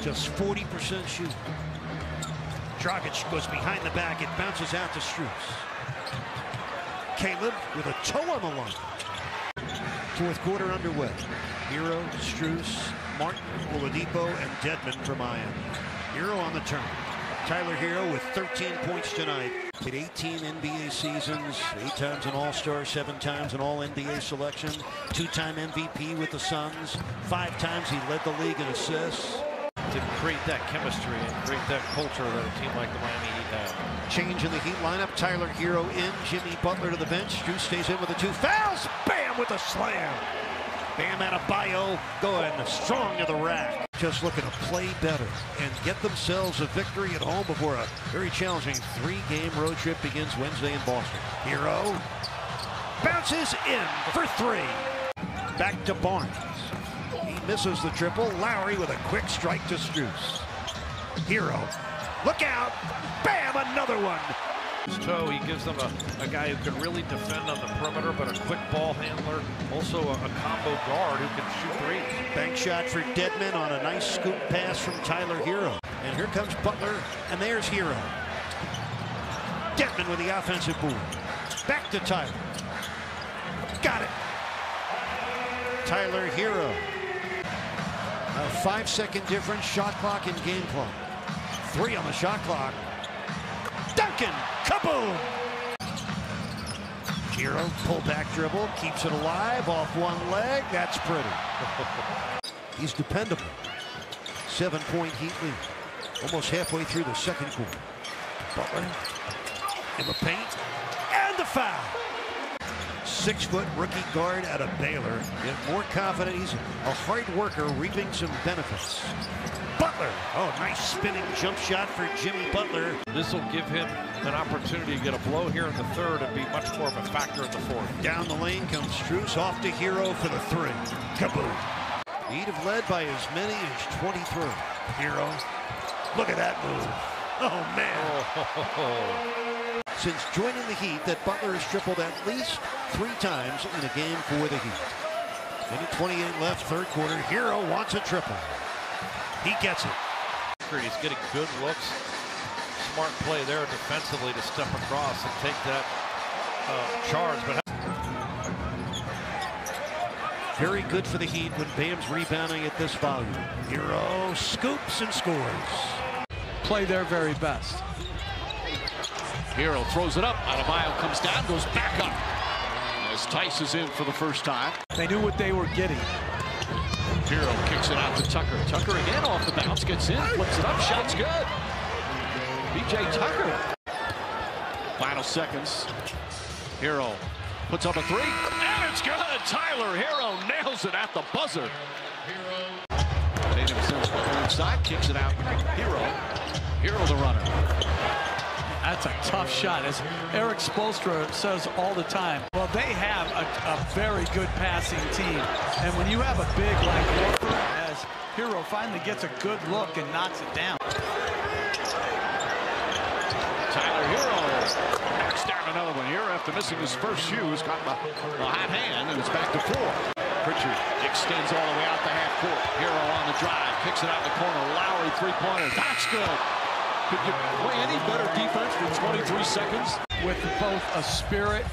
Just 40% shooting. Dragic goes behind the back. It bounces out to Strus. Caleb with a toe on the line. Fourth quarter underway. Herro, Strus, Martin, Oladipo, and Dedmon for Miami. Herro on the turn. Tyler Herro with 13 points tonight. Played 18 NBA seasons, 8 times an All-Star, 7 times an All-NBA selection, 2-time MVP with the Suns, 5 times he led the league in assists. To create that chemistry and create that culture that a team like the Miami Heat have. Change in the Heat lineup. Tyler Herro in, Jimmy Butler to the bench. Strus stays in with the 2 fouls. Bam with a slam. Bam Adebayo going strong to the rack. Just looking to play better and get themselves a victory at home before a very challenging 3-game road trip begins Wednesday in Boston. Herro bounces in for 3. Back to Barnes. He misses the triple. Lowry with a quick strike to Strus. Herro, look out. Bam, another one. His toe, he gives them a guy who can really defend on the perimeter, but a quick ball handler, also a combo guard who can shoot threes. Bank shot for Dedmon on a nice scoop pass from Tyler Herro. And here comes Butler, and there's Herro. Dedmon with the offensive board. Back to Tyler. Got it. Tyler Herro. A 5-second difference, shot clock and game clock. 3 on the shot clock. Duncan, kaboom! Herro, pull back dribble, keeps it alive off one leg. That's pretty. He's dependable. 7-point Heat lead. Almost halfway through the second quarter. Butler in the paint and the foul. 6-foot rookie guard out of Baylor. Get more confident. He's a hard worker reaping some benefits. Butler. Oh, nice spinning jump shot for Jimmy Butler. This will give him an opportunity to get a blow here in the third and be much more of a factor in the fourth. Down the lane comes Strus, off to Herro for the 3. Kaboom. He'd have led by as many as 23. Herro. Look at that move. Oh, man. Since joining the Heat, that Butler has tripled at least 3 times in a game for the Heat. Minute 28 left, third quarter. Herro wants a triple. He gets it. He's getting good looks. Smart play there defensively to step across and take that charge, but very good for the Heat when Bam's rebounding at this volume. Herro scoops and scores. Play their very best. Herro throws it up. Adebayo comes down, goes back up. As Tice is in for the first time. They knew what they were getting. Herro kicks it out to Tucker. Tucker again off the bounce, gets in, flips it up, shot's good. B.J. Tucker. Final seconds. Herro puts up a three, and it's good. Tyler Herro nails it at the buzzer. Tatum sends Butler inside, kicks it out. Herro the runner. That's a tough shot. As Eric Spoelstra says all the time, well, they have a very good passing team. And when you have a big like Horford, as Herro finally gets a good look and knocks it down. Tyler Herro knocks down another one here after missing his first shoe. He's got the hot hand, and it's back to 4. Pritchard extends all the way out the half court. Herro on the drive, kicks it out the corner. Lowry three-pointer. That's good. Could you play any better defense for 23 seconds? With both a spirit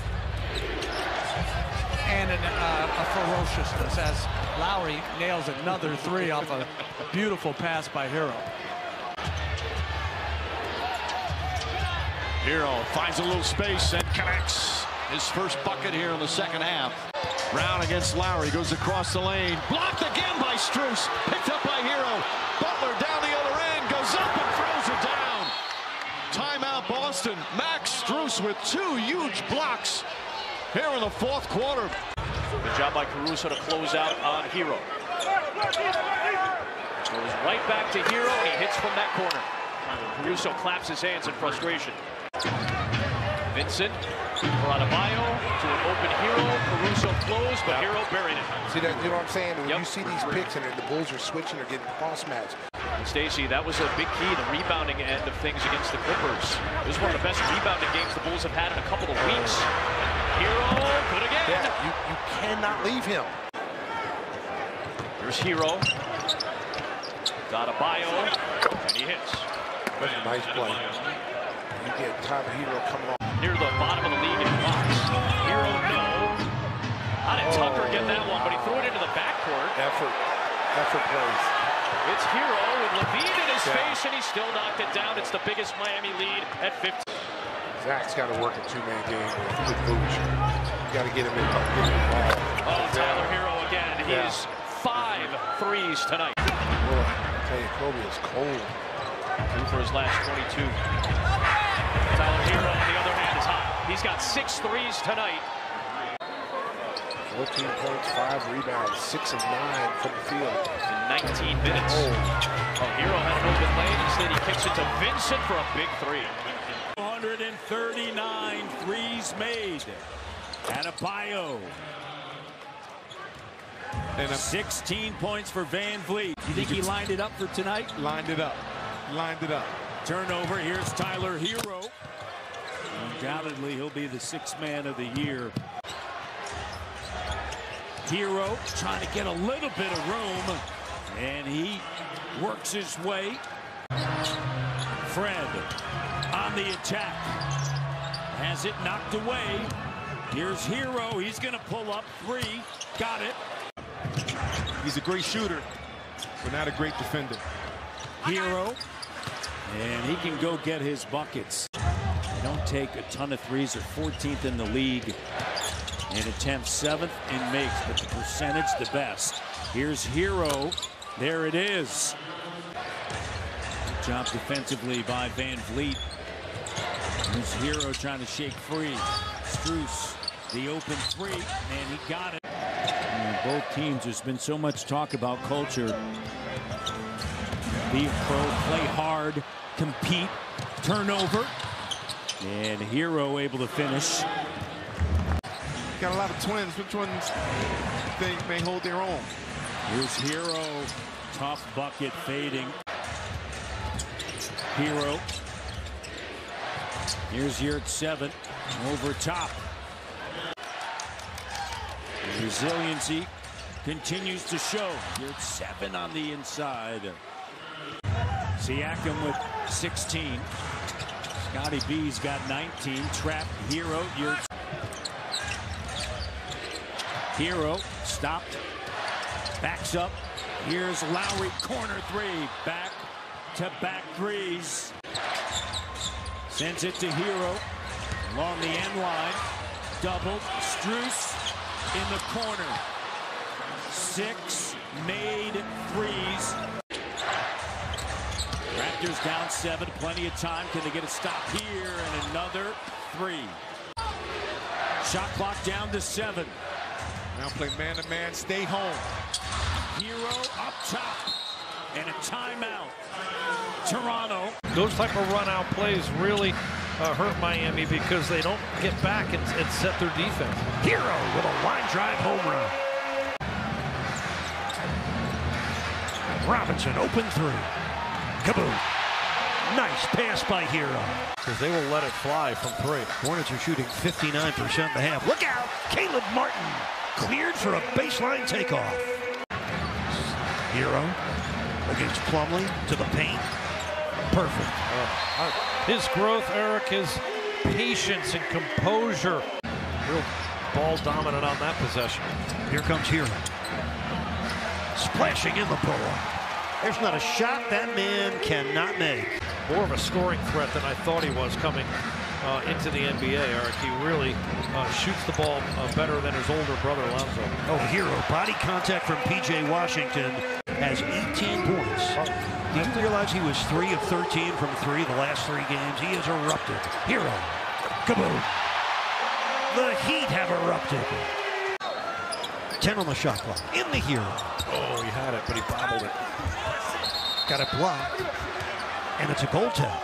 and a ferociousness, as Lowry nails another three off a beautiful pass by Herro. Herro finds a little space and connects his first bucket here in the second half. Brown against Lowry, goes across the lane. Blocked again by Strus. Picked up by Herro. Butler down the other end, goes up and throws it down. Timeout Boston. Max Strus with 2 huge blocks here in the fourth quarter. Good job by Caruso to close out on Herro. Goes right back to Herro, and he hits from that corner. Caruso claps his hands in frustration. Vincent for Adebayo to an open Herro. Caruso flows, but Herro buried it. See that? You know what I'm saying? When you see these picks and the Bulls are switching or getting cross-matched. Stacey, that was a big key, the rebounding end of things against the Clippers. This is one of the best rebounding games the Bulls have had in a couple of weeks. Herro, good again. Yeah, you cannot leave him. Here's Herro. Adebayo, and he hits. That's a nice play. You get Tyler Herro coming off. Near the bottom of the league in blocks. Herro, no. How did Tucker get that one? But he threw it into the backcourt. Effort plays. It's Herro with Levine in his face, and he still knocked it down. It's the biggest Miami lead at 15. Zach's got to work a 2-man game with Vooch. You got to get him involved. Oh, Tyler Herro again. He's 5 threes tonight. Boy, I tell you, Kobe is cold. 2 for his last 22. Tyler Herro, on the other hand, is hot. He's got 6 threes tonight. 14 points, 5 rebounds, 6 of 9 from the field. In 19 minutes. Herro had an open lane. Instead, he kicks it to Vincent for a big 3. 239 threes made. Adebayo. And 16 points for Van Vliet. You think he lined it up for tonight? Lined it up. Turnover. Here's Tyler Herro. Undoubtedly, he'll be the 6th man of the year. Herro trying to get a little bit of room, and he works his way. Fred on the attack. Has it knocked away. Here's Herro. He's going to pull up 3. Got it. He's a great shooter, but not a great defender. Herro, and he can go get his buckets. They don't take a ton of threes. They're 14th in the league in attempts, 7th in makes, but the percentage the best. Here's Herro. There it is. Good job defensively by Van Vliet. Here's Herro trying to shake free. Strus, the open 3, and he got it. And both teams, there's been so much talk about culture. Be a pro, play hard, compete, turnover. And Herro able to finish. Got a lot of twins. Which ones think may hold their own? Here's Herro. Tough bucket fading. Herro. Here's here at 7. Over top. Resiliency continues to show. You're at 7 on the inside. Siakam with 16. Scotty B's got 19. Trap Herro. You're Herro stopped, backs up. Here's Lowry, corner three, back-to-back threes. Sends it to Herro along the end line. Doubled, Strus in the corner. 6 made threes. Raptors down 7, plenty of time. Can they get a stop here? And another 3. Shot clock down to 7. Now play man-to-man, stay home. Herro up top. And a timeout. Toronto. Those type of run-out plays really hurt Miami because they don't get back and set their defense. Herro with a line drive home run. Robinson, open 3. Kaboom. Nice pass by Herro. Because they will let it fly from 3. Hornets are shooting 59% in the half. Look out! Caleb Martin cleared for a baseline takeoff. Herro against Plumlee to the paint. Perfect. His growth, Eric, his patience and composure. Real ball dominant on that possession. Here comes Herro. Splashing in the pull-up. There's not a shot that man cannot make. More of a scoring threat than I thought he was coming into the NBA, Eric. He really shoots the ball better than his older brother, Lonzo. Oh, Herro, body contact from P.J. Washington, has 18 points. Do you realize he was 3 of 13 from 3 the last 3 games? He has erupted. Herro, kaboom. The Heat have erupted. 10 on the shot clock. In the Herro. Oh, he had it, but he bobbled it. Got it blocked. And it's a goaltend.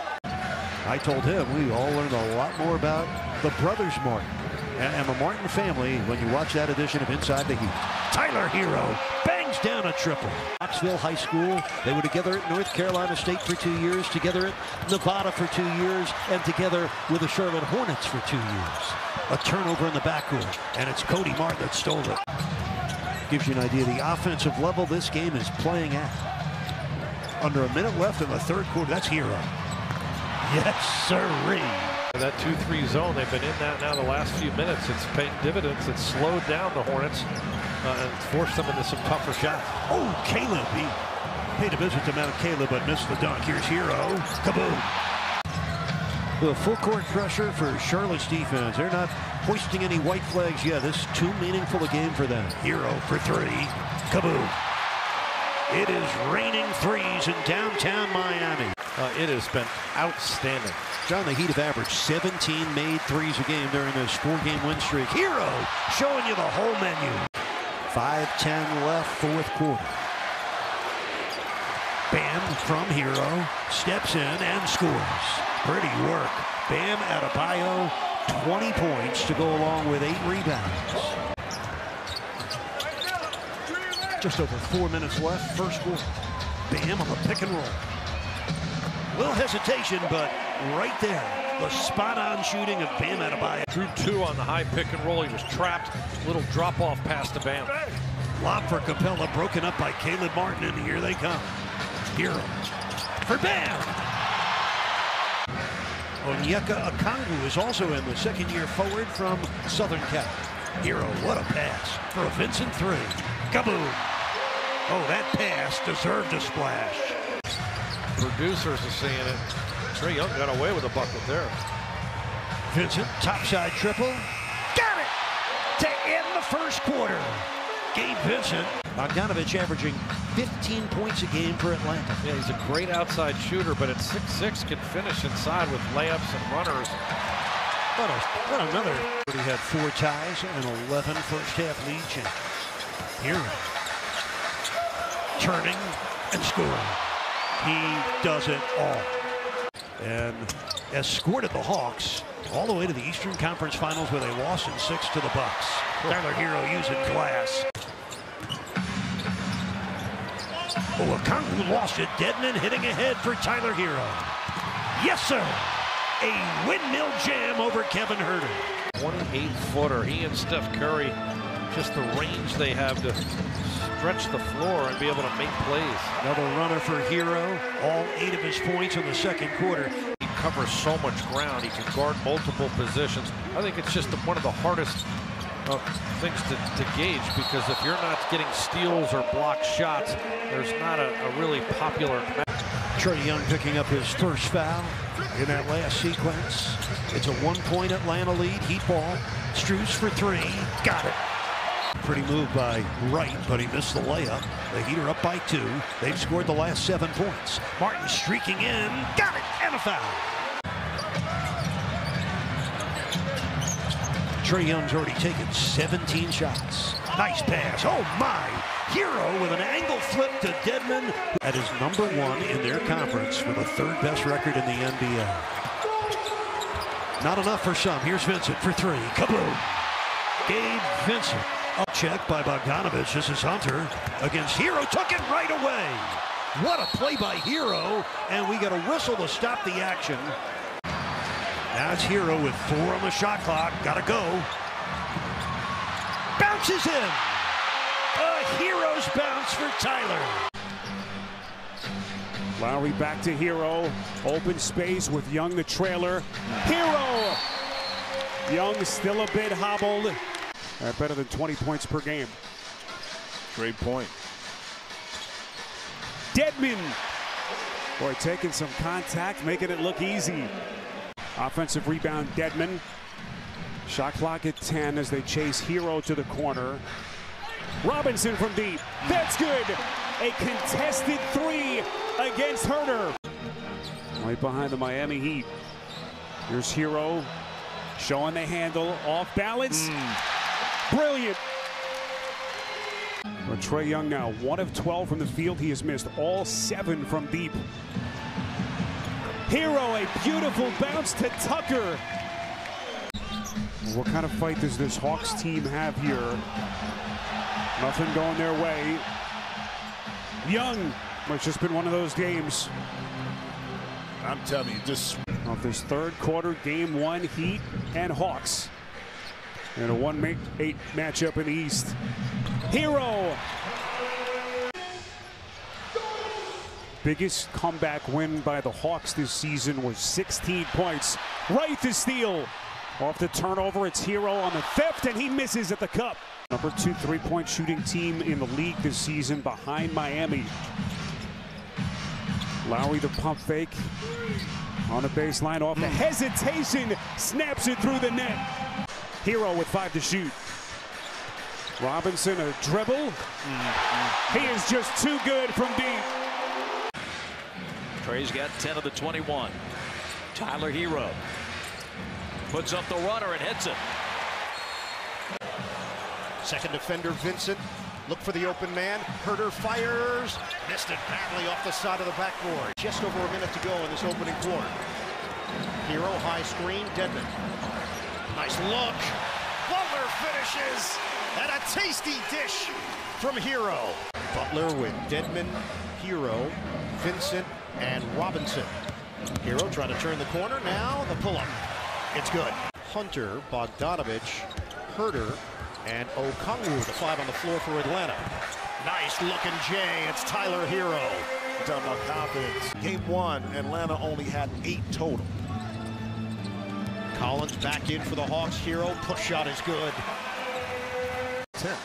I told him we all learned a lot more about the brothers Martin and the Martin family when you watch that edition of Inside the Heat. Tyler Herro bangs down a triple. Knoxville High School, they were together at North Carolina State for 2 years, together at Nevada for 2 years, and together with the Charlotte Hornets for 2 years. A turnover in the backcourt, and it's Cody Martin that stole it. Gives you an idea of the offensive level this game is playing at. Under a minute left in the third quarter. That's Herro. Yes, sirree. That 2-3 zone, they've been in that now the last few minutes. It's paying dividends. It's slowed down the Hornets and forced them into some tougher shots. Oh, Caleb. He paid a visit to Mount Caleb, but missed the dunk. Here's Herro. Kaboom. The full court pressure for Charlotte's defense. They're not hoisting any white flags yet. This is too meaningful a game for them. Herro for 3. Kaboom. It is raining threes in downtown Miami. It has been outstanding. John, the Heat have averaged 17 made threes a game during this 4-game win streak. Herro showing you the whole menu. 5:10 left, fourth quarter. Bam from Herro, steps in and scores. Pretty work. Bam Adebayo, 20 points to go along with 8 rebounds. Just over 4 minutes left, first quarter. Bam on the pick and roll. Little hesitation, but right there, the spot-on shooting of Bam Adebayo. Drew 2 on the high pick and roll. He was trapped. Little drop-off pass to Bam. Lob for Capella, broken up by Caleb Martin, and here they come. Herro for Bam. Onyeka Okongwu is also in, the second-year forward from Southern Cal. Herro, what a pass for a Vincent 3. Kaboom. Oh, that pass deserved a splash. Producers are seeing it. Trae Young got away with a bucket there. Vincent, topside triple. Got it! To end the first quarter. Gabe Vincent. Bogdanovich averaging 15 points a game for Atlanta. Yeah, he's a great outside shooter, but at 6'6", can finish inside with layups and runners. What another. He had 4 ties and 11 first-half lead change. Herro. Turning and scoring. He does it all. And escorted the Hawks all the way to the Eastern Conference Finals where they lost in 6 to the Bucks. Tyler Herro using glass. Oh, Okongwu lost it. Dedmon hitting ahead for Tyler Herro. Yes, sir. A windmill jam over Kevin Herter. 28-footer. He and Steph Curry, just the range they have to stretch the floor and be able to make plays. Another runner for Herro. All 8 of his points in the second quarter. He covers so much ground. He can guard multiple positions. I think it's just one of the hardest of things to gauge, because if you're not getting steals or block shots, there's not a really popular match. Trae Young picking up his first foul in that last sequence. It's a 1-point Atlanta lead. Heat ball. Strus for three. Got it. Pretty move by Wright, but he missed the layup. The Heat are up by 2. They've scored the last 7 points. Martin streaking in. Got it. And a foul. Trae Young's already taken 17 shots. Nice pass. Oh my! Herro with an angle flip to Dedmon. That is #1 in their conference with the 3rd best record in the NBA. Not enough for some. Here's Vincent for 3. Kaboom! Gabe Vincent. Up check by Bogdanovich. This is Hunter against Herro. Took it right away. What a play by Herro. And we got a whistle to stop the action. Now it's Herro with 4 on the shot clock. Gotta go. Bounces in. A Herro's bounce for Tyler. Lowry back to Herro. Open space with Young the trailer. Herro! Young still a bit hobbled. Better than 20 points per game. Great point. Dedmon. Boy, taking some contact, making it look easy. Offensive rebound, Dedmon. Shot clock at 10 as they chase Herro to the corner. Robinson from deep. That's good. A contested 3 against Herro. Right behind the Miami Heat. Here's Herro showing the handle. Off balance. Brilliant. But Trae Young now 1 of 12 from the field. He has missed all 7 from deep. Herro, a beautiful bounce to Tucker. What kind of fight does this Hawks team have here? Nothing going their way. Young, it's just been one of those games. I'm telling you, just of this 3rd quarter, game 1, Heat and Hawks. And a 1-8 matchup in the East. Herro. Biggest comeback win by the Hawks this season was 16 points. Right to steal. Off the turnover, it's Herro on the 5th, and he misses at the cup. Number 2 3-point shooting team in the league this season behind Miami. Lowry the pump fake. On the baseline, off the hesitation, snaps it through the net. Herro with 5 to shoot. Robinson a dribble. He is just too good from deep. Trae's got 10 of the 21. Tyler Herro puts up the runner and hits it. Second defender Vincent. Look for the open man. Herter fires. Missed it badly off the side of the backboard. Just over a minute to go in this opening quarter. Herro high screen. Dedmon. Nice look. Butler finishes. And a tasty dish from Herro. Butler with Dedmon, Herro, Vincent, and Robinson. Herro trying to turn the corner. Now the pull-up. It's good. Hunter, Bogdanovich, Herter, and Okongwu, the 5 on the floor for Atlanta. Nice looking J. It's Tyler Herro. We're talking about confidence. Game 1, Atlanta only had 8 total. Collins back in for the Hawks. Herro, push shot is good. Tense.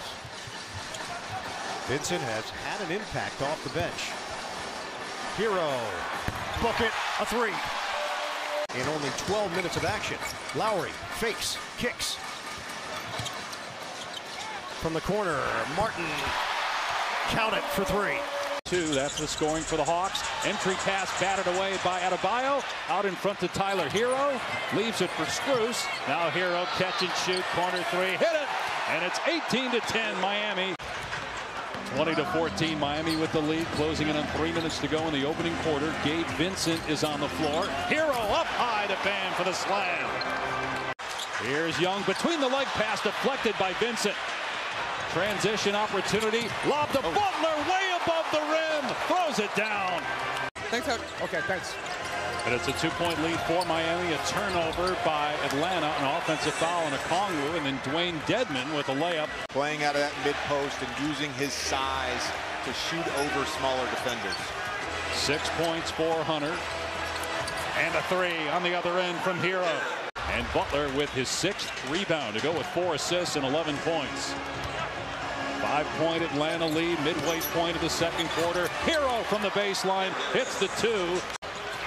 Vincent has had an impact off the bench. Herro, bucket, a 3. In only 12 minutes of action. Lowry, fakes, kicks. From the corner, Martin, count it for 3. 2, that's the scoring for the Hawks. Entry pass batted away by Adebayo. Out in front to Tyler Herro. Leaves it for Strus. Now Herro catch and shoot, corner 3, hit it! And it's 18-10 Miami. 20-14 Miami with the lead, closing in on 3 minutes to go in the opening quarter. Gabe Vincent is on the floor. Herro up high to Bam for the slam. Here's Young between the leg pass, deflected by Vincent. Transition opportunity, lob to Butler way above the rim, throws it down. Thanks, Coach. Okay, thanks. And it's a 2-point lead for Miami. A turnover by Atlanta, an offensive foul on Okongwu, and then Dwayne Dedmon with a layup. Playing out of that mid-post and using his size to shoot over smaller defenders. 6 points for Hunter. And a 3 on the other end from Herro. And Butler with his 6th rebound to go with 4 assists and 11 points. 5-point Atlanta lead, midway point of the second quarter. Herro from the baseline hits the 2.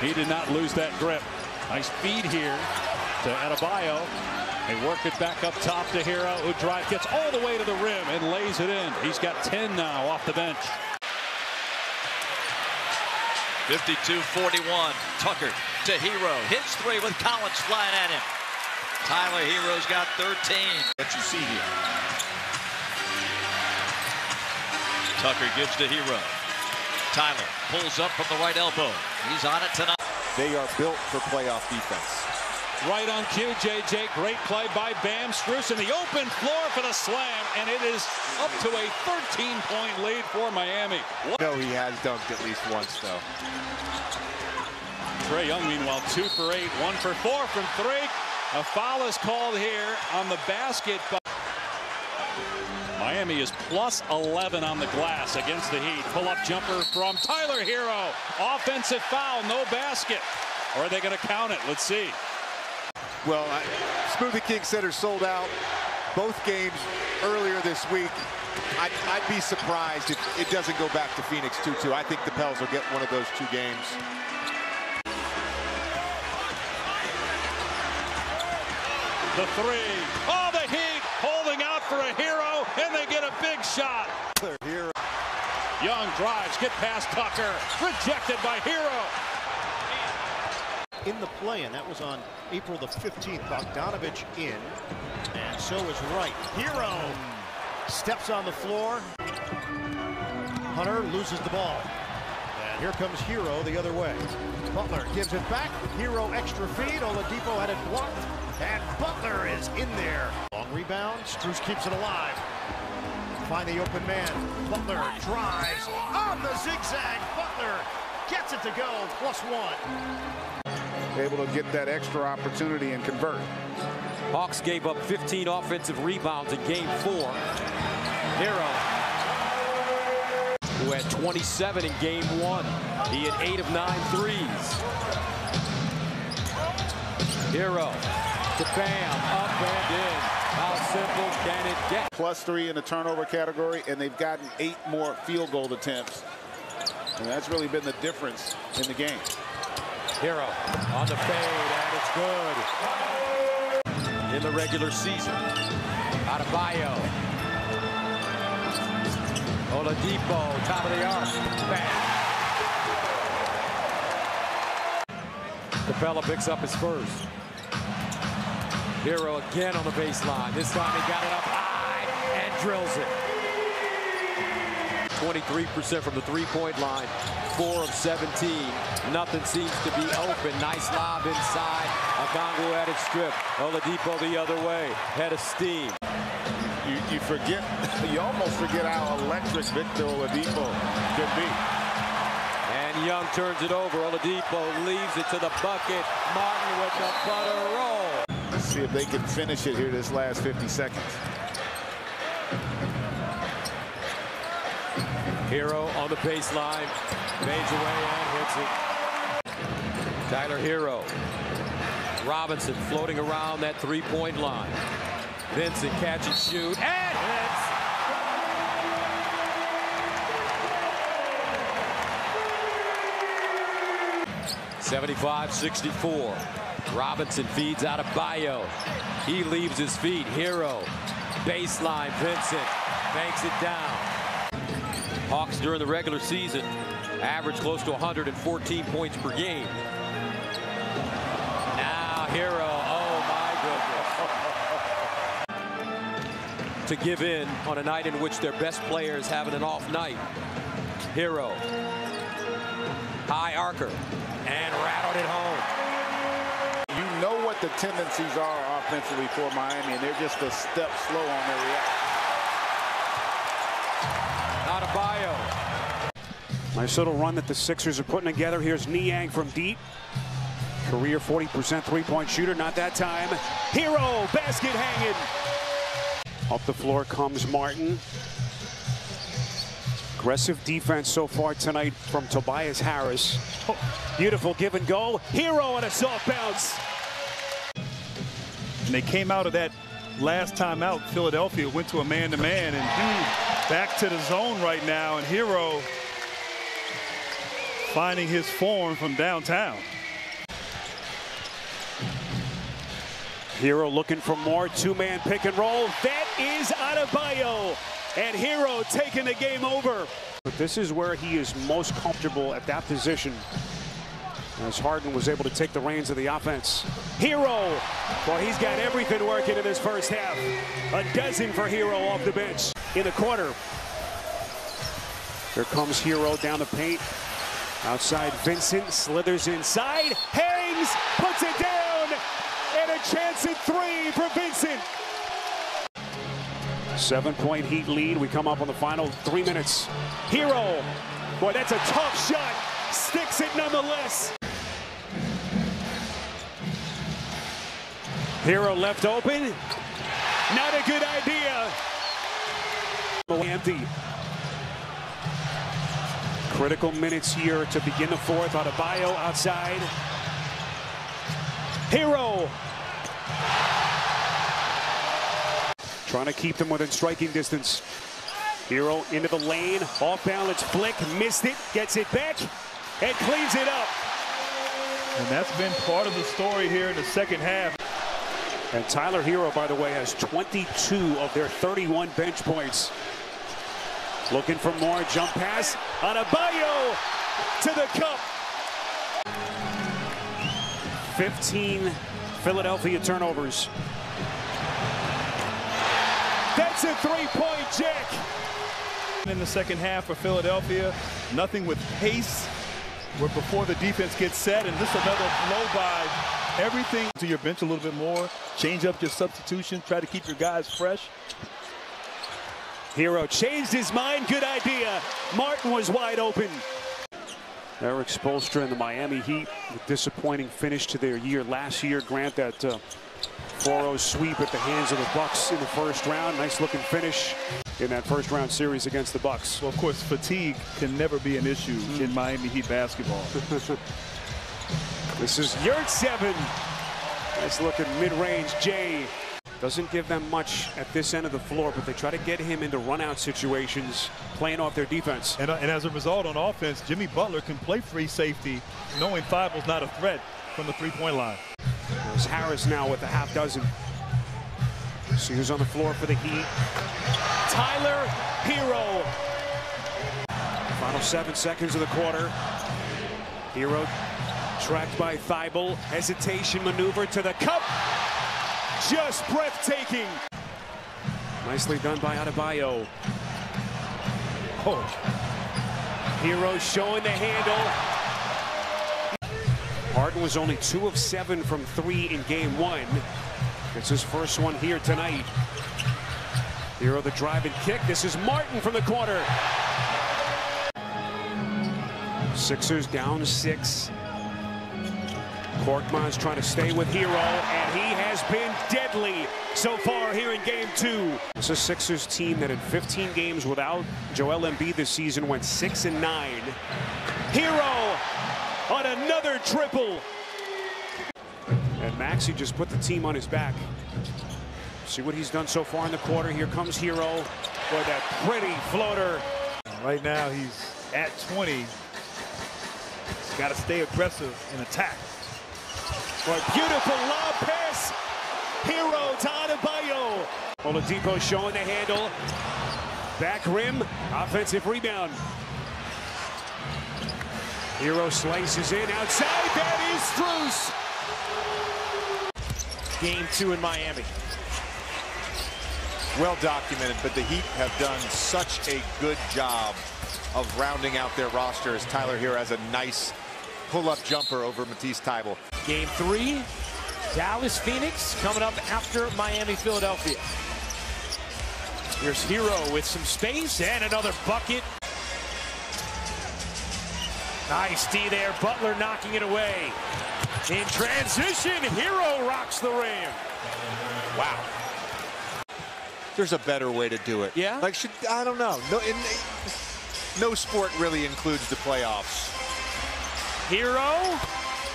He did not lose that grip. Nice feed here to Adebayo. They work it back up top to Herro, who gets all the way to the rim and lays it in. He's got 10 now off the bench. 52-41. Tucker to Herro. Hits 3 with Collins flying at him. Tyler Herro's got 13. That you see here. Tucker gives to Herro. Tyler pulls up from the right elbow. He's on it tonight. They are built for playoff defense. Right on cue, JJ. Great play by Bam. Strus in the open floor for the slam, and it is up to a 13-point lead for Miami. No, he has dunked at least once, though. Trae Young, meanwhile, 2 for 8, 1 for 4 from 3. A foul is called here on the basket. Miami is plus 11 on the glass against the Heat. Pull-up jumper from Tyler Herro. Offensive foul, no basket. Or are they going to count it? Let's see. Well, Smoothie King Center sold out both games earlier this week. I'd be surprised if it doesn't go back to Phoenix 2-2. I think the Pels will get one of those 2 games. The 3. Oh, the Heat holding out for a Herro, and they get a big shot. Herro. Young drives, get past Tucker. Rejected by Herro. In the play, and that was on April the 15th. Bogdanovich in, and so is Wright. Herro steps on the floor. Hunter loses the ball. And here comes Herro the other way. Butler gives it back. Herro extra feed. Oladipo had it blocked. And Butler is in there. Long rebound. Strus keeps it alive. Find the open man. Butler drives on the zigzag. Butler gets it to go. +1. Able to get that extra opportunity and convert. Hawks gave up 15 offensive rebounds in game 4. Herro, who had 27 in game 1. He had 8 of 9 threes. Herro to Bam, up and in. How simple can it get? +3 in the turnover category, and they've gotten 8 more field goal attempts. And that's really been the difference in the game. Herro on the fade, and it's good. In the regular season. Adebayo. Oladipo, top of the arc. Bam. Capella picks up his first. Herro again on the baseline. This time he got it up high and drills it. 23% from the three-point line, 4 of 17. Nothing seems to be open. Nice lob inside. Okongwu at its strip. Oladipo the other way. Head of steam. You forget, you almost forget how electric Victor Oladipo can be. And Young turns it over. Oladipo leaves it to the bucket. Martin with the butter roll. Let's see if they can finish it here this last 50 seconds. Herro on the baseline, fades away and hits it. Tyler Herro. Robinson floating around that three-point line. Vincent catch and shoot, and hits. (75-64). Robinson feeds out of Bayo. He leaves his feet. Herro, baseline. Vincent banks it down. Hawks during the regular season average close to 114 points per game. Now Herro, oh my goodness. To give in on a night in which their best player is having an off night. Herro, high arcer, and rattled it home. You know what the tendencies are offensively for Miami, and they're just a step slow on their reaction. Adebayo. Nice little run that the Sixers are putting together. Here's Niang from deep. Career 40% three-point shooter. Not that time. Herro, basket hanging. Up the floor comes Martin. Aggressive defense so far tonight from Tobias Harris. Oh, beautiful give and go. Herro on a soft bounce. And they came out of that last time out. Philadelphia went to a man-to-man and back to the zone right now. And Herro finding his form from downtown. Herro looking for more two-man pick and roll. That is Adebayo. And Herro taking the game over. But this is where he is most comfortable at that position, as Harden was able to take the reins of the offense. Herro, well, he's got everything working in this first half. A dozen for Herro off the bench in the quarter. Here comes Herro down the paint. Outside Vincent, slithers inside, hangs, puts it down, and a chance at three for Vincent. 7-point Heat lead. We come up on the final 3 minutes. Herro, boy, that's a tough shot. Sticks it nonetheless. Herro left open. Not a good idea. Empty. Critical minutes here to begin the fourth. Adebayo outside. Herro. Trying to keep them within striking distance. Herro into the lane. Off balance flick. Missed it. Gets it back. And cleans it up. And that's been part of the story here in the second half. And Tyler Herro, by the way, has 22 of their 31 bench points. Looking for more. Jump pass. Adebayo to the cup. 15 Philadelphia turnovers. That's a three-point jack. In the second half for Philadelphia, nothing with pace where before the defense gets set, and this another blow by. Everything to your bench a little bit more. Change up your substitution. Try to keep your guys fresh. Herro changed his mind. Good idea. Martin was wide open. Erik Spoelstra and the Miami Heat, a disappointing finish to their year last year. Grant that 4-0 sweep at the hands of the Bucks in the first round. Nice looking finish in that first round series against the Bucks. Well, of course, fatigue can never be an issue in Miami Heat basketball. This is Yurtseven. Nice looking mid-range Jay. Doesn't give them much at this end of the floor, but they try to get him into run-out situations, playing off their defense. And as a result, on offense, Jimmy Butler can play free safety, knowing Thibault's not a threat from the three-point line. There's Harris now with a half dozen. See who's on the floor for the Heat. Tyler Herro. Final 7 seconds of the quarter. Herro tracked by Thibault. Hesitation maneuver to the cup. Just breathtaking. Nicely done by Adebayo. Oh. Herro showing the handle. Harden was only 2 of 7 from 3 in game 1. It's his first one here tonight. Herro the drive and kick. This is Martin from the corner. Sixers down 6. Korkmaz trying to stay with Herro, and he has been deadly so far here in game 2. This is a Sixers team that in 15 games without Joel Embiid this season went 6-9. Herro on another triple. And Maxey just put the team on his back. See what he's done so far in the quarter. Here comes Herro with that pretty floater. Right now he's at 20. He's got to stay aggressive and attack. What beautiful lob pass. Herro to Adebayo. Oladipo showing the handle. Back rim. Offensive rebound. Herro slices in outside. That is Strus. Game 2 in Miami. Well documented, but the Heat have done such a good job of rounding out their roster as Tyler Herro has a nice pull-up jumper over Matisse Thybulle. Game 3, Dallas Phoenix coming up after Miami Philadelphia. Here's Herro with some space and another bucket. Nice D there, Butler knocking it away. In transition, Herro rocks the rim. Wow. There's a better way to do it. Yeah? Like, I don't know. No sport really includes the playoffs. Herro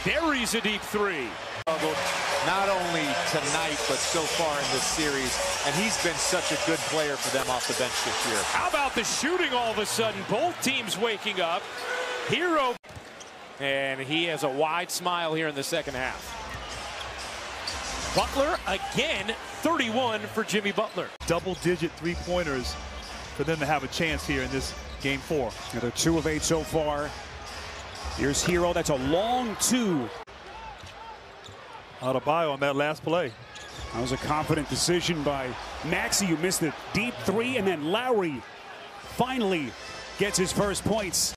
buries a deep 3. Not only tonight, but so far in this series. And he's been such a good player for them off the bench this year. How about the shooting all of a sudden? Both teams waking up. Herro. And he has a wide smile here in the second half. Butler again, 31 for Jimmy Butler. Double-digit three-pointers for them to have a chance here in this game 4. Yeah, they're 2 of 8 so far. Here's Herro. That's a long 2. Adebayo on that last play. That was a confident decision by Maxey, who missed a deep 3, and then Lowry finally gets his first points.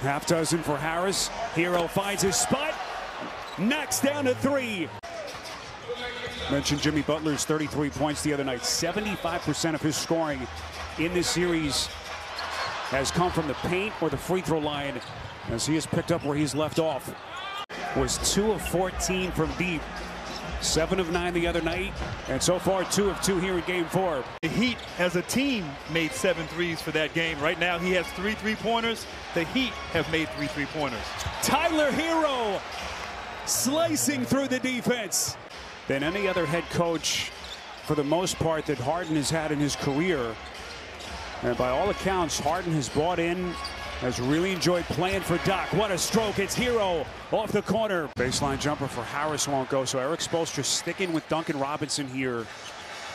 Half dozen for Harris. Herro finds his spot, knocks down a 3. Mentioned Jimmy Butler's 33 points the other night. 75% of his scoring in this series has come from the paint or the free throw line, as he has picked up where he's left off. Was 2 of 14 from deep, 7 of 9 the other night, and so far 2 of 2 here in game 4. The Heat as a team made 7 threes for that game. Right now he has 3 3-pointers. The Heat have made 3 3-pointers. Tyler Herro slicing through the defense. Than any other head coach, for the most part, that Harden has had in his career. And by all accounts, Harden has bought in, has really enjoyed playing for Doc. What a stroke. It's Herro off the corner. Baseline jumper for Harris won't go, so Eric Spoelstra sticking with Duncan Robinson here.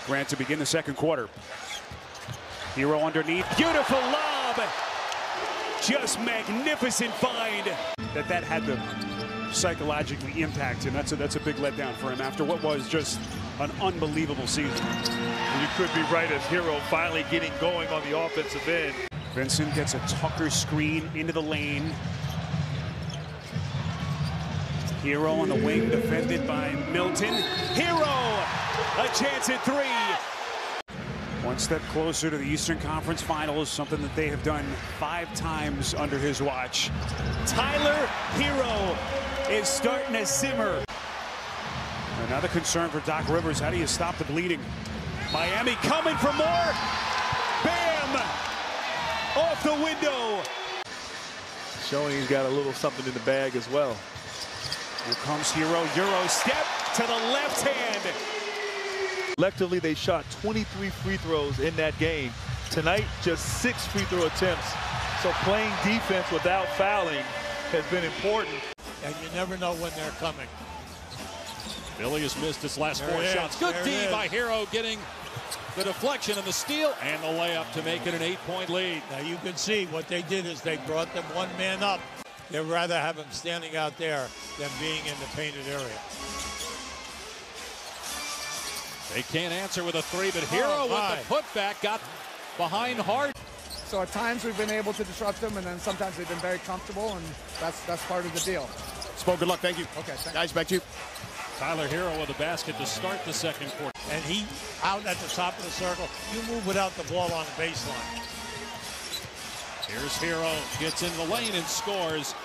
Grant to begin the second quarter. Herro underneath. Beautiful lob. Just magnificent find. That had the psychologically impact him. That's a big letdown for him after what was just an unbelievable season. You could be right, as Herro finally getting going on the offensive end. Vincent gets a Tucker screen into the lane. Herro on the wing, defended by Milton. Herro, a chance at 3. One step closer to the Eastern Conference Finals, something that they have done 5 times under his watch. Tyler Herro is starting to simmer. Another concern for Doc Rivers. How do you stop the bleeding? Miami coming for more. Bam! Off the window. Showing he's got a little something in the bag as well. Here comes Herro. Euro step to the left hand. Collectively, they shot 23 free throws in that game. Tonight, just 6 free throw attempts. So playing defense without fouling has been important. And you never know when they're coming. Billy has missed his last 4 shots. Good D by Herro, getting the deflection and the steal and the layup to make it an 8-point lead. Now you can see what they did is they brought them 1 man up. They'd rather have him standing out there than being in the painted area. They can't answer with a 3, but Herro with the putback got behind hard. So at times we've been able to disrupt them, and then sometimes they've been very comfortable, and that's part of the deal. Spo, good luck. Thank you. Okay, thanks. Guys, back to you. Tyler Herro with a basket to start the second quarter. And he out at the top of the circle. You move without the ball on the baseline. Here's Herro, gets in the lane and scores.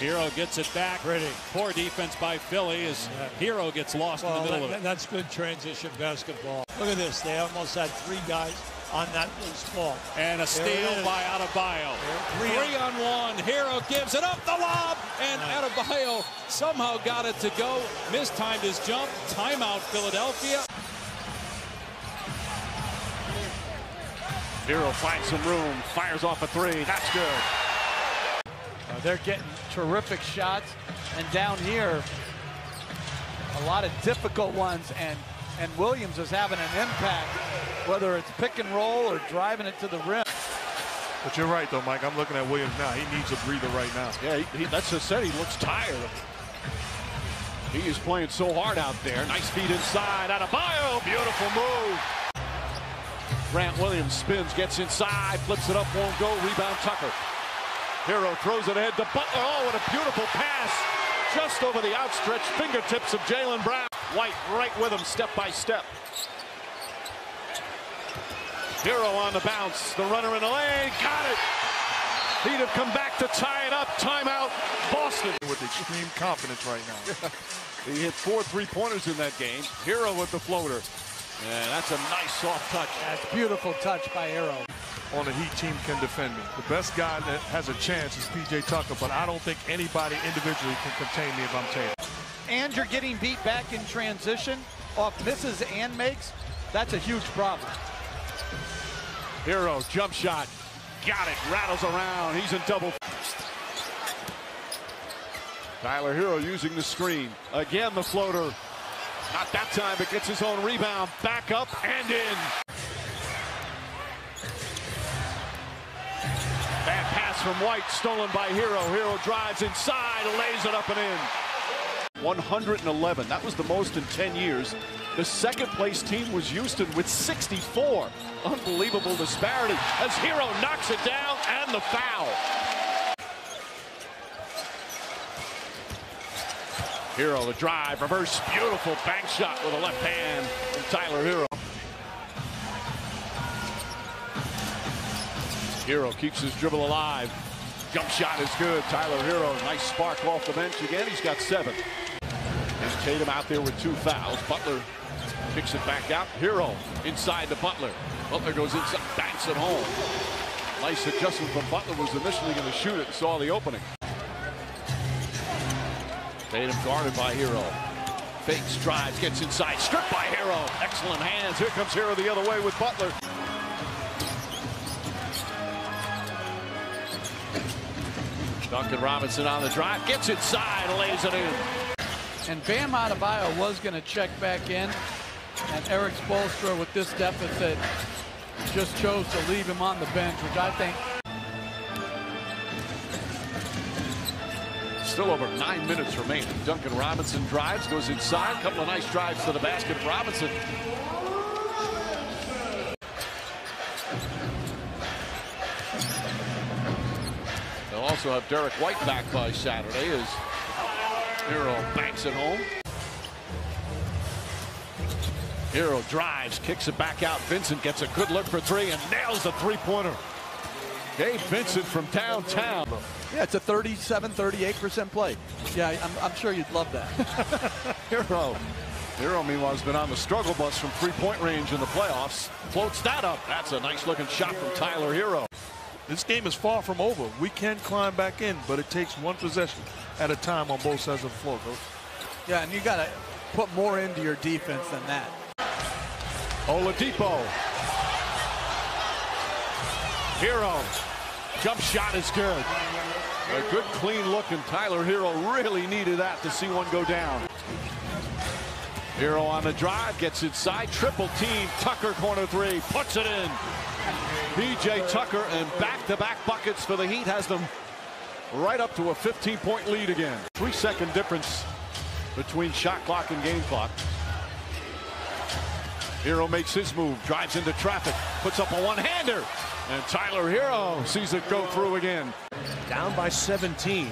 Herro gets it back. Pretty. Poor defense by Philly as Herro gets lost in the middle of it. That's good transition basketball. Look at this. They almost had 3 guys on that loose ball. And a steal by Adebayo. 3-on-1. Herro gives it up the lob. And Adebayo somehow got it to go. Mistimed his jump. Timeout, Philadelphia. Herro finds some room. Fires off a 3. That's good. They're getting terrific shots, and down here, a lot of difficult ones, and Williams is having an impact, whether it's pick and roll or driving it to the rim. But you're right, though, Mike. I'm looking at Williams now. He needs a breather right now. Yeah, that's just said. He looks tired. He is playing so hard out there. Nice feed inside. Adebayo, beautiful move. Grant Williams spins, gets inside, flips it up, won't go. Rebound Tucker. Herro throws it ahead to Butler. Oh, what a beautiful pass. Just over the outstretched fingertips of Jaylen Brown. White right with him, step by step. Herro on the bounce. The runner in the lane. Got it. He'd have come back to tie it up. Timeout, Boston. With extreme confidence right now. He hit 4 3-pointers in that game. Herro with the floater. And that's a nice soft touch. That's beautiful touch by Herro. on the Heat team can defend me. The best guy that has a chance is P.J. Tucker, but I don't think anybody individually can contain me if I'm Tatum. And you're getting beat back in transition off misses and makes. That's a huge problem. Herro, jump shot. Got it. Rattles around. He's in double. Tyler Herro using the screen. Again, the floater. Not that time, but gets his own rebound. Back up and in. Bad pass from White, stolen by Herro. Herro drives inside, lays it up and in. 111. That was the most in 10 years. The second place team was Houston with 64. Unbelievable disparity as Herro knocks it down and the foul. Herro, the drive, reverse, beautiful bank shot with a left hand from Tyler Herro. Herro keeps his dribble alive. Jump shot is good. Tyler Herro, nice spark off the bench again. He's got 7. And Tatum out there with 2 fouls. Butler kicks it back out. Herro inside to Butler. Butler goes inside, banks it home. Nice adjustment from Butler. Was initially going to shoot it and saw the opening. Tatum guarded by Herro. Fakes, drives, gets inside, stripped by Herro. Excellent hands. Here comes Herro the other way with Butler. Duncan Robinson on the drive, gets inside, lays it in. And Bam Adebayo was going to check back in, and Eric Spoelstra with this deficit just chose to leave him on the bench, which I think. Still over 9 minutes remaining. Duncan Robinson drives, goes inside. Couple of nice drives to the basket. Robinson. They'll also have Derek White back by Saturday as Herro banks it home. Herro drives, kicks it back out. Vincent gets a good look for 3 and nails the three-pointer. Gabe Vincent from downtown. Yeah, it's a 37-38% play. Yeah, I'm sure you'd love that. Herro, meanwhile, has been on the struggle bus from three-point range in the playoffs. Floats that up. That's a nice-looking shot from Tyler Herro. This game is far from over. We can climb back in, but it takes one possession at a time on both sides of the floor, Coach. Yeah, and you got to put more into your defense than that. Oladipo. Herro. Jump shot is good. A good clean look, and Tyler Herro really needed that to see one go down. Herro on the drive, gets inside, triple team. Tucker corner 3, puts it in. P.J. Tucker, and back-to-back buckets for the Heat has them right up to a 15-point lead again. 3-second difference between shot clock and game clock. Herro makes his move, drives into traffic, puts up a one-hander, and Tyler Herro sees it go through again. Down by 17.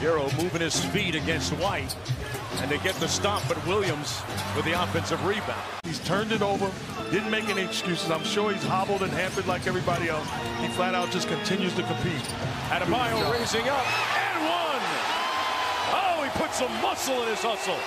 Herro moving his feet against White, and they get the stop, but Williams with the offensive rebound. He's turned it over, didn't make any excuses. I'm sure he's hobbled and hampered like everybody else. He flat out just continues to compete. Adebayo raising up and one. Oh, he put some muscle in his hustle.